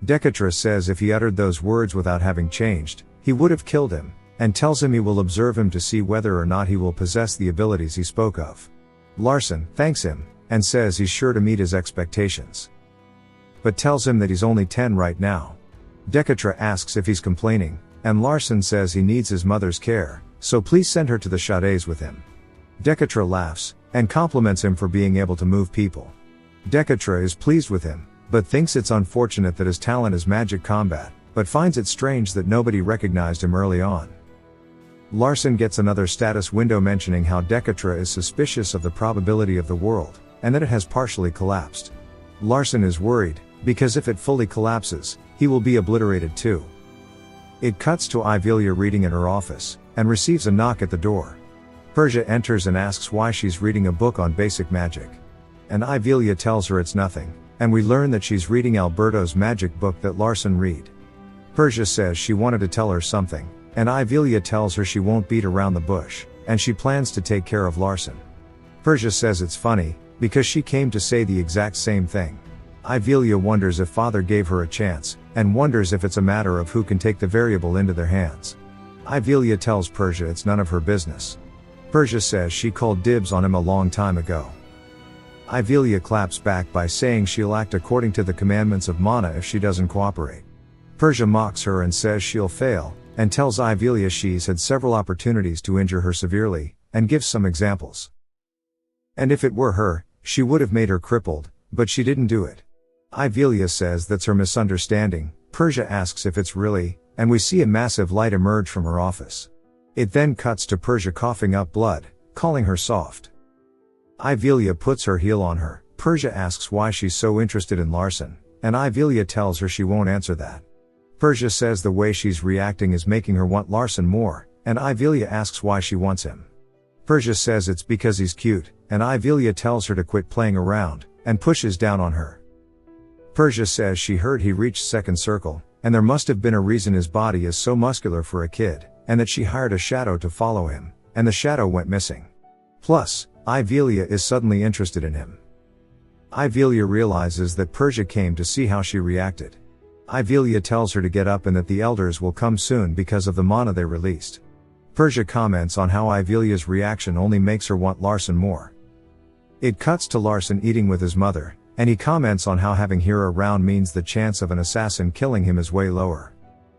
S1: Decotra says if he uttered those words without having changed, he would have killed him, and tells him he will observe him to see whether or not he will possess the abilities he spoke of. Larson thanks him, and says he's sure to meet his expectations. But tells him that he's only 10 right now. Decotra asks if he's complaining, and Larson says he needs his mother's care, so please send her to the Shades with him. Decotra laughs, and compliments him for being able to move people. Decotra is pleased with him, but thinks it's unfortunate that his talent is magic combat, but finds it strange that nobody recognized him early on. Larson gets another status window mentioning how Decotra is suspicious of the probability of the world, and that it has partially collapsed. Larson is worried, because if it fully collapses, he will be obliterated too. It cuts to Ivelia reading in her office, and receives a knock at the door. Persia enters and asks why she's reading a book on basic magic. And Ivelia tells her it's nothing, and we learn that she's reading Alberto's magic book that Larson read. Persia says she wanted to tell her something, and Ivelia tells her she won't beat around the bush, and she plans to take care of Larson. Persia says it's funny, because she came to say the exact same thing. Ivelia wonders if father gave her a chance, and wonders if it's a matter of who can take the variable into their hands. Ivelia tells Persia it's none of her business. Persia says she called dibs on him a long time ago. Ivelia claps back by saying she'll act according to the commandments of Mana if she doesn't cooperate. Persia mocks her and says she'll fail, and tells Ivelia she's had several opportunities to injure her severely, and gives some examples. And if it were her, she would have made her crippled, but she didn't do it. Ivelia says that's her misunderstanding. Persia asks if it's really, and we see a massive light emerge from her office. It then cuts to Persia coughing up blood, calling her soft. Ivelia puts her heel on her. Persia asks why she's so interested in Larson, and Ivelia tells her she won't answer that. Persia says the way she's reacting is making her want Larson more, and Ivelia asks why she wants him. Persia says it's because he's cute, and Ivelia tells her to quit playing around, and pushes down on her. Persia says she heard he reached second circle, and there must have been a reason his body is so muscular for a kid, and that she hired a shadow to follow him, and the shadow went missing. Plus, Ivelia is suddenly interested in him. Ivelia realizes that Persia came to see how she reacted. Ivelia tells her to get up and that the elders will come soon because of the mana they released. Persia comments on how Ivelia's reaction only makes her want Larson more. It cuts to Larson eating with his mother, and he comments on how having Hira around means the chance of an assassin killing him is way lower.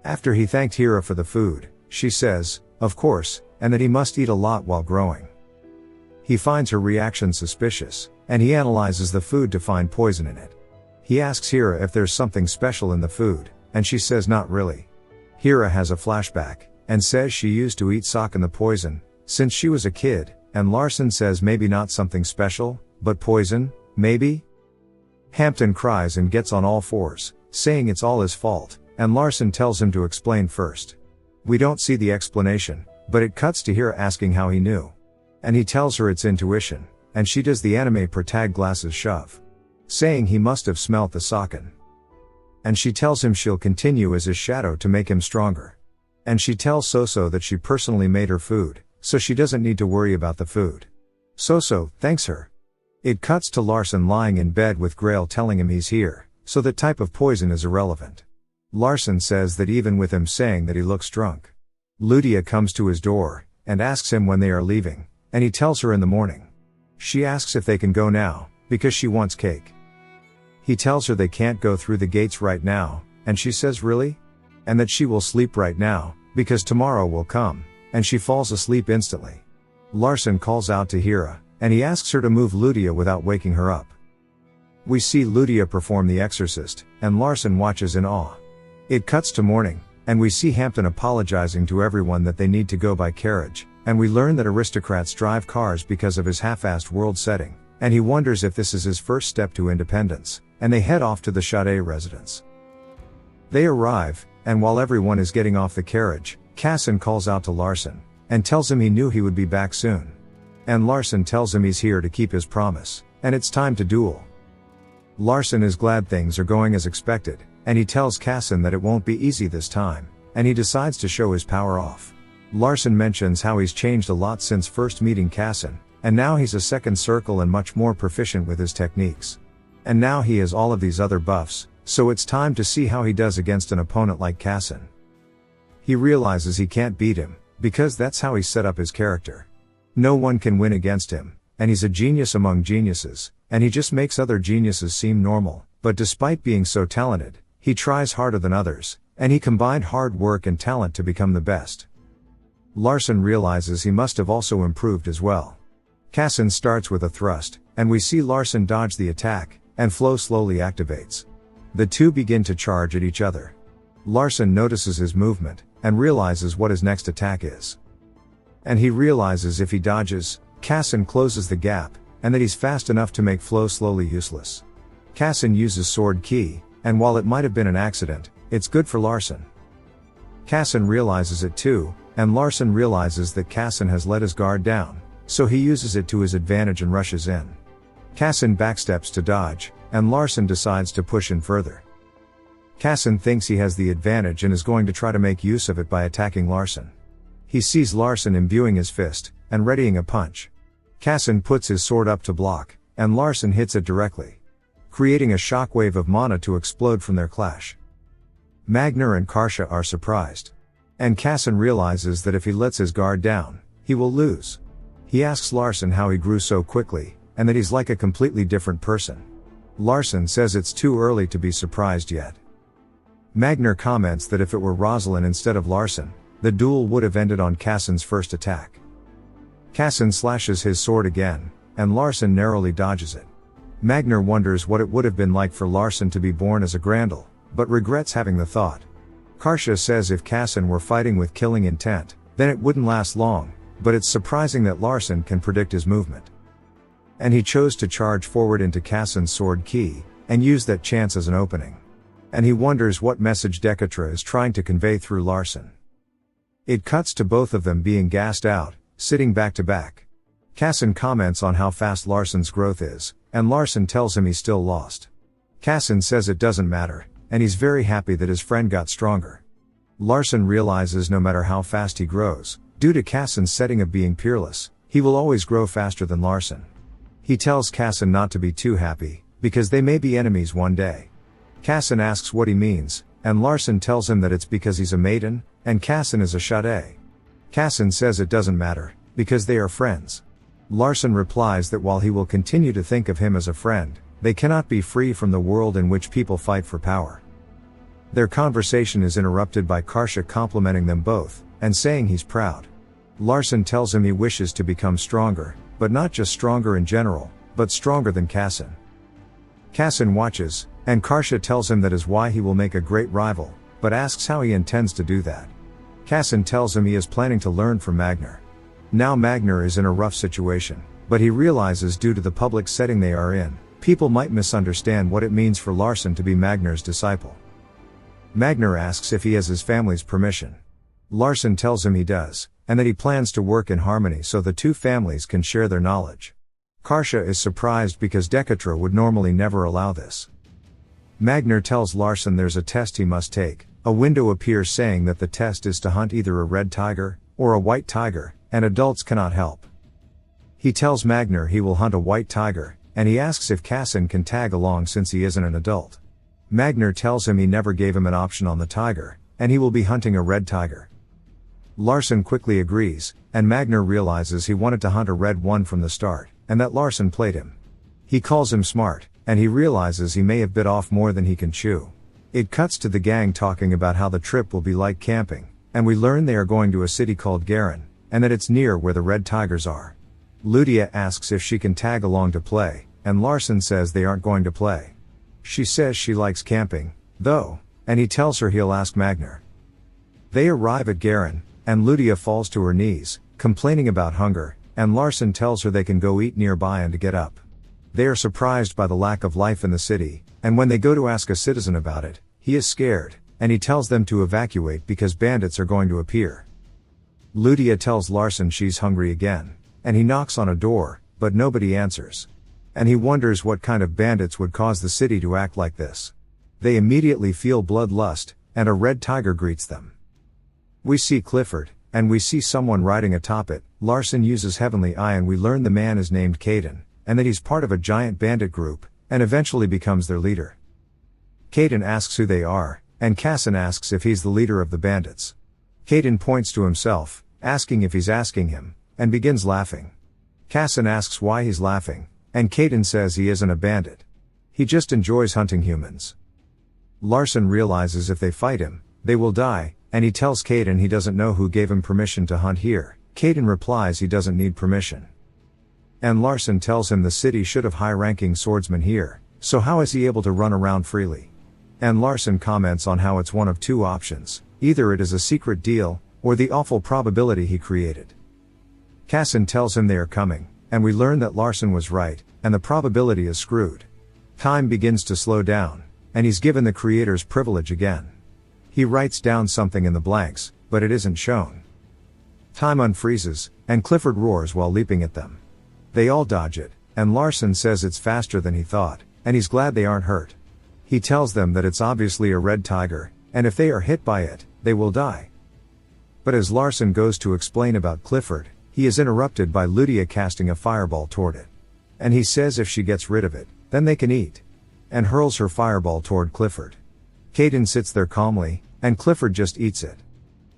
S1: After he thanked Hira for the food, she says, of course, and that he must eat a lot while growing. He finds her reaction suspicious, and he analyzes the food to find poison in it. He asks Hira if there's something special in the food, and she says not really. Hira has a flashback, and says she used to eat sock in the poison, since she was a kid, and Larson says maybe not something special, but poison, maybe? Hampton cries and gets on all fours, saying it's all his fault, and Larson tells him to explain first. We don't see the explanation, but it cuts to Hira asking how he knew. And he tells her it's intuition, and she does the anime protag glasses shove, saying he must have smelt the socken. And she tells him she'll continue as his shadow to make him stronger. And she tells Soso that she personally made her food, so she doesn't need to worry about the food. Soso thanks her. It cuts to Larson lying in bed with Grail telling him he's here, so that type of poison is irrelevant. Larson says that even with him saying that he looks drunk. Ludia comes to his door, and asks him when they are leaving, and he tells her in the morning. She asks if they can go now, because she wants cake. He tells her they can't go through the gates right now, and she says really? And that she will sleep right now, because tomorrow will come, and she falls asleep instantly. Larson calls out to Hira, and he asks her to move Ludia without waking her up. We see Ludia perform the exorcist, and Larson watches in awe. It cuts to morning, and we see Hampton apologizing to everyone that they need to go by carriage, and we learn that aristocrats drive cars because of his half-assed world setting, and he wonders if this is his first step to independence, and they head off to the Sade residence. They arrive, and while everyone is getting off the carriage, Cassin calls out to Larson, and tells him he knew he would be back soon. And Larson tells him he's here to keep his promise, and it's time to duel. Larson is glad things are going as expected, and he tells Cassin that it won't be easy this time, and he decides to show his power off. Larson mentions how he's changed a lot since first meeting Cassin, and now he's a second circle and much more proficient with his techniques. And now he has all of these other buffs, so it's time to see how he does against an opponent like Cassin. He realizes he can't beat him, because that's how he set up his character. No one can win against him, and he's a genius among geniuses, and he just makes other geniuses seem normal, but despite being so talented, he tries harder than others, and he combined hard work and talent to become the best. Larson realizes he must have also improved as well. Cassin starts with a thrust, and we see Larson dodge the attack, and Flow slowly activates. The two begin to charge at each other. Larson notices his movement, and realizes what his next attack is. And he realizes if he dodges, Cassin closes the gap, and that he's fast enough to make Flow slowly useless. Cassin uses sword ki, and while it might have been an accident, it's good for Larson. Cassin realizes it too, and Larson realizes that Cassin has let his guard down, so he uses it to his advantage and rushes in. Cassin backsteps to dodge, and Larson decides to push in further. Cassin thinks he has the advantage and is going to try to make use of it by attacking Larson. He sees Larson imbuing his fist, and readying a punch. Cassin puts his sword up to block, and Larson hits it directly, creating a shockwave of mana to explode from their clash. Magner and Karsha are surprised. And Cassin realizes that if he lets his guard down, he will lose. He asks Larson how he grew so quickly, and that he's like a completely different person. Larson says it's too early to be surprised yet. Magner comments that if it were Rosalind instead of Larson, the duel would have ended on Cassin's first attack. Cassin slashes his sword again, and Larson narrowly dodges it. Magner wonders what it would have been like for Larson to be born as a Grendel, but regrets having the thought. Karsha says if Cassin were fighting with killing intent, then it wouldn't last long, but it's surprising that Larson can predict his movement. And he chose to charge forward into Cassin's sword ki, and use that chance as an opening. And he wonders what message Decotra is trying to convey through Larson. It cuts to both of them being gassed out, sitting back to back. Cassin comments on how fast Larson's growth is, and Larson tells him he's still lost. Cassin says it doesn't matter, and he's very happy that his friend got stronger. Larson realizes no matter how fast he grows, due to Cassin's setting of being peerless, he will always grow faster than Larson. He tells Cassin not to be too happy, because they may be enemies one day. Cassin asks what he means, and Larson tells him that it's because he's a maiden, and Cassin is a Sade. Cassin says it doesn't matter, because they are friends. Larson replies that while he will continue to think of him as a friend, they cannot be free from the world in which people fight for power. Their conversation is interrupted by Karsha complimenting them both, and saying he's proud. Larson tells him he wishes to become stronger, but not just stronger in general, but stronger than Cassin. Cassin watches, and Karsha tells him that is why he will make a great rival, but asks how he intends to do that. Cassin tells him he is planning to learn from Magner. Now Magner is in a rough situation, but he realizes due to the public setting they are in, people might misunderstand what it means for Larson to be Magner's disciple. Magner asks if he has his family's permission. Larson tells him he does, and that he plans to work in harmony so the two families can share their knowledge. Karsha is surprised because Decotra would normally never allow this. Magner tells Larson there's a test he must take. A window appears saying that the test is to hunt either a red tiger, or a white tiger, and adults cannot help. He tells Magner he will hunt a white tiger, and he asks if Cassin can tag along since he isn't an adult. Magner tells him he never gave him an option on the tiger, and he will be hunting a red tiger. Larson quickly agrees, and Magner realizes he wanted to hunt a red one from the start, and that Larson played him. He calls him smart, and he realizes he may have bit off more than he can chew. It cuts to the gang talking about how the trip will be like camping, and we learn they are going to a city called Garen, and that it's near where the red tigers are. Ludia asks if she can tag along to play, and Larson says they aren't going to play. She says she likes camping, though, and he tells her he'll ask Magner. They arrive at Garen, and Ludia falls to her knees, complaining about hunger, and Larson tells her they can go eat nearby and to get up. They are surprised by the lack of life in the city, and when they go to ask a citizen about it, he is scared, and he tells them to evacuate because bandits are going to appear. Ludia tells Larson she's hungry again, and he knocks on a door, but nobody answers. And he wonders what kind of bandits would cause the city to act like this. They immediately feel bloodlust, and a red tiger greets them. We see Clifford, and we see someone riding atop it. Larson uses Heavenly Eye and we learn the man is named Caden, and that he's part of a giant bandit group, and eventually becomes their leader. Caden asks who they are, and Cassin asks if he's the leader of the bandits. Caden points to himself, asking if he's asking him, and begins laughing. Cassin asks why he's laughing, and Caden says he isn't a bandit. He just enjoys hunting humans. Larson realizes if they fight him, they will die, and he tells Caden he doesn't know who gave him permission to hunt here. Caden replies he doesn't need permission. And Larson tells him the city should have high-ranking swordsmen here, so how is he able to run around freely? And Larson comments on how it's one of two options, either it is a secret deal, or the awful probability he created. Cassin tells him they are coming, and we learn that Larson was right, and the probability is screwed. Time begins to slow down, and he's given the creator's privilege again. He writes down something in the blanks, but it isn't shown. Time unfreezes, and Clifford roars while leaping at them. They all dodge it, and Larson says it's faster than he thought, and he's glad they aren't hurt. He tells them that it's obviously a red tiger, and if they are hit by it, they will die. But as Larson goes to explain about Clifford, he is interrupted by Ludia casting a fireball toward it. And he says if she gets rid of it, then they can eat. And hurls her fireball toward Clifford. Caden sits there calmly, and Clifford just eats it.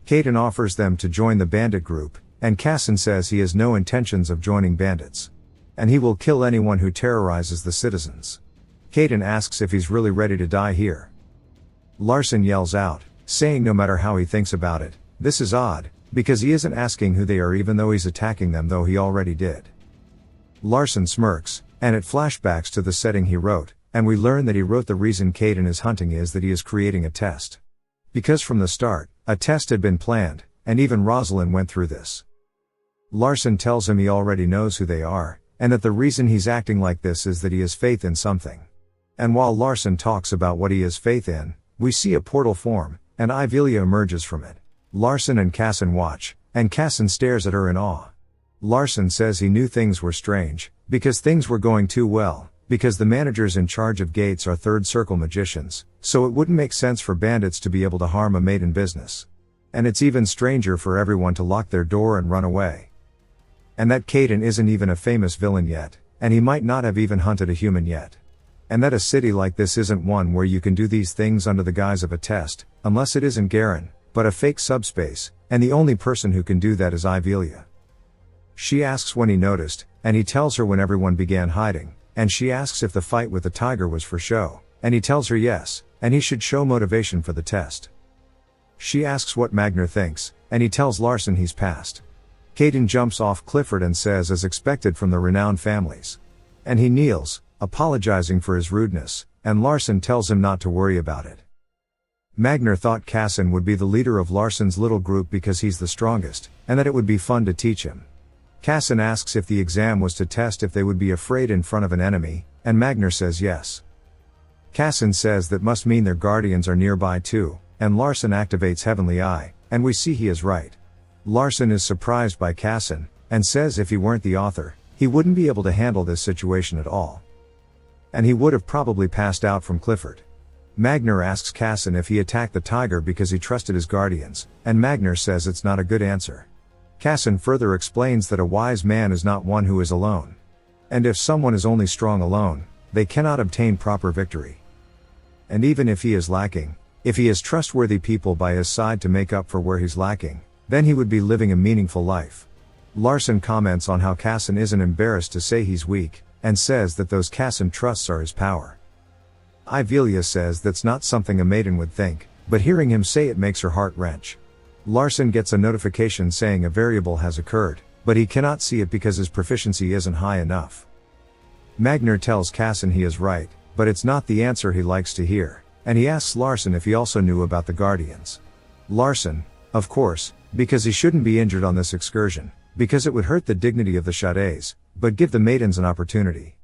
S1: Caden offers them to join the bandit group, and Cassin says he has no intentions of joining bandits. And he will kill anyone who terrorizes the citizens. Caden asks if he's really ready to die here. Larson yells out, saying no matter how he thinks about it, this is odd, because he isn't asking who they are even though he's attacking them, though he already did. Larson smirks, and it flashbacks to the setting he wrote, and we learn that he wrote the reason Caden is hunting is that he is creating a test. Because from the start, a test had been planned, and even Rosalind went through this. Larson tells him he already knows who they are, and that the reason he's acting like this is that he has faith in something. And while Larson talks about what he has faith in, we see a portal form, and Ivelia emerges from it. Larson and Cassin watch, and Cassin stares at her in awe. Larson says he knew things were strange, because things were going too well, because the managers in charge of gates are third circle magicians, so it wouldn't make sense for bandits to be able to harm a maiden business. And it's even stranger for everyone to lock their door and run away. And that Caden isn't even a famous villain yet, and he might not have even hunted a human yet. And that a city like this isn't one where you can do these things under the guise of a test, unless it isn't Garen, but a fake subspace, and the only person who can do that is Ivelia. She asks when he noticed, and he tells her when everyone began hiding, and she asks if the fight with the tiger was for show, and he tells her yes, and he should show motivation for the test. She asks what Magner thinks, and he tells Larson he's passed. Caden jumps off Clifford and says as expected from the renowned families. And he kneels, apologizing for his rudeness, and Larson tells him not to worry about it. Magner thought Cassin would be the leader of Larson's little group because he's the strongest, and that it would be fun to teach him. Cassin asks if the exam was to test if they would be afraid in front of an enemy, and Magner says yes. Cassin says that must mean their guardians are nearby too, and Larson activates Heavenly Eye, and we see he is right. Larson is surprised by Cassin, and says if he weren't the author, he wouldn't be able to handle this situation at all. And he would have probably passed out from Clifford. Magner asks Cassin if he attacked the tiger because he trusted his guardians, and Magner says it's not a good answer. Cassin further explains that a wise man is not one who is alone. And if someone is only strong alone, they cannot obtain proper victory. And even if he is lacking, if he has trustworthy people by his side to make up for where he's lacking, then he would be living a meaningful life. Larson comments on how Cassin isn't embarrassed to say he's weak, and says that those Cassin trusts are his power. Ivelia says that's not something a maiden would think, but hearing him say it makes her heart wrench. Larson gets a notification saying a variable has occurred, but he cannot see it because his proficiency isn't high enough. Magner tells Cassin he is right, but it's not the answer he likes to hear, and he asks Larson if he also knew about the Guardians. Larson, of course, because he shouldn't be injured on this excursion, because it would hurt the dignity of the Shades, but give the maidens an opportunity.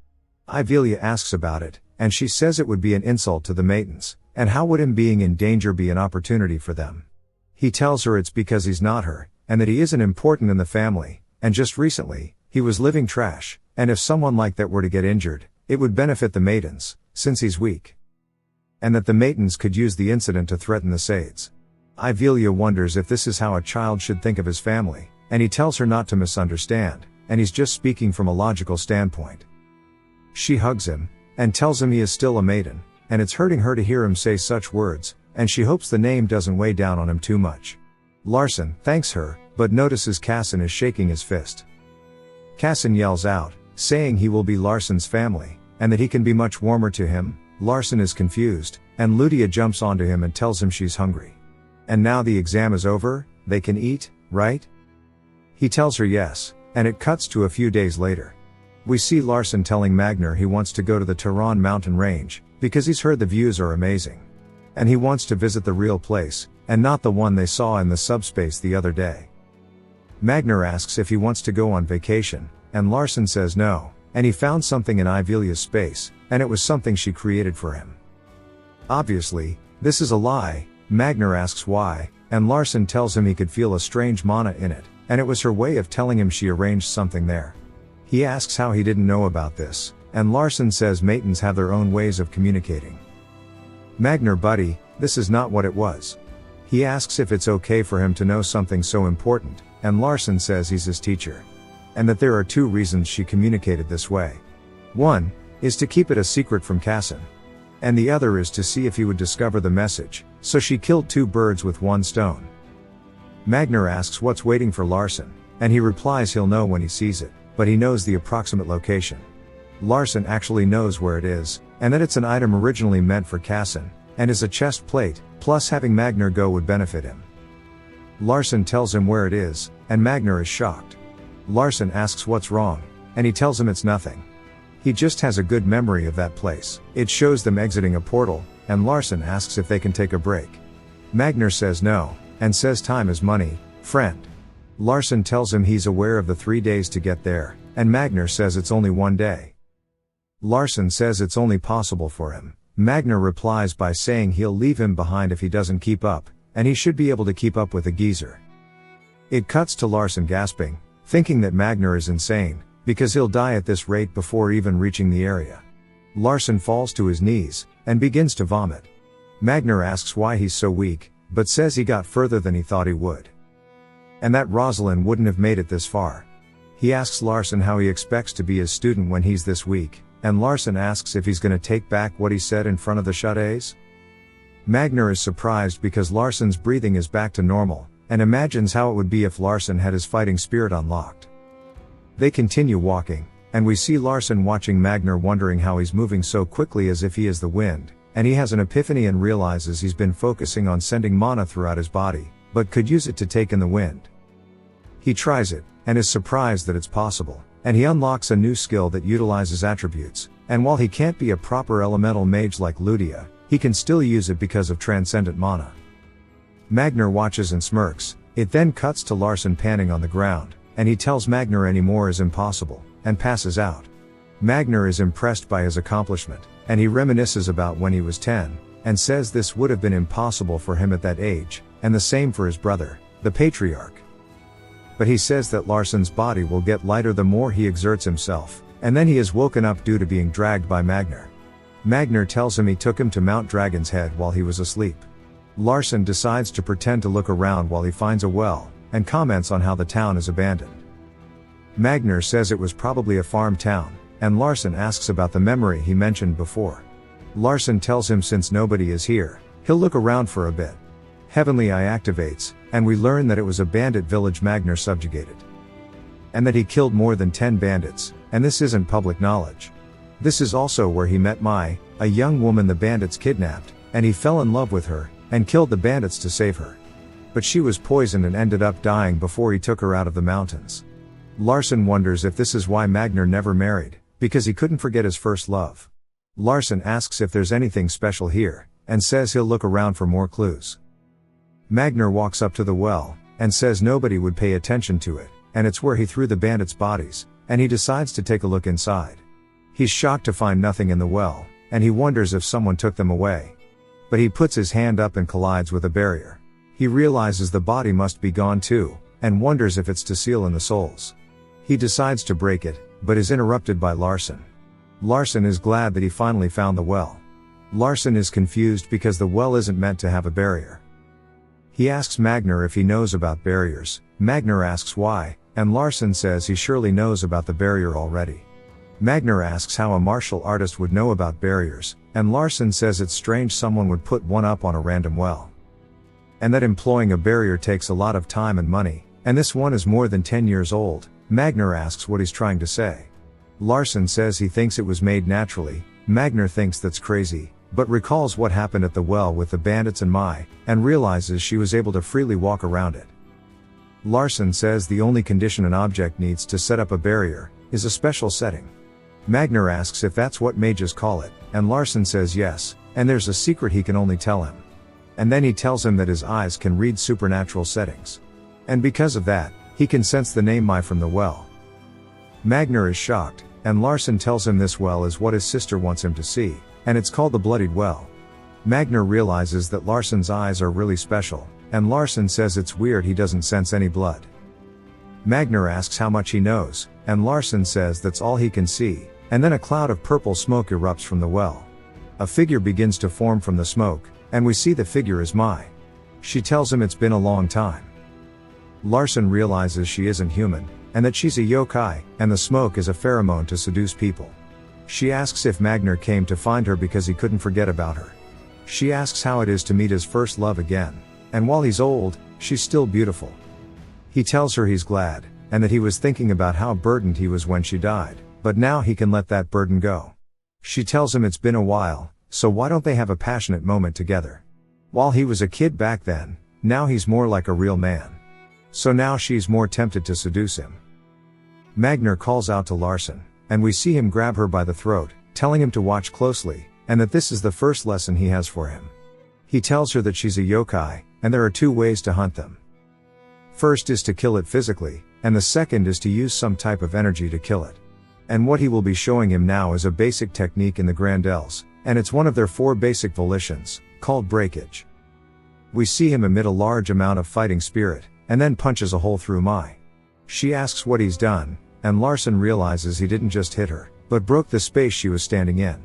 S1: Ivelia asks about it, and she says it would be an insult to the maidens, and how would him being in danger be an opportunity for them? He tells her it's because he's not her, and that he isn't important in the family, and just recently, he was living trash, and if someone like that were to get injured, it would benefit the maidens, since he's weak. And that the maidens could use the incident to threaten the Shades. Ivelia wonders if this is how a child should think of his family, and he tells her not to misunderstand, and he's just speaking from a logical standpoint. She hugs him, and tells him he is still a maiden, and it's hurting her to hear him say such words, and she hopes the name doesn't weigh down on him too much. Larson thanks her, but notices Cassin is shaking his fist. Cassin yells out, saying he will be Larson's family, and that he can be much warmer to him. Larson is confused, and Ludia jumps onto him and tells him she's hungry. And now the exam is over, they can eat, right? He tells her yes, and it cuts to a few days later. We see Larson telling Magner he wants to go to the Tehran mountain range, because he's heard the views are amazing. And he wants to visit the real place, and not the one they saw in the subspace the other day. Magner asks if he wants to go on vacation, and Larson says no, and he found something in Ivelia's space, and it was something she created for him. Obviously, this is a lie. Magner asks why, and Larson tells him he could feel a strange mana in it, and it was her way of telling him she arranged something there. He asks how he didn't know about this, and Larson says maidens have their own ways of communicating. Magner buddy, this is not what it was. He asks if it's okay for him to know something so important, and Larson says he's his teacher. And that there are two reasons she communicated this way. One is to keep it a secret from Cassin. And the other is to see if he would discover the message, so she killed two birds with one stone. Magner asks what's waiting for Larson, and he replies he'll know when he sees it, but he knows the approximate location. Larson actually knows where it is, and that it's an item originally meant for Cassin, and is a chest plate, plus having Magner go would benefit him. Larson tells him where it is, and Magner is shocked. Larson asks what's wrong, and he tells him it's nothing. He just has a good memory of that place. It shows them exiting a portal, and Larson asks if they can take a break. Magner says no, and says time is money, friend. Larson tells him he's aware of the 3 days to get there, and Magner says it's only 1 day. Larson says it's only possible for him. Magner replies by saying he'll leave him behind if he doesn't keep up, and he should be able to keep up with the geezer. It cuts to Larson gasping, thinking that Magner is insane, because he'll die at this rate before even reaching the area. Larson falls to his knees, and begins to vomit. Magner asks why he's so weak, but says he got further than he thought he would. And that Rosalind wouldn't have made it this far. He asks Larson how he expects to be his student when he's this weak, and Larson asks if he's gonna take back what he said in front of the Shades. Magner is surprised because Larson's breathing is back to normal, and imagines how it would be if Larson had his fighting spirit unlocked. They continue walking, and we see Larson watching Magner wondering how he's moving so quickly as if he is the wind, and he has an epiphany and realizes he's been focusing on sending mana throughout his body, but could use it to take in the wind. He tries it, and is surprised that it's possible, and he unlocks a new skill that utilizes attributes, and while he can't be a proper elemental mage like Ludia, he can still use it because of transcendent mana. Magner watches and smirks. It then cuts to Larson panting on the ground, and he tells Magner any more is impossible, and passes out. Magner is impressed by his accomplishment, and he reminisces about when he was 10, and says this would have been impossible for him at that age, and the same for his brother, the patriarch. But he says that Larson's body will get lighter the more he exerts himself, and then he is woken up due to being dragged by Magner. Magner tells him he took him to Mount Dragon's Head while he was asleep. Larson decides to pretend to look around while he finds a well, and comments on how the town is abandoned. Magner says it was probably a farm town, and Larson asks about the memory he mentioned before. Larson tells him since nobody is here, he'll look around for a bit. Heavenly Eye activates, and we learn that it was a bandit village Magner subjugated. and that he killed more than 10 bandits, and this isn't public knowledge. This is also where he met Mai, a young woman the bandits kidnapped, and he fell in love with her, and killed the bandits to save her. But she was poisoned and ended up dying before he took her out of the mountains. Larson wonders if this is why Magner never married, because he couldn't forget his first love. Larson asks if there's anything special here, and says he'll look around for more clues. Magner walks up to the well, and says nobody would pay attention to it, and it's where he threw the bandits' bodies, and he decides to take a look inside. He's shocked to find nothing in the well, and he wonders if someone took them away. But he puts his hand up and collides with a barrier. He realizes the body must be gone too, and wonders if it's to seal in the souls. He decides to break it, but is interrupted by Larson. Larson is glad that he finally found the well. Larson is confused because the well isn't meant to have a barrier. He asks Magner if he knows about barriers. Magner asks why, and Larson says he surely knows about the barrier already. Magner asks how a martial artist would know about barriers, and Larson says it's strange someone would put one up on a random well. And that employing a barrier takes a lot of time and money, and this one is more than 10 years old. Magner asks what he's trying to say. Larson says he thinks it was made naturally. Magner thinks that's crazy, but recalls what happened at the well with the bandits and Mai, and realizes she was able to freely walk around it. Larson says the only condition an object needs to set up a barrier is a special setting. Magner asks if that's what mages call it, and Larson says yes, and there's a secret he can only tell him. And then he tells him that his eyes can read supernatural settings. And because of that, he can sense the name Mai from the well. Magner is shocked, and Larson tells him this well is what his sister wants him to see, and it's called the Bloodied Well. Magner realizes that Larson's eyes are really special, and Larson says it's weird he doesn't sense any blood. Magner asks how much he knows, and Larson says that's all he can see, and then a cloud of purple smoke erupts from the well. A figure begins to form from the smoke, and we see the figure is Mai. She tells him it's been a long time. Larson realizes she isn't human, and that she's a yokai, and the smoke is a pheromone to seduce people. She asks if Magner came to find her because he couldn't forget about her. She asks how it is to meet his first love again, and while he's old, she's still beautiful. He tells her he's glad, and that he was thinking about how burdened he was when she died, but now he can let that burden go. She tells him it's been a while, so why don't they have a passionate moment together? While he was a kid back then, now he's more like a real man. So now she's more tempted to seduce him. Magner calls out to Larson, and we see him grab her by the throat, telling him to watch closely, and that this is the first lesson he has for him. He tells her that she's a yokai, and there are two ways to hunt them. First is to kill it physically, and the second is to use some type of energy to kill it. And what he will be showing him now is a basic technique in the Grendels, and it's one of their 4 basic volitions, called breakage. We see him emit a large amount of fighting spirit, and then punches a hole through Mai. She asks what he's done, and Larson realizes he didn't just hit her, but broke the space she was standing in.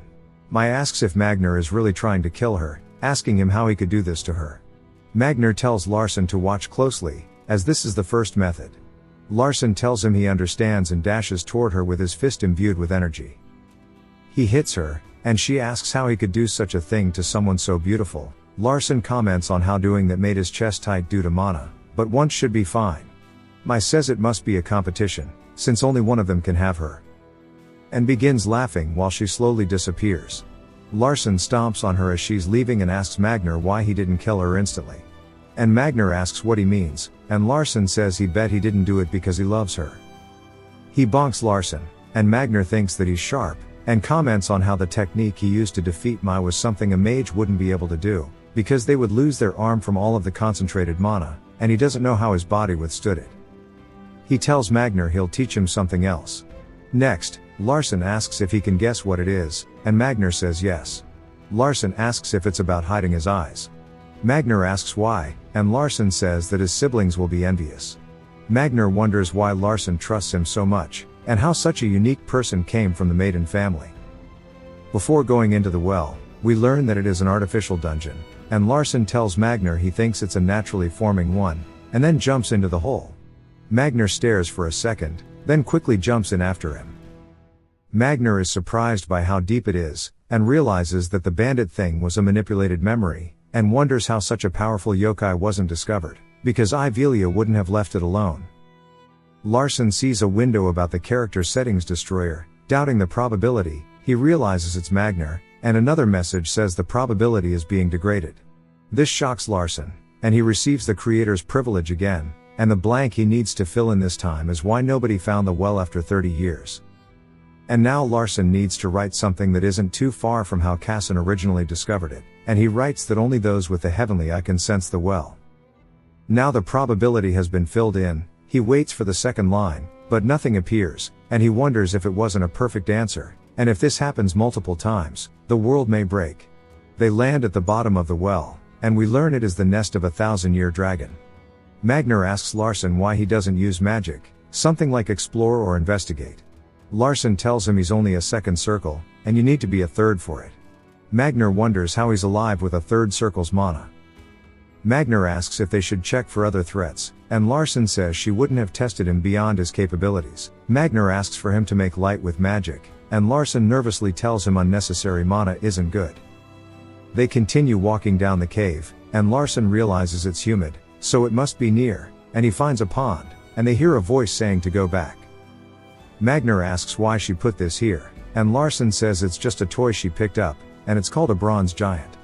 S1: Mai asks if Magner is really trying to kill her, asking him how he could do this to her. Magner tells Larson to watch closely, as this is the first method. Larson tells him he understands and dashes toward her with his fist imbued with energy. He hits her, and she asks how he could do such a thing to someone so beautiful. Larson comments on how doing that made his chest tight due to mana, but once should be fine. Mai says it must be a competition, since only one of them can have her. And begins laughing while she slowly disappears. Larson stomps on her as she's leaving and asks Magner why he didn't kill her instantly. And Magner asks what he means, and Larson says he bet he didn't do it because he loves her. He bonks Larson, and Magner thinks that he's sharp, and comments on how the technique he used to defeat Mai was something a mage wouldn't be able to do, because they would lose their arm from all of the concentrated mana, and he doesn't know how his body withstood it. He tells Magner he'll teach him something else. Next, Larson asks if he can guess what it is, and Magner says yes. Larson asks if it's about hiding his eyes. Magner asks why, and Larson says that his siblings will be envious. Magner wonders why Larson trusts him so much, and how such a unique person came from the maiden family. Before going into the well, we learn that it is an artificial dungeon, and Larson tells Magner he thinks it's a naturally forming one, and then jumps into the hole. Magner stares for a second, then quickly jumps in after him. Magner is surprised by how deep it is, and realizes that the bandit thing was a manipulated memory, and wonders how such a powerful yokai wasn't discovered, because Ivelia wouldn't have left it alone. Larson sees a window about the character settings destroyer. Doubting the probability, he realizes it's Magner, and another message says the probability is being degraded. This shocks Larson, and he receives the creator's privilege again, and the blank he needs to fill in this time is why nobody found the well after 30 years. And now Larson needs to write something that isn't too far from how Cassin originally discovered it, and he writes that only those with the heavenly eye can sense the well. Now the probability has been filled in, he waits for the second line, but nothing appears, and he wonders if it wasn't a perfect answer, and if this happens multiple times, the world may break. They land at the bottom of the well, and we learn it is the nest of a 1,000-year dragon. Magner asks Larson why he doesn't use magic, something like explore or investigate. Larson tells him he's only a second circle, and you need to be a third for it. Magner wonders how he's alive with a third circle's mana. Magner asks if they should check for other threats, and Larson says she wouldn't have tested him beyond his capabilities. Magner asks for him to make light with magic, and Larson nervously tells him unnecessary mana isn't good. They continue walking down the cave, and Larson realizes it's humid, so it must be near, and he finds a pond, and they hear a voice saying to go back. Magner asks why she put this here, and Larson says it's just a toy she picked up, and it's called a bronze giant.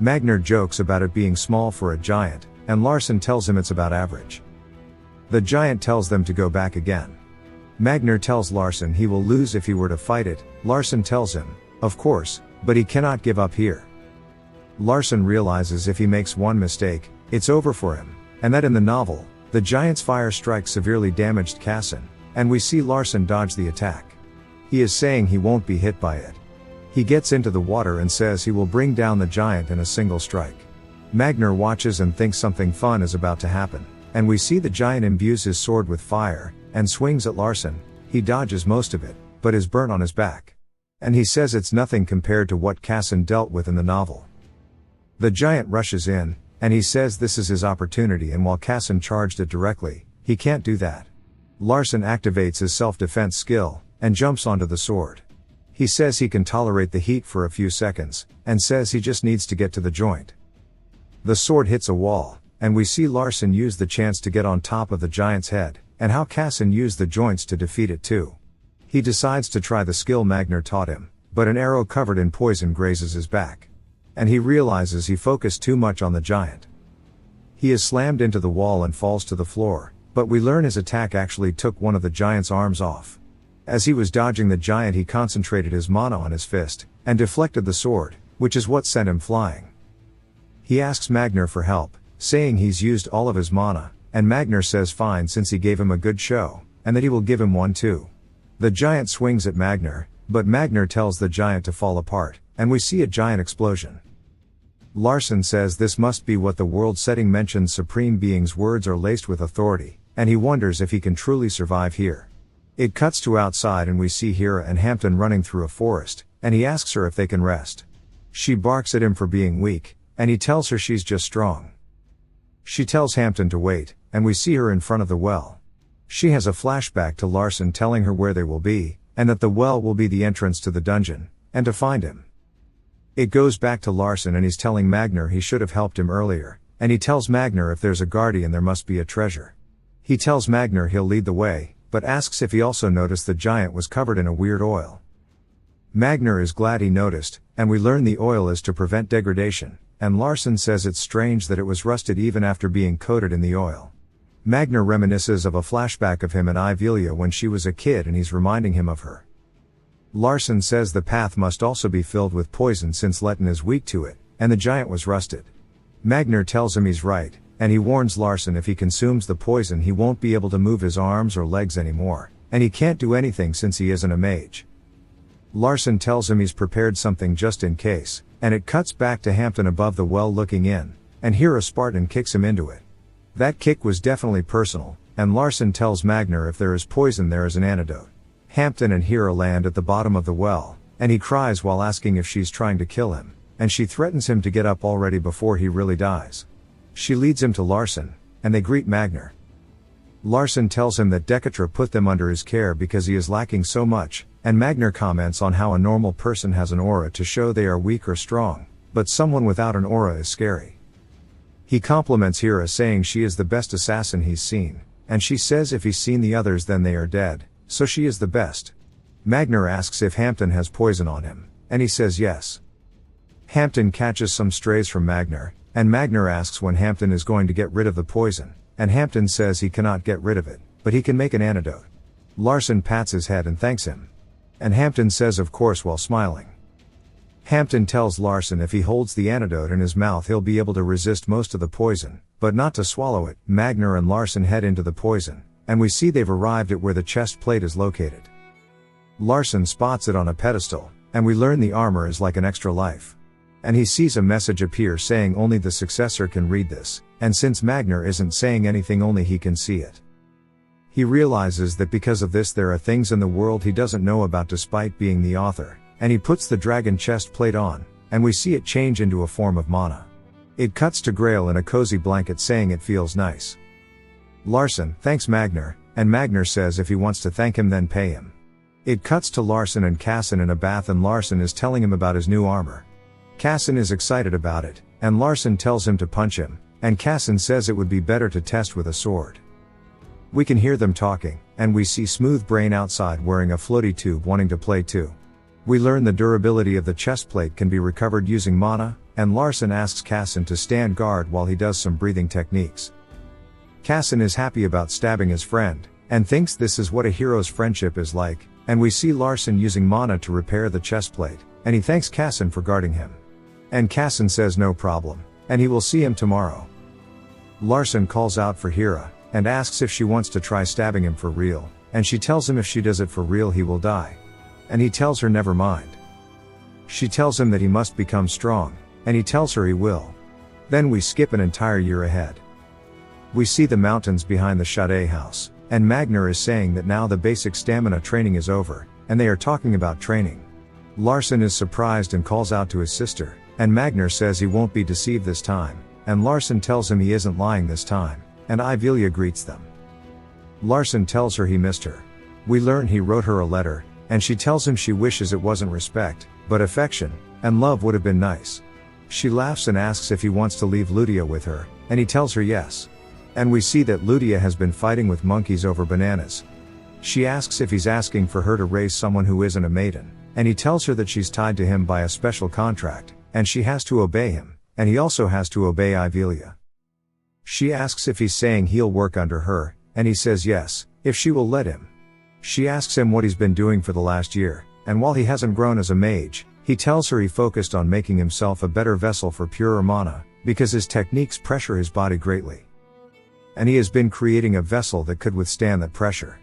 S1: Magner jokes about it being small for a giant, and Larson tells him it's about average. The giant tells them to go back again. Magner tells Larson he will lose if he were to fight it. Larson tells him, of course, but he cannot give up here. Larson realizes if he makes one mistake, it's over for him, and that in the novel, the giant's fire strike severely damaged Cassin, and we see Larson dodge the attack. He is saying he won't be hit by it. He gets into the water and says he will bring down the giant in a single strike. Magner watches and thinks something fun is about to happen, and we see the giant imbues his sword with fire, and swings at Larson. He dodges most of it, but is burnt on his back. And he says it's nothing compared to what Cassin dealt with in the novel. The giant rushes in, and he says this is his opportunity, and while Cassin charged it directly, he can't do that. Larson activates his self-defense skill, and jumps onto the sword. He says he can tolerate the heat for a few seconds, and says he just needs to get to the joint. The sword hits a wall, and we see Larson use the chance to get on top of the giant's head, and how Cassin used the joints to defeat it too. He decides to try the skill Magner taught him, but an arrow covered in poison grazes his back. And he realizes he focused too much on the giant. He is slammed into the wall and falls to the floor, but we learn his attack actually took one of the giant's arms off. As he was dodging the giant, he concentrated his mana on his fist, and deflected the sword, which is what sent him flying. He asks Magner for help, saying he's used all of his mana, and Magner says fine since he gave him a good show, and that he will give him one too. The giant swings at Magner, but Magner tells the giant to fall apart, and we see a giant explosion. Larson says this must be what the world setting mentions. Supreme Being's words are laced with authority, and he wonders if he can truly survive here. It cuts to outside and we see Hira and Hampton running through a forest, and he asks her if they can rest. She barks at him for being weak, and he tells her she's just strong. She tells Hampton to wait, and we see her in front of the well. She has a flashback to Larson telling her where they will be, and that the well will be the entrance to the dungeon, and to find him. It goes back to Larson and he's telling Magner he should have helped him earlier, and he tells Magner if there's a guardian there must be a treasure. He tells Magner he'll lead the way, but asks if he also noticed the giant was covered in a weird oil. Magner is glad he noticed, and we learn the oil is to prevent degradation, and Larson says it's strange that it was rusted even after being coated in the oil. Magner reminisces of a flashback of him and Ivelia when she was a kid and he's reminding him of her. Larson says the path must also be filled with poison since Letten is weak to it, and the giant was rusted. Magner tells him he's right, and he warns Larson if he consumes the poison he won't be able to move his arms or legs anymore, and he can't do anything since he isn't a mage. Larson tells him he's prepared something just in case, and it cuts back to Hampton above the well looking in, and Hira Spartan kicks him into it. That kick was definitely personal, and Larson tells Magner if there is poison there is an antidote. Hampton and Hira land at the bottom of the well, and he cries while asking if she's trying to kill him, and she threatens him to get up already before he really dies. She leads him to Larson, and they greet Magner. Larson tells him that Decotra put them under his care because he is lacking so much, and Magner comments on how a normal person has an aura to show they are weak or strong, but someone without an aura is scary. He compliments Hira saying she is the best assassin he's seen, and she says if he's seen the others then they are dead, so she is the best. Magner asks if Hampton has poison on him, and he says yes. Hampton catches some strays from Magner, and Magner asks when Hampton is going to get rid of the poison, and Hampton says he cannot get rid of it, but he can make an antidote. Larson pats his head and thanks him. And Hampton says of course while smiling. Hampton tells Larson if he holds the antidote in his mouth he'll be able to resist most of the poison, but not to swallow it. Magner and Larson head into the poison, and we see they've arrived at where the chest plate is located. Larson spots it on a pedestal, and we learn the armor is like an extra life. And he sees a message appear saying only the successor can read this, and since Magner isn't saying anything only he can see it. He realizes that because of this there are things in the world he doesn't know about despite being the author, and he puts the dragon chest plate on, and we see it change into a form of mana. It cuts to Grail in a cozy blanket saying it feels nice. Larson thanks Magner, and Magner says if he wants to thank him then pay him. It cuts to Larson and Cassin in a bath and Larson is telling him about his new armor. Cassin is excited about it, and Larson tells him to punch him, and Cassin says it would be better to test with a sword. We can hear them talking, and we see Smooth Brain outside wearing a floaty tube wanting to play too. We learn the durability of the chest plate can be recovered using mana, and Larson asks Cassin to stand guard while he does some breathing techniques. Cassin is happy about stabbing his friend, and thinks this is what a hero's friendship is like, and we see Larson using mana to repair the chest plate, and he thanks Cassin for guarding him. And Cassin says no problem, and he will see him tomorrow. Larson calls out for Hira, and asks if she wants to try stabbing him for real, and she tells him if she does it for real he will die. And he tells her never mind. She tells him that he must become strong, and he tells her he will. Then we skip an entire year ahead. We see the mountains behind the Sade house, and Magner is saying that now the basic stamina training is over, and they are talking about training. Larson is surprised and calls out to his sister, and Magner says he won't be deceived this time, and Larson tells him he isn't lying this time, and Ivelia greets them. Larson tells her he missed her. We learn he wrote her a letter, and she tells him she wishes it wasn't respect, but affection, and love would have been nice. She laughs and asks if he wants to leave Ludia with her, and he tells her yes. And we see that Ludia has been fighting with monkeys over bananas. She asks if he's asking for her to raise someone who isn't a maiden, and he tells her that she's tied to him by a special contract, and she has to obey him, and he also has to obey Ivelia. She asks if he's saying he'll work under her, and he says yes, if she will let him. She asks him what he's been doing for the last year, and while he hasn't grown as a mage, he tells her he focused on making himself a better vessel for purer mana, because his techniques pressure his body greatly. And he has been creating a vessel that could withstand that pressure.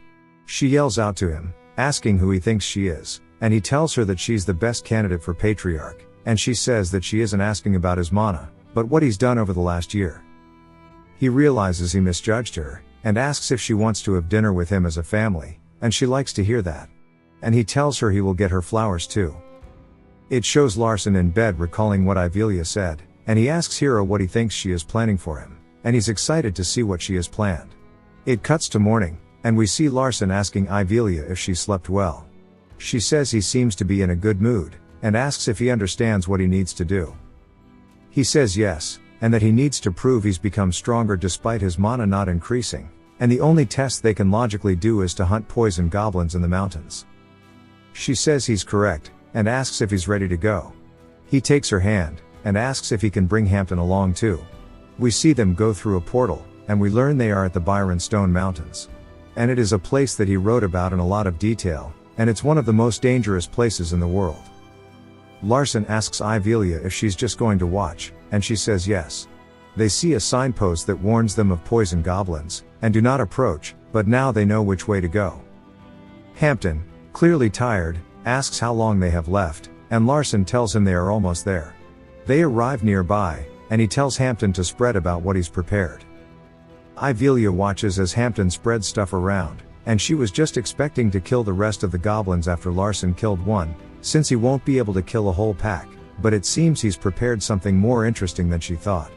S1: She yells out to him, asking who he thinks she is, and he tells her that she's the best candidate for patriarch, and she says that she isn't asking about his mana, but what he's done over the last year. He realizes he misjudged her, and asks if she wants to have dinner with him as a family, and she likes to hear that. And he tells her he will get her flowers too. It shows Larson in bed recalling what Ivelia said, and he asks Hira what he thinks she is planning for him, and he's excited to see what she has planned. It cuts to morning, and we see Larson asking Ivelia if she slept well. She says he seems to be in a good mood, and asks if he understands what he needs to do. He says yes, and that he needs to prove he's become stronger despite his mana not increasing, and the only test they can logically do is to hunt poison goblins in the mountains. She says he's correct, and asks if he's ready to go. He takes her hand, and asks if he can bring Hampton along too. We see them go through a portal, and we learn they are at the Byron Stone Mountains. And it is a place that he wrote about in a lot of detail, and it's one of the most dangerous places in the world. Larson asks Ivelia if she's just going to watch, and she says yes. They see a signpost that warns them of poison goblins, and do not approach, but now they know which way to go. Hampton, clearly tired, asks how long they have left, and Larson tells him they are almost there. They arrive nearby, and he tells Hampton to spread about what he's prepared. Ivelia watches as Hampton spreads stuff around, and she was just expecting to kill the rest of the goblins after Larson killed one, since he won't be able to kill a whole pack, but it seems he's prepared something more interesting than she thought.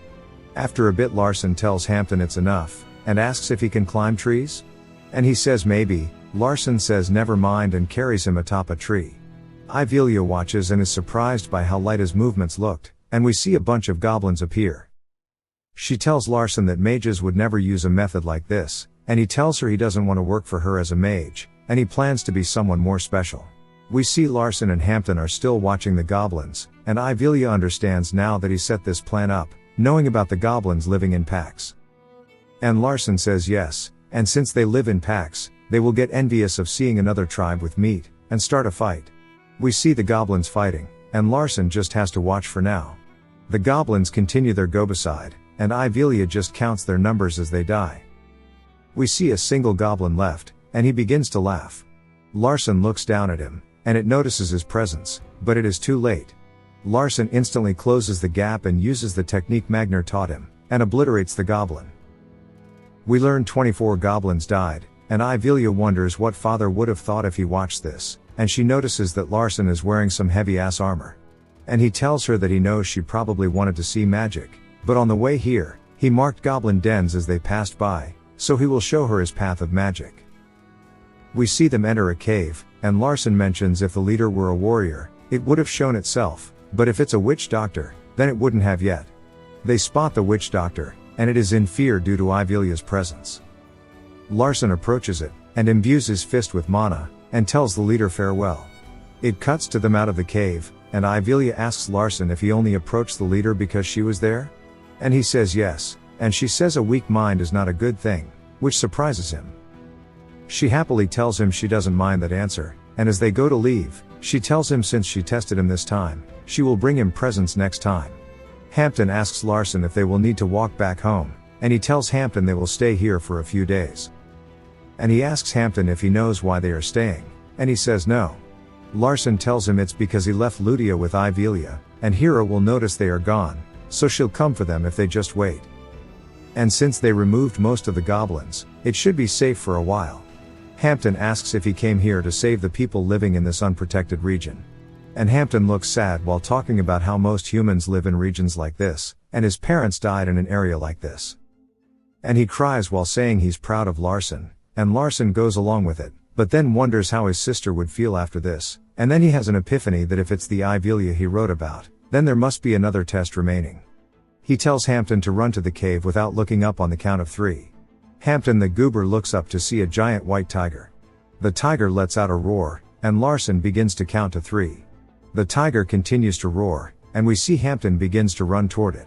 S1: After a bit Larson tells Hampton it's enough, and asks if he can climb trees? And he says maybe. Larson says never mind and carries him atop a tree. Ivelia watches and is surprised by how light his movements looked, and we see a bunch of goblins appear. She tells Larson that mages would never use a method like this, and he tells her he doesn't want to work for her as a mage, and he plans to be someone more special. We see Larson and Hampton are still watching the goblins, and Ivelia understands now that he set this plan up, knowing about the goblins living in packs. And Larson says yes, and since they live in packs, they will get envious of seeing another tribe with meat, and start a fight. We see the goblins fighting, and Larson just has to watch for now. The goblins continue their gobicide, and Ivelia just counts their numbers as they die. We see a single goblin left, and he begins to laugh. Larson looks down at him, and it notices his presence, but it is too late. Larson instantly closes the gap and uses the technique Magner taught him, and obliterates the goblin. We learn 24 goblins died, and Ivelia wonders what father would have thought if he watched this, and she notices that Larson is wearing some heavy-ass armor. And he tells her that he knows she probably wanted to see magic, but on the way here, he marked goblin dens as they passed by, so he will show her his path of magic. We see them enter a cave, and Larson mentions if the leader were a warrior, it would have shown itself, but if it's a witch doctor, then it wouldn't have yet. They spot the witch doctor, and it is in fear due to Ivelia's presence. Larson approaches it, and imbues his fist with mana, and tells the leader farewell. It cuts to them out of the cave, and Ivelia asks Larson if he only approached the leader because she was there? And he says yes, and she says a weak mind is not a good thing, which surprises him. She happily tells him she doesn't mind that answer, and as they go to leave, she tells him since she tested him this time, she will bring him presents next time. Hampton asks Larson if they will need to walk back home, and he tells Hampton they will stay here for a few days. And he asks Hampton if he knows why they are staying, and he says no. Larson tells him it's because he left Ludia with Ivelia, and Hira will notice they are gone, so she'll come for them if they just wait. And since they removed most of the goblins, it should be safe for a while. Hampton asks if he came here to save the people living in this unprotected region. And Hampton looks sad while talking about how most humans live in regions like this, and his parents died in an area like this. And he cries while saying he's proud of Larson, and Larson goes along with it, but then wonders how his sister would feel after this, and then he has an epiphany that if it's the Ivelia he wrote about, then there must be another test remaining. He tells Hampton to run to the cave without looking up on the count of 3. Hampton the goober looks up to see a giant white tiger. The tiger lets out a roar, and Larson begins to count to 3. The tiger continues to roar, and we see Hampton begins to run toward it.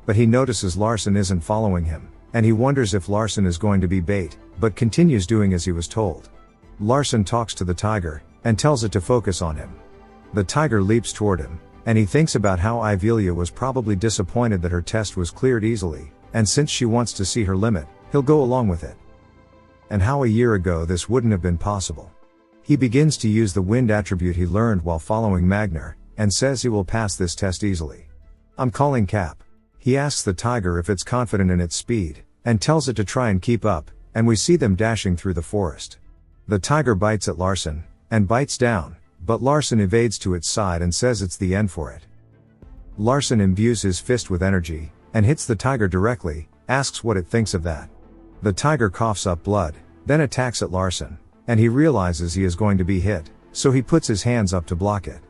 S1: But he notices Larson isn't following him, and he wonders if Larson is going to be bait, but continues doing as he was told. Larson talks to the tiger, and tells it to focus on him. The tiger leaps toward him, and he thinks about how Ivelia was probably disappointed that her test was cleared easily, and since she wants to see her limit, he'll go along with it. And how a year ago this wouldn't have been possible. He begins to use the wind attribute he learned while following Magner, and says he will pass this test easily. I'm calling Cap. He asks the tiger if it's confident in its speed, and tells it to try and keep up, and we see them dashing through the forest. The tiger bites at Larson, and bites down, but Larson evades to its side and says it's the end for it. Larson imbues his fist with energy, and hits the tiger directly, asks what it thinks of that. The tiger coughs up blood, then attacks at Larson, and he realizes he is going to be hit, so he puts his hands up to block it.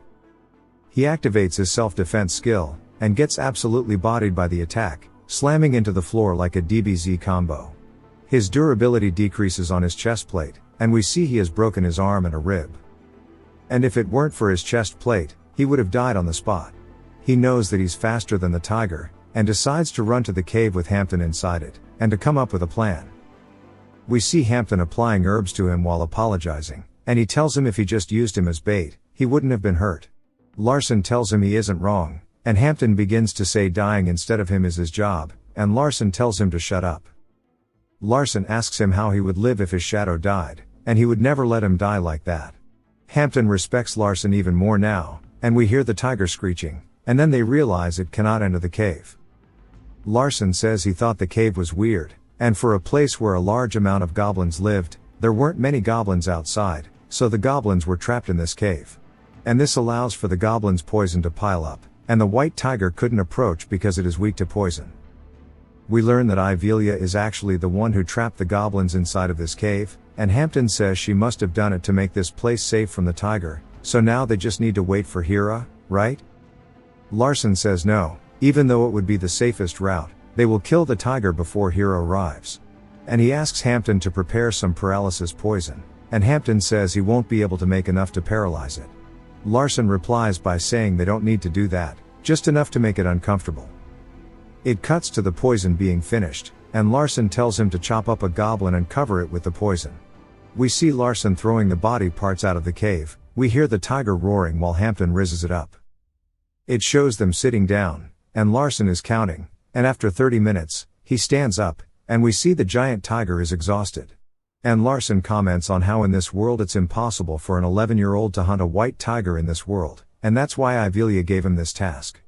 S1: He activates his self-defense skill, and gets absolutely bodied by the attack, slamming into the floor like a DBZ combo. His durability decreases on his chest plate, and we see he has broken his arm and a rib. And if it weren't for his chest plate, he would have died on the spot. He knows that he's faster than the tiger, and decides to run to the cave with Hampton inside it, and to come up with a plan. We see Hampton applying herbs to him while apologizing, and he tells him if he just used him as bait, he wouldn't have been hurt. Larson tells him he isn't wrong, and Hampton begins to say dying instead of him is his job, and Larson tells him to shut up. Larson asks him how he would live if his shadow died, and he would never let him die like that. Hampton respects Larson even more now, and we hear the tiger screeching, and then they realize it cannot enter the cave. Larson says he thought the cave was weird, and for a place where a large amount of goblins lived, there weren't many goblins outside, so the goblins were trapped in this cave. And this allows for the goblins' poison to pile up, and the white tiger couldn't approach because it is weak to poison. We learn that Ivelia is actually the one who trapped the goblins inside of this cave, and Hampton says she must have done it to make this place safe from the tiger, so now they just need to wait for Hira, right? Larson says no, even though it would be the safest route, they will kill the tiger before Hira arrives. And he asks Hampton to prepare some paralysis poison, and Hampton says he won't be able to make enough to paralyze it. Larson replies by saying they don't need to do that, just enough to make it uncomfortable. It cuts to the poison being finished, and Larson tells him to chop up a goblin and cover it with the poison. We see Larson throwing the body parts out of the cave. We hear the tiger roaring while Hampton rizzes it up. It shows them sitting down, and Larson is counting, and after 30 minutes, he stands up, and we see the giant tiger is exhausted. And Larson comments on how in this world it's impossible for an 11-year-old to hunt a white tiger in this world, and that's why Ivelia gave him this task.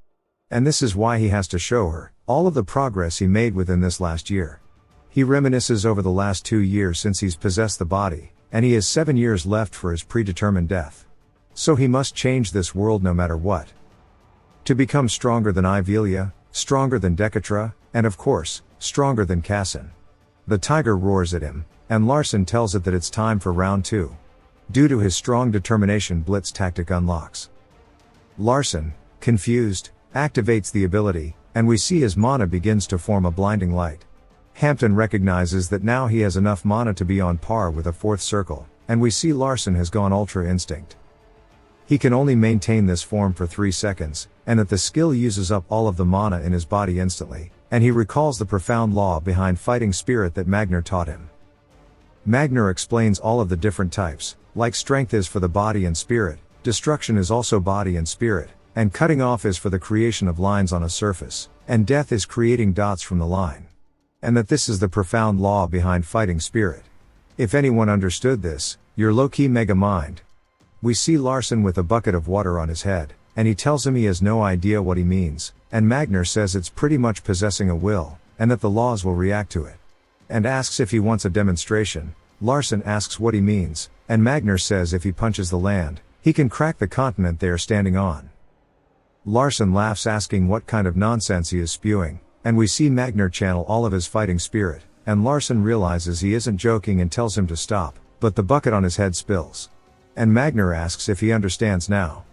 S1: And this is why he has to show her all of the progress he made within this last year. He reminisces over the last 2 years since he's possessed the body, and he has 7 years left for his predetermined death. So he must change this world no matter what. To become stronger than Ivelia, stronger than Decotra, and of course, stronger than Cassin. The tiger roars at him, and Larson tells it that it's time for round 2. Due to his strong determination, Blitz tactic unlocks. Larson, confused, activates the ability, and we see his mana begins to form a blinding light. Hampton recognizes that now he has enough mana to be on par with a 4th circle, and we see Larson has gone Ultra Instinct. He can only maintain this form for 3 seconds, and that the skill uses up all of the mana in his body instantly, and he recalls the profound law behind fighting spirit that Magner taught him. Magner explains all of the different types, like strength is for the body and spirit, destruction is also body and spirit, and cutting off is for the creation of lines on a surface, and death is creating dots from the line. And that this is the profound law behind fighting spirit. If anyone understood this, you're low-key mega mind. We see Larson with a bucket of water on his head, and he tells him he has no idea what he means, and Magner says it's pretty much possessing a will, and that the laws will react to it. And asks if he wants a demonstration. Larson asks what he means, and Magner says if he punches the land, he can crack the continent they are standing on. Larson laughs, asking what kind of nonsense he is spewing, and we see Magner channel all of his fighting spirit, and Larson realizes he isn't joking and tells him to stop, but the bucket on his head spills. And Magner asks if he understands now.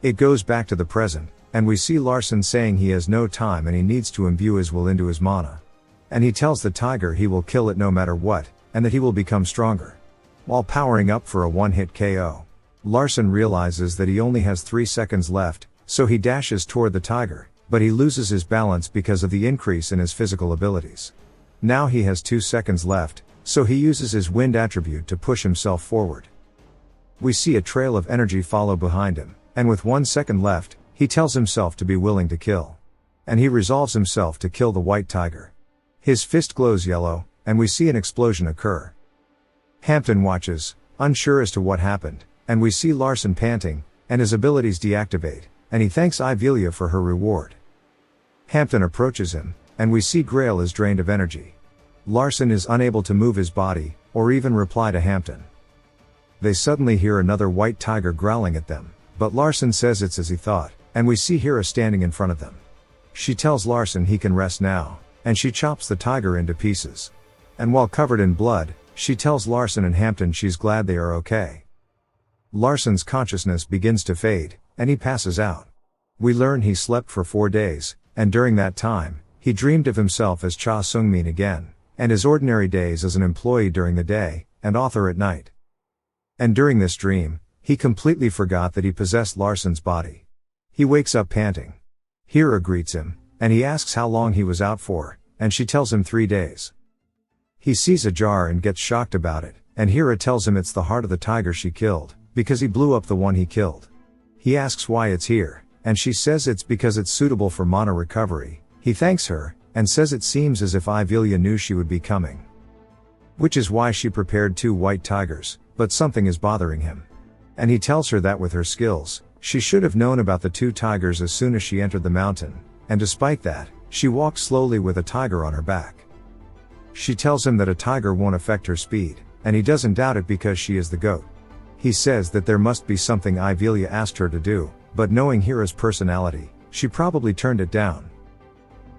S1: It goes back to the present, and we see Larson saying he has no time and he needs to imbue his will into his mana. And he tells the tiger he will kill it no matter what, and that he will become stronger. While powering up for a one-hit KO, Larson realizes that he only has 3 seconds left, so he dashes toward the tiger, but he loses his balance because of the increase in his physical abilities. Now he has 2 seconds left, so he uses his wind attribute to push himself forward. We see a trail of energy follow behind him, and with 1 second left, he tells himself to be willing to kill. And he resolves himself to kill the white tiger. His fist glows yellow, and we see an explosion occur. Hampton watches, unsure as to what happened, and we see Larson panting, and his abilities deactivate, and he thanks Ivelia for her reward. Hampton approaches him, and we see Grail is drained of energy. Larson is unable to move his body, or even reply to Hampton. They suddenly hear another white tiger growling at them, but Larson says it's as he thought, and we see Hira standing in front of them. She tells Larson he can rest now, and she chops the tiger into pieces. And while covered in blood, she tells Larson and Hampton she's glad they are okay. Larson's consciousness begins to fade, and he passes out. We learn he slept for 4 days, and during that time, he dreamed of himself as Cha Sungmin again, and his ordinary days as an employee during the day, and author at night. And during this dream, he completely forgot that he possessed Larson's body. He wakes up panting. Hira greets him, and he asks how long he was out for, and she tells him 3 days. He sees a jar and gets shocked about it, and Hira tells him it's the heart of the tiger she killed, because he blew up the one he killed. He asks why it's here, and she says it's because it's suitable for mana recovery. He thanks her, and says it seems as if Ivelia knew she would be coming. Which is why she prepared 2 white tigers, but something is bothering him. And he tells her that with her skills, she should have known about the 2 tigers as soon as she entered the mountain, and despite that, she walked slowly with a tiger on her back. She tells him that a tiger won't affect her speed, and he doesn't doubt it because she is the goat. He says that there must be something Ivelia asked her to do, but knowing Hira's personality, she probably turned it down.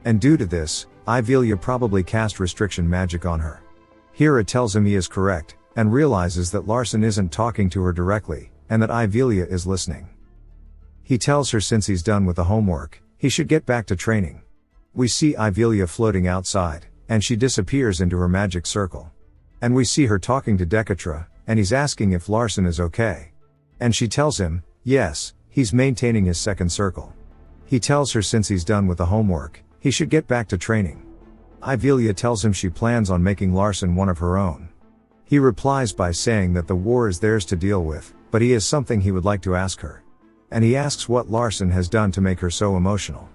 S1: And due to this, Ivelia probably cast restriction magic on her. Hira tells him he is correct, and realizes that Larson isn't talking to her directly, and that Ivelia is listening. He tells her since he's done with the homework, he should get back to training. We see Ivelia floating outside, and she disappears into her magic circle. And we see her talking to Decotra, and he's asking if Larson is okay. And she tells him, yes, he's maintaining his second circle. He tells her since he's done with the homework, he should get back to training. Ivelia tells him she plans on making Larson one of her own. He replies by saying that the war is theirs to deal with, but he has something he would like to ask her. And he asks what Larson has done to make her so emotional.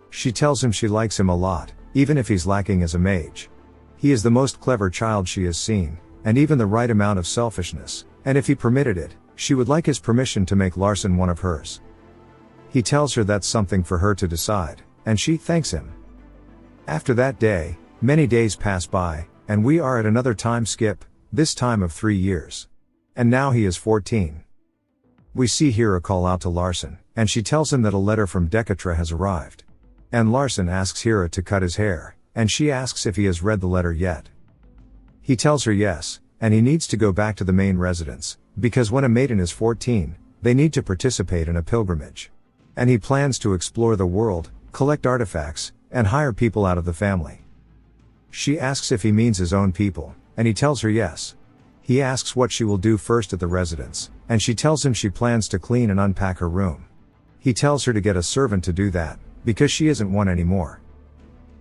S1: She tells him she likes him a lot, even if he's lacking as a mage. He is the most clever child she has seen, and even the right amount of selfishness, and if he permitted it, she would like his permission to make Larson one of hers. He tells her that's something for her to decide, and she thanks him. After that day, many days pass by, and we are at another time skip, this time of 3 years. And now he is 14. We see Hira call out to Larson, and she tells him that a letter from Decotra has arrived. And Larson asks Hira to cut his hair, and she asks if he has read the letter yet. He tells her yes, and he needs to go back to the main residence, because when a maiden is 14, they need to participate in a pilgrimage. And he plans to explore the world, collect artifacts, and hire people out of the family. She asks if he means his own people, and he tells her yes. He asks what she will do first at the residence, and she tells him she plans to clean and unpack her room. He tells her to get a servant to do that, because she isn't one anymore.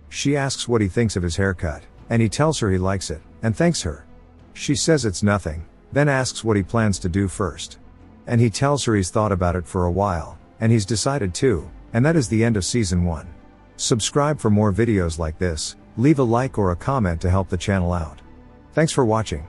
S1: She asks what he thinks of his haircut, and he tells her he likes it, and thanks her. She says it's nothing, then asks what he plans to do first. And he tells her he's thought about it for a while, and he's decided to, and that is the end of season 1. Subscribe for more videos like this, leave a like or a comment to help the channel out. Thanks for watching.